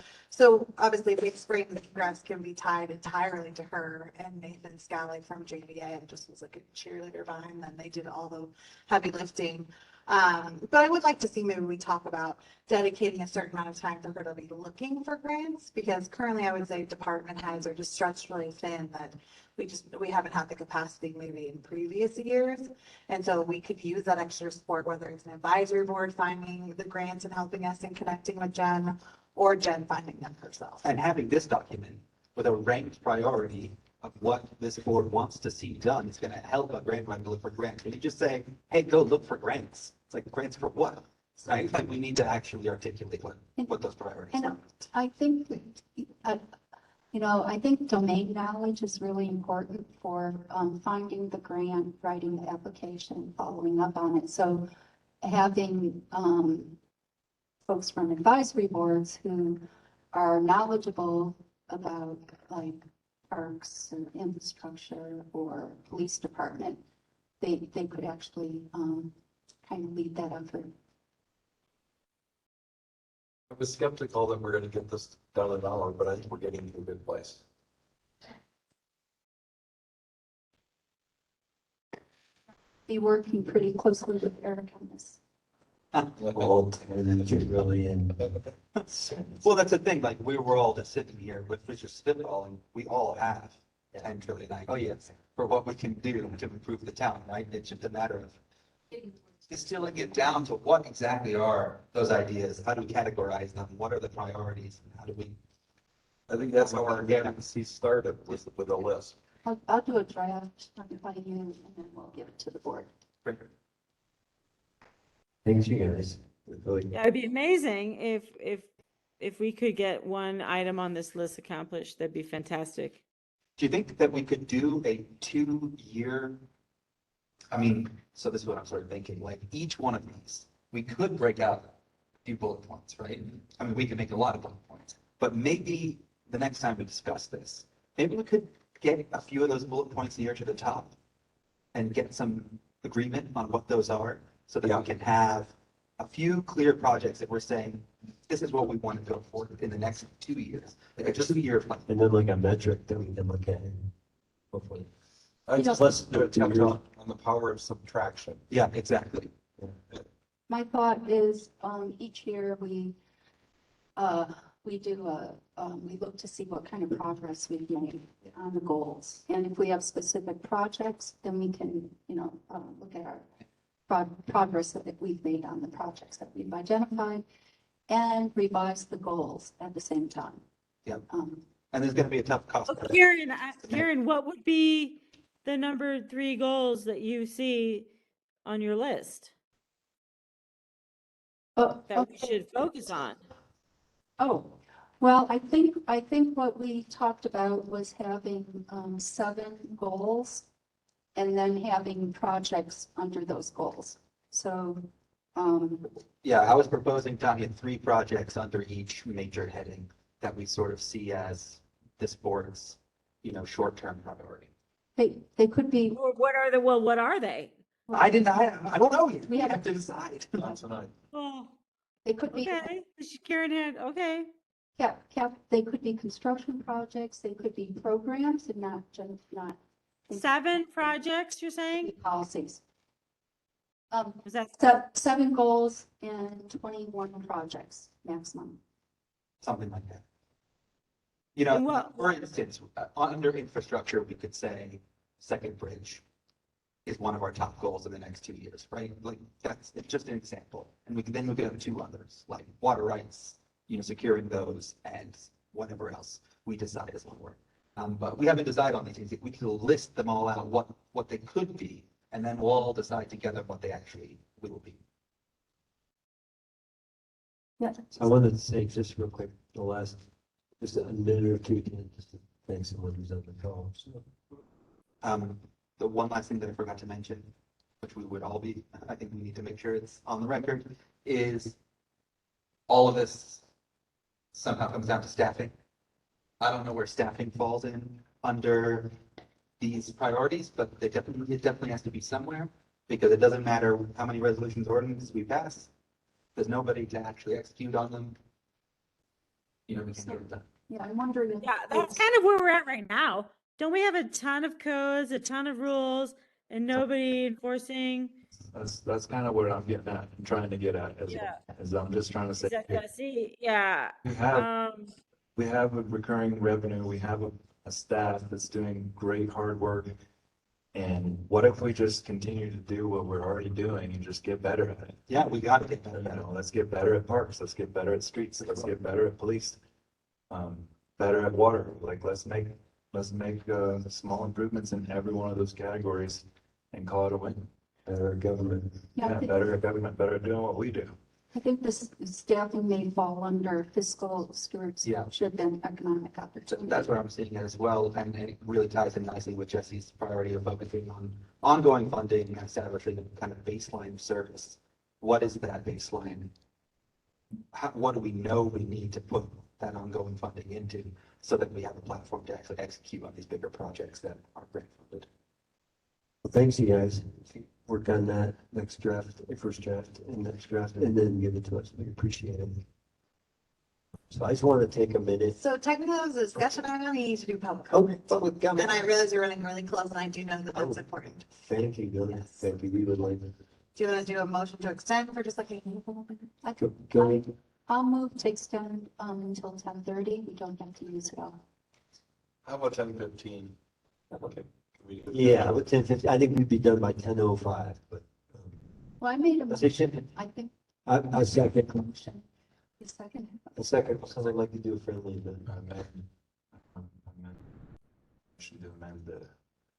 [SPEAKER 6] obviously Big Springs egress can be tied entirely to her, and Nathan Scally from JVA just was like a cheerleader behind them. They did all the heavy lifting. But I would like to see maybe we talk about dedicating a certain amount of time for her to be looking for grants, because currently I would say department heads are just stretched really thin that we haven't had the capacity maybe in previous years. And so we could use that extra support, whether it's an advisory board finding the grants and helping us and connecting with Jen, or Jen finding them herself.
[SPEAKER 7] And having this document with a ranked priority of what this board wants to see done is going to help a grant writer look for grants. When you just say, hey, go look for grants, it's like, grants for what? right? Like we need to actually articulate what those priorities are.
[SPEAKER 9] And I think, uh, I think domain knowledge is really important for finding the grant, writing the application, following up on it. So having folks from advisory boards who are knowledgeable about like parks or infrastructure or police department, they could actually kind of lead that effort.
[SPEAKER 10] I was skeptical that we're gonna get this done in an hour, but I think we're getting to a good place.
[SPEAKER 9] Be working pretty closely with Eric on this.
[SPEAKER 5] Really in.
[SPEAKER 7] Well, that's the thing, like, we were all just sitting here with just spitballing, we all have 10 trillion, like, oh yes, for what we can do to improve the town, right? It's just a matter of distilling it down to what exactly are those ideas, how do we categorize them, what are the priorities, and how do we?
[SPEAKER 10] I think that's how our agency started with a list.
[SPEAKER 9] I'll do a draft by you and then we'll give it to the board.
[SPEAKER 5] Thanks, you guys.
[SPEAKER 4] Yeah, it'd be amazing if we could get one item on this list accomplished. That'd be fantastic.
[SPEAKER 7] Do you think that we could do a 2-year? I mean, so this is what I'm sort of thinking, like each one of these, we could break out a few bullet points, right? I mean, we can make a lot of bullet points, but maybe the next time we discuss this, maybe we could get a few of those bullet points near to the top and get some agreement on what those are so that we can have a few clear projects that we're saying, this is what we want to go for in the next 2 years, like a 2-year plan.
[SPEAKER 5] And then like a metric that we can look at. Hopefully.
[SPEAKER 10] I just let's do it on the power of subtraction.
[SPEAKER 7] Yeah, exactly.
[SPEAKER 9] My thought is, each year we look to see what kind of progress we've made on the goals. And if we have specific projects, then we can, look at our progress that we've made on the projects that we've identified and revise the goals at the same time.
[SPEAKER 7] Yeah. And there's going to be a tough cost.
[SPEAKER 4] Karen, what would be the number 3 goals that you see on your list that we should focus on?
[SPEAKER 9] Oh, well, I think what we talked about was having 7 goals and then having projects under those goals. So,
[SPEAKER 7] yeah, I was proposing, Tanya, 3 projects under each major heading that we sort of see as this board's, short-term priority.
[SPEAKER 9] they could be.
[SPEAKER 4] What are they?
[SPEAKER 7] I don't know yet. We have to decide.
[SPEAKER 10] Not tonight.
[SPEAKER 4] Oh,
[SPEAKER 9] They could be.
[SPEAKER 4] okay. Karen had, okay.
[SPEAKER 9] Yeah, they could be construction projects, they could be programs and not just, not.
[SPEAKER 4] 7 projects, you're saying?
[SPEAKER 9] Policies.
[SPEAKER 4] Is that
[SPEAKER 9] 7 goals and 21 projects maximum.
[SPEAKER 7] Something like that. For instance, under infrastructure, we could say second bridge is one of our top goals in the next 2 years, right? Like it's just an example. And we could have 2 others, like water rights, securing those and whatever else we decide is one word. But we haven't decided on these things. We can list them all out, what they could be, and then we'll all decide together what they actually will be.
[SPEAKER 9] Yeah.
[SPEAKER 5] I wanted to say just real quick, just a minute or two, just to thank someone who's on the call. So.
[SPEAKER 7] The one last thing that I forgot to mention, which we would all be, I think we need to make sure it's on the record, is all of this somehow comes down to staffing. I don't know where staffing falls in under these priorities, but it definitely has to be somewhere, because it doesn't matter how many resolutions or ordinances we pass. There's nobody to actually execute on them. We can get it done.
[SPEAKER 9] Yeah, I'm wondering.
[SPEAKER 4] Yeah, that's kind of where we're at right now. Don't we have a ton of codes, a ton of rules, and nobody enforcing?
[SPEAKER 11] That's kind of where I'm getting at and trying to get at as I'm just trying to say. We have a recurring revenue. We have a staff that's doing great hard work. And what if we just continue to do what we're already doing and just get better at it?
[SPEAKER 7] Yeah, we got to get better at it.
[SPEAKER 11] Let's get better at parks. Let's get better at streets. Let's get better at police. Better at water. Like let's make small improvements in every one of those categories and call it a win.
[SPEAKER 5] Better government.
[SPEAKER 9] Yeah,
[SPEAKER 11] Better at government, better at doing what we do.
[SPEAKER 9] I think this staffing may fall under fiscal stewardship and economic
[SPEAKER 7] So
[SPEAKER 9] opportunity.
[SPEAKER 7] that's what I'm seeing as well, and it really ties in nicely with Jesse's priority of focusing on ongoing funding and establishing a kind of baseline service. What is that baseline? What do we know we need to put that ongoing funding into so that we have a platform to actually execute on these bigger projects that are grant funded?
[SPEAKER 5] Well, thanks, you guys. Work on that next draft, first draft, and next draft, and then give it to us. We appreciate it. So I just want to take a minute.
[SPEAKER 6] So technically, it was a discussion item, you need to do public
[SPEAKER 5] Oh,
[SPEAKER 6] comment.
[SPEAKER 5] public comment.
[SPEAKER 6] And I realize you're running really close, and I do know that that's important.
[SPEAKER 5] Thank you, Billy.
[SPEAKER 6] Yes.
[SPEAKER 5] Thank you. We would like
[SPEAKER 6] Do you want to do a motion to extend for just like a?
[SPEAKER 5] to go.
[SPEAKER 9] I'll move to extend until 10:30. We don't have to use it all.
[SPEAKER 10] How about 10:15? Okay.
[SPEAKER 5] Yeah, with 10:50, I think we'd be done by 10:05, but.
[SPEAKER 9] Well, I made a
[SPEAKER 5] Position.
[SPEAKER 9] motion. I think.
[SPEAKER 5] I second.
[SPEAKER 9] Motion. You second.
[SPEAKER 5] A second, because I'd like to do a friendly amendment.
[SPEAKER 10] Should amend the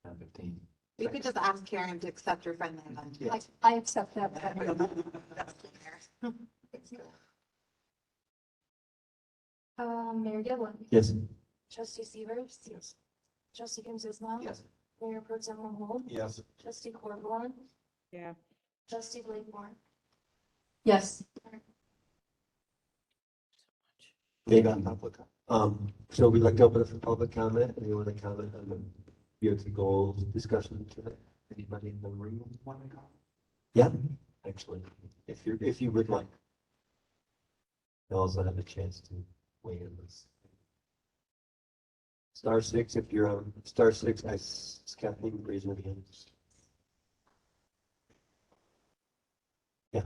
[SPEAKER 10] 10:15.
[SPEAKER 6] You could just ask Karen to accept your friendly amendment.
[SPEAKER 9] I accept that.
[SPEAKER 6] That's clear.
[SPEAKER 2] Mayor Giblin,
[SPEAKER 5] Yes.
[SPEAKER 2] Trustee Severs,
[SPEAKER 10] Yes.
[SPEAKER 2] Trustee Kums Ismail,
[SPEAKER 7] Yes.
[SPEAKER 2] Mayor Pro Tem Mahmood,
[SPEAKER 10] Yes.
[SPEAKER 2] Trustee Corvalon,
[SPEAKER 4] Yeah.
[SPEAKER 2] Trustee Blakemore.
[SPEAKER 9] Yes.
[SPEAKER 5] They got public. So we'd like to open up for public comment. Anyone want to comment on the BOT goals discussion tonight? Anybody in the room want to comment? Yeah, actually, if you would like. You also have a chance to weigh in this. Star six, if you're on star six, Kathleen, raise your hand. Yeah.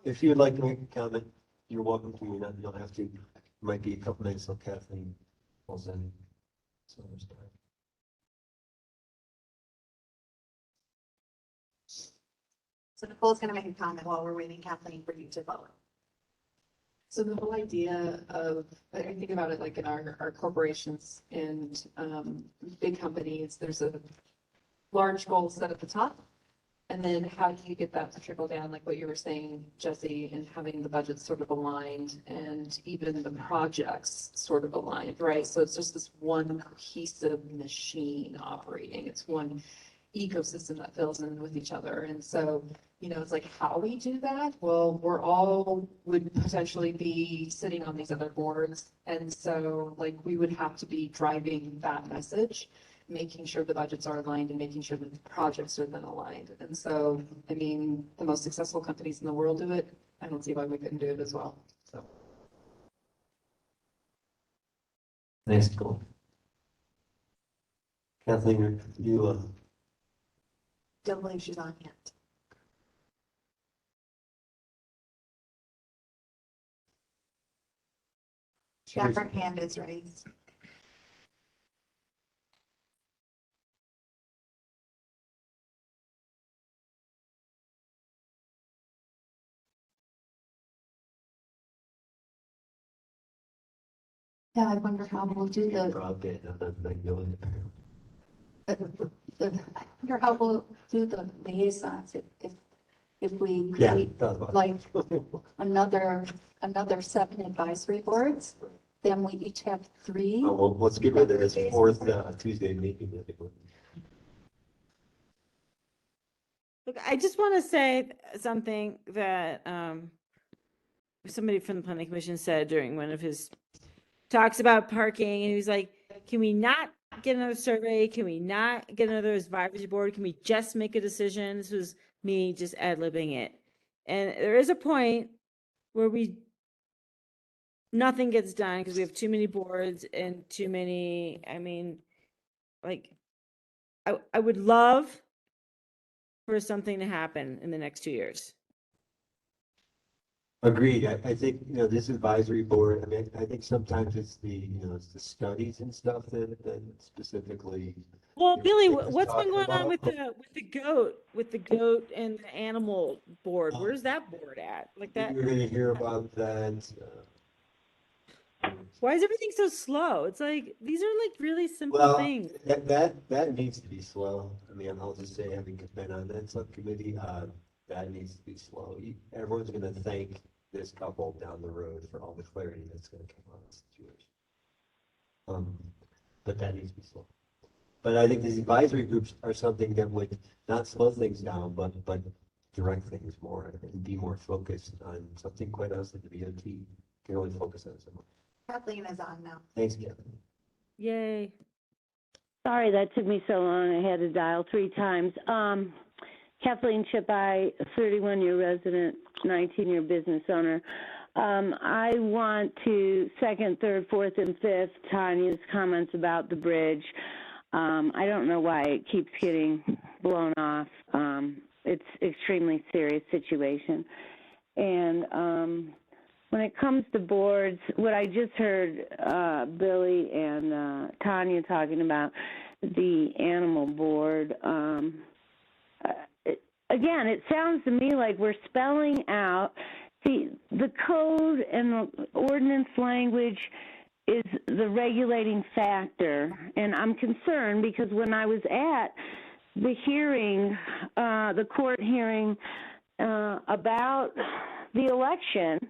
[SPEAKER 5] If you'd like to make a comment, you're welcome to. You don't have to. It might be a couple minutes so Kathleen pulls in. So there's time.
[SPEAKER 6] So Nicole's gonna make a comment while we're waiting, Kathleen, for you to vote.
[SPEAKER 13] So the whole idea of, I think about it like in our corporations and big companies, there's a large goal set at the top. And then how do you get that to trickle down, like what you were saying, Jesse, and having the budget sort of aligned and even the projects sort of aligned, right? So it's just this one cohesive machine operating. It's one ecosystem that fills in with each other. And so, you know, it's like how we do that. Well, we're all would potentially be sitting on these other boards. And so like we would have to be driving that message, making sure the budgets are aligned and making sure that the projects are then aligned. And so, I mean, the most successful companies in the world do it. I don't see why we couldn't do it as well. So.
[SPEAKER 5] Thanks, Nicole. Kathleen, you
[SPEAKER 6] Don't believe she's on yet. Yeah, her hand is raised.
[SPEAKER 9] Yeah, I wonder how we'll do the,
[SPEAKER 5] broadband on the Magnolia.
[SPEAKER 9] I wonder how we'll do the liaisons if we
[SPEAKER 5] Yeah,
[SPEAKER 9] create
[SPEAKER 5] thought about it.
[SPEAKER 9] like another 7 advisory boards, then we each have 3.
[SPEAKER 5] Oh, well, let's get rid of this fourth Tuesday meeting.
[SPEAKER 4] Look, I just want to say something that somebody from the planning commission said during one of his talks about parking, and he was like, can we not get another survey? Can we not get another advisory board? Can we just make a decision? This was me just ad-libbing it. And there is a point where nothing gets done because we have too many boards and too many, I mean, like, I would love for something to happen in the next 2 years.
[SPEAKER 5] Agreed. I think, this advisory board, I mean, I think sometimes it's it's the studies and stuff that specifically.
[SPEAKER 4] Well, Billy,
[SPEAKER 5] make us
[SPEAKER 4] what's
[SPEAKER 5] talk
[SPEAKER 4] been going on
[SPEAKER 5] about.
[SPEAKER 4] with the goat and the animal board? Where's that board at? Like that?
[SPEAKER 5] You're gonna hear about that.
[SPEAKER 4] Why is everything so slow? It's like, these are like really simple
[SPEAKER 5] Well,
[SPEAKER 4] things.
[SPEAKER 5] that needs to be slow. I mean, I'll just say, having been on that subcommittee, That needs to be slow. Everyone's gonna thank this couple down the road for all the clarity that's gonna come out of this situation. But that needs to be slow. But I think these advisory groups are something that would not slow things down, but direct things more and be more focused on something quite honestly the BOT can really focus on so much.
[SPEAKER 6] Kathleen is on now.
[SPEAKER 5] Thanks, Kevin.
[SPEAKER 4] Yay.
[SPEAKER 14] Sorry that took me so long. I had to dial 3 times. Kathleen Chipai, 31-year resident, 19-year business owner. I want to second, third, fourth, and fifth Tanya's comments about the bridge. I don't know why it keeps getting blown off. It's extremely serious situation. And when it comes to boards, what I just heard Billy and Tanya talking about, the animal board, again, it sounds to me like we're spelling out, see, the code and the ordinance language is the regulating factor. And I'm concerned because when I was at the hearing, the court hearing about the election,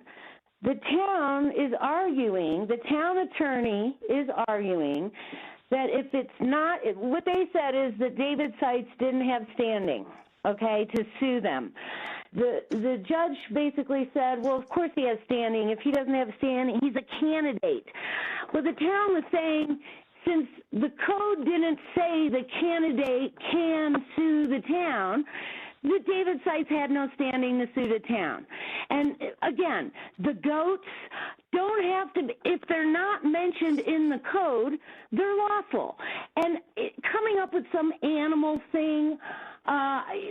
[SPEAKER 14] the town is arguing, the town attorney is arguing that if it's not, what they said is that David Seitz didn't have standing, okay, to sue them. The judge basically said, well, of course he has standing. If he doesn't have standing, he's a candidate. Well, the town was saying, since the code didn't say the candidate can sue the town, that David Seitz had no standing to sue the town. And again, the goats don't have to, if they're not mentioned in the code, they're lawful. And coming up with some animal thing,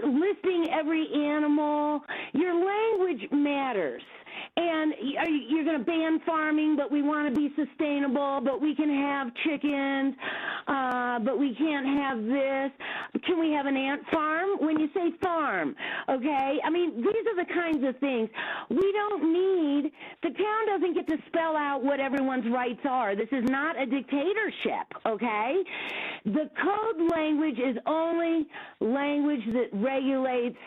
[SPEAKER 14] listing every animal, your language matters. And you're going to ban farming, but we want to be sustainable, but we can have chickens, but we can't have this. Can we have an ant farm? When you say farm, okay? I mean, these are the kinds of things. We don't need, the town doesn't get to spell out what everyone's rights are. This is not a dictatorship, okay? The code language is only language that regulates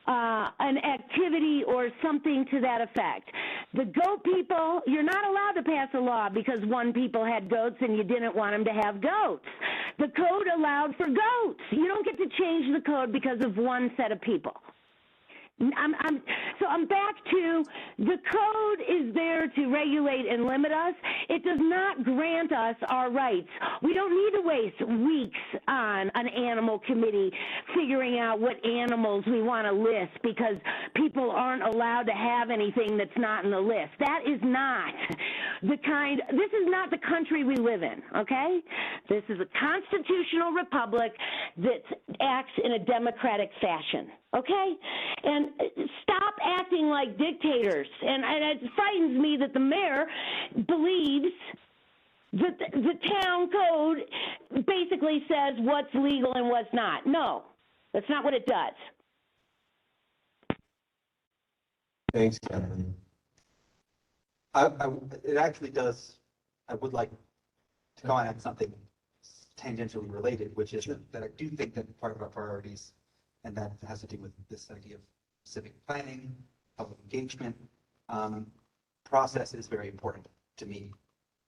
[SPEAKER 14] an activity or something to that effect. The goat people, you're not allowed to pass a law because one people had goats and you didn't want them to have goats. The code allowed for goats. You don't get to change the code because of one set of people. So I'm back to the code is there to regulate and limit us. It does not grant us our rights. We don't need to waste weeks on an animal committee figuring out what animals we want to list because people aren't allowed to have anything that's not in the list. That is not this is not the country we live in, okay? This is a constitutional republic that acts in a democratic fashion. Okay? And stop acting like dictators. And it frightens me that the mayor believes that the town code basically says what's legal and what's not. No, that's not what it does.
[SPEAKER 5] Thanks, Kevin. It actually does, I would like to comment on something tangentially related, which is that I do think that part of our priorities, and that has to do with this idea of civic planning, public engagement. Process is very important to me.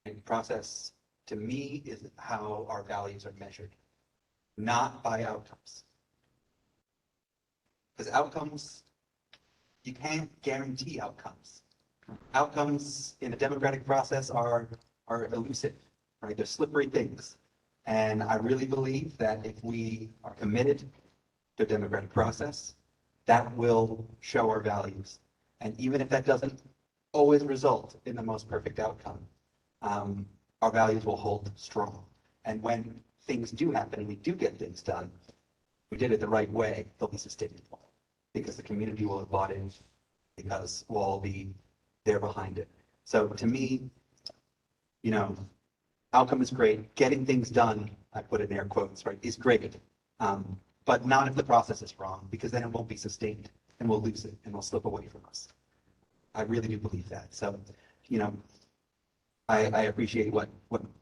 [SPEAKER 5] And process, to me, is how our values are measured, not by outcomes. Because outcomes, you can't guarantee outcomes. Outcomes in a democratic process are elusive, right? They're slippery things. And I really believe that if we are committed to a democratic process, that will show our values. And even if that doesn't always result in the most perfect outcome, our values will hold strong. And when things do happen and we do get things done, we did it the right way, they'll be sustainable. Because the community will have bought in, because we'll all be there behind it. So to me, you know, outcome is great. Getting things done, I put in air quotes, right, is great. But not if the process is wrong, because then it won't be sustained and we'll lose it and we'll slip away from us. I really do believe that. So, you know, I appreciate what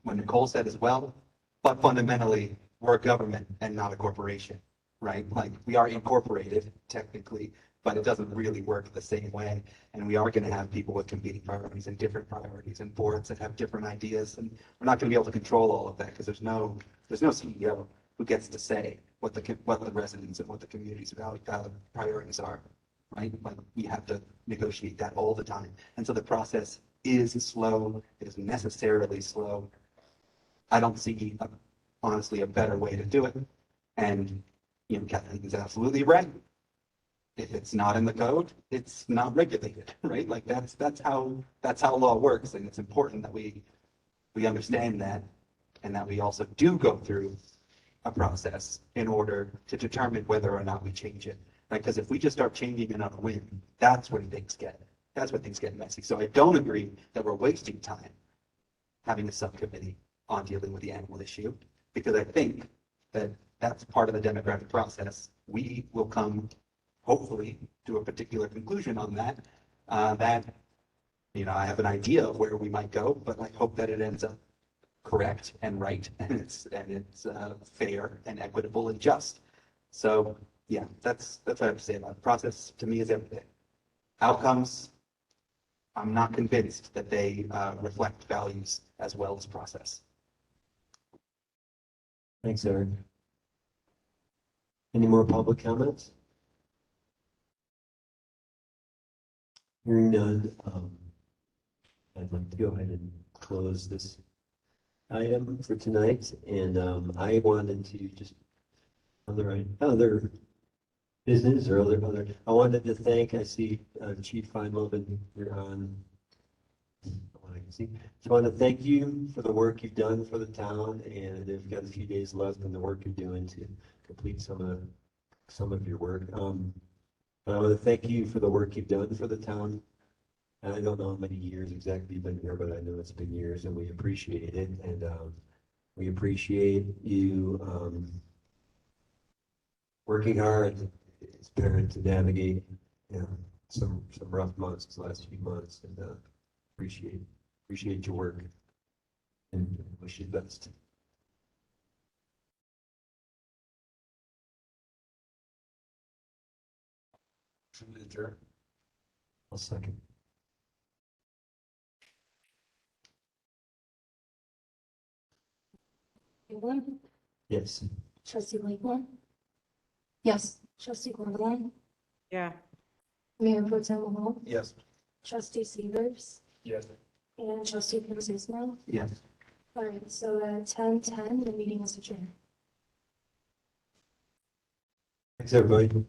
[SPEAKER 5] Nicole said as well, but fundamentally, we're a government and not a corporation, right? Like, we are incorporated technically,
[SPEAKER 7] but it doesn't really work the same way. And we are going to have people with competing priorities and different priorities and boards that have different ideas. And we're not going to be able to control all of that because there's no CEO who gets to say what the residents and what the community's priorities are, right? Like we have to negotiate that all the time. And so the process is slow. It is necessarily slow. I don't see, honestly, a better way to do it. And, you know, Kathleen is absolutely right. If it's not in the code, it's not regulated, right? Like that's how law works. And it's important that we understand that and that we also do go through a process in order to determine whether or not we change it. Right? Because if we just start changing it on a whim, that's when things get messy. So I don't agree that we're wasting time having a subcommittee on dealing with the animal issue, because I think that that's part of the democratic process. We will come, hopefully, to a particular conclusion on that. That, you know, I have an idea of where we might go, but I hope that it ends up correct and right, and it's fair and equitable and just. So yeah, that's what I have to say about it. Process to me is everything. Outcomes, I'm not convinced that they reflect values as well as process.
[SPEAKER 5] Thanks, Eric. Any more public comments? Hearing none, I'd like to go ahead and close this item for tonight. And I wanted to just other business or other. I wanted to thank. I see Chief Feinloven, you're on. I can see. So I want to thank you for the work you've done for the town, and you've got a few days left in the work you're doing to complete some of your work. But I want to thank you for the work you've done for the town. And I don't know how many years exactly you've been here, but I know it's been years, and we appreciate it. And we appreciate you working hard as parents to navigate, you know, some rough months, these last few months, and appreciate your work and wish you the best. I'll second.
[SPEAKER 2] England,
[SPEAKER 5] Yes.
[SPEAKER 2] Trustee Lakeman,
[SPEAKER 9] Yes.
[SPEAKER 2] Trustee Gorbaline,
[SPEAKER 4] Yeah.
[SPEAKER 2] Mayor Pro Tem Mahal,
[SPEAKER 10] Yes.
[SPEAKER 2] Trustee Severs,
[SPEAKER 10] Yes.
[SPEAKER 2] and Trustee Cruz Ismail.
[SPEAKER 7] Yes.
[SPEAKER 2] All right, so at 10:10, the meeting is adjourned.
[SPEAKER 5] Thanks, everybody.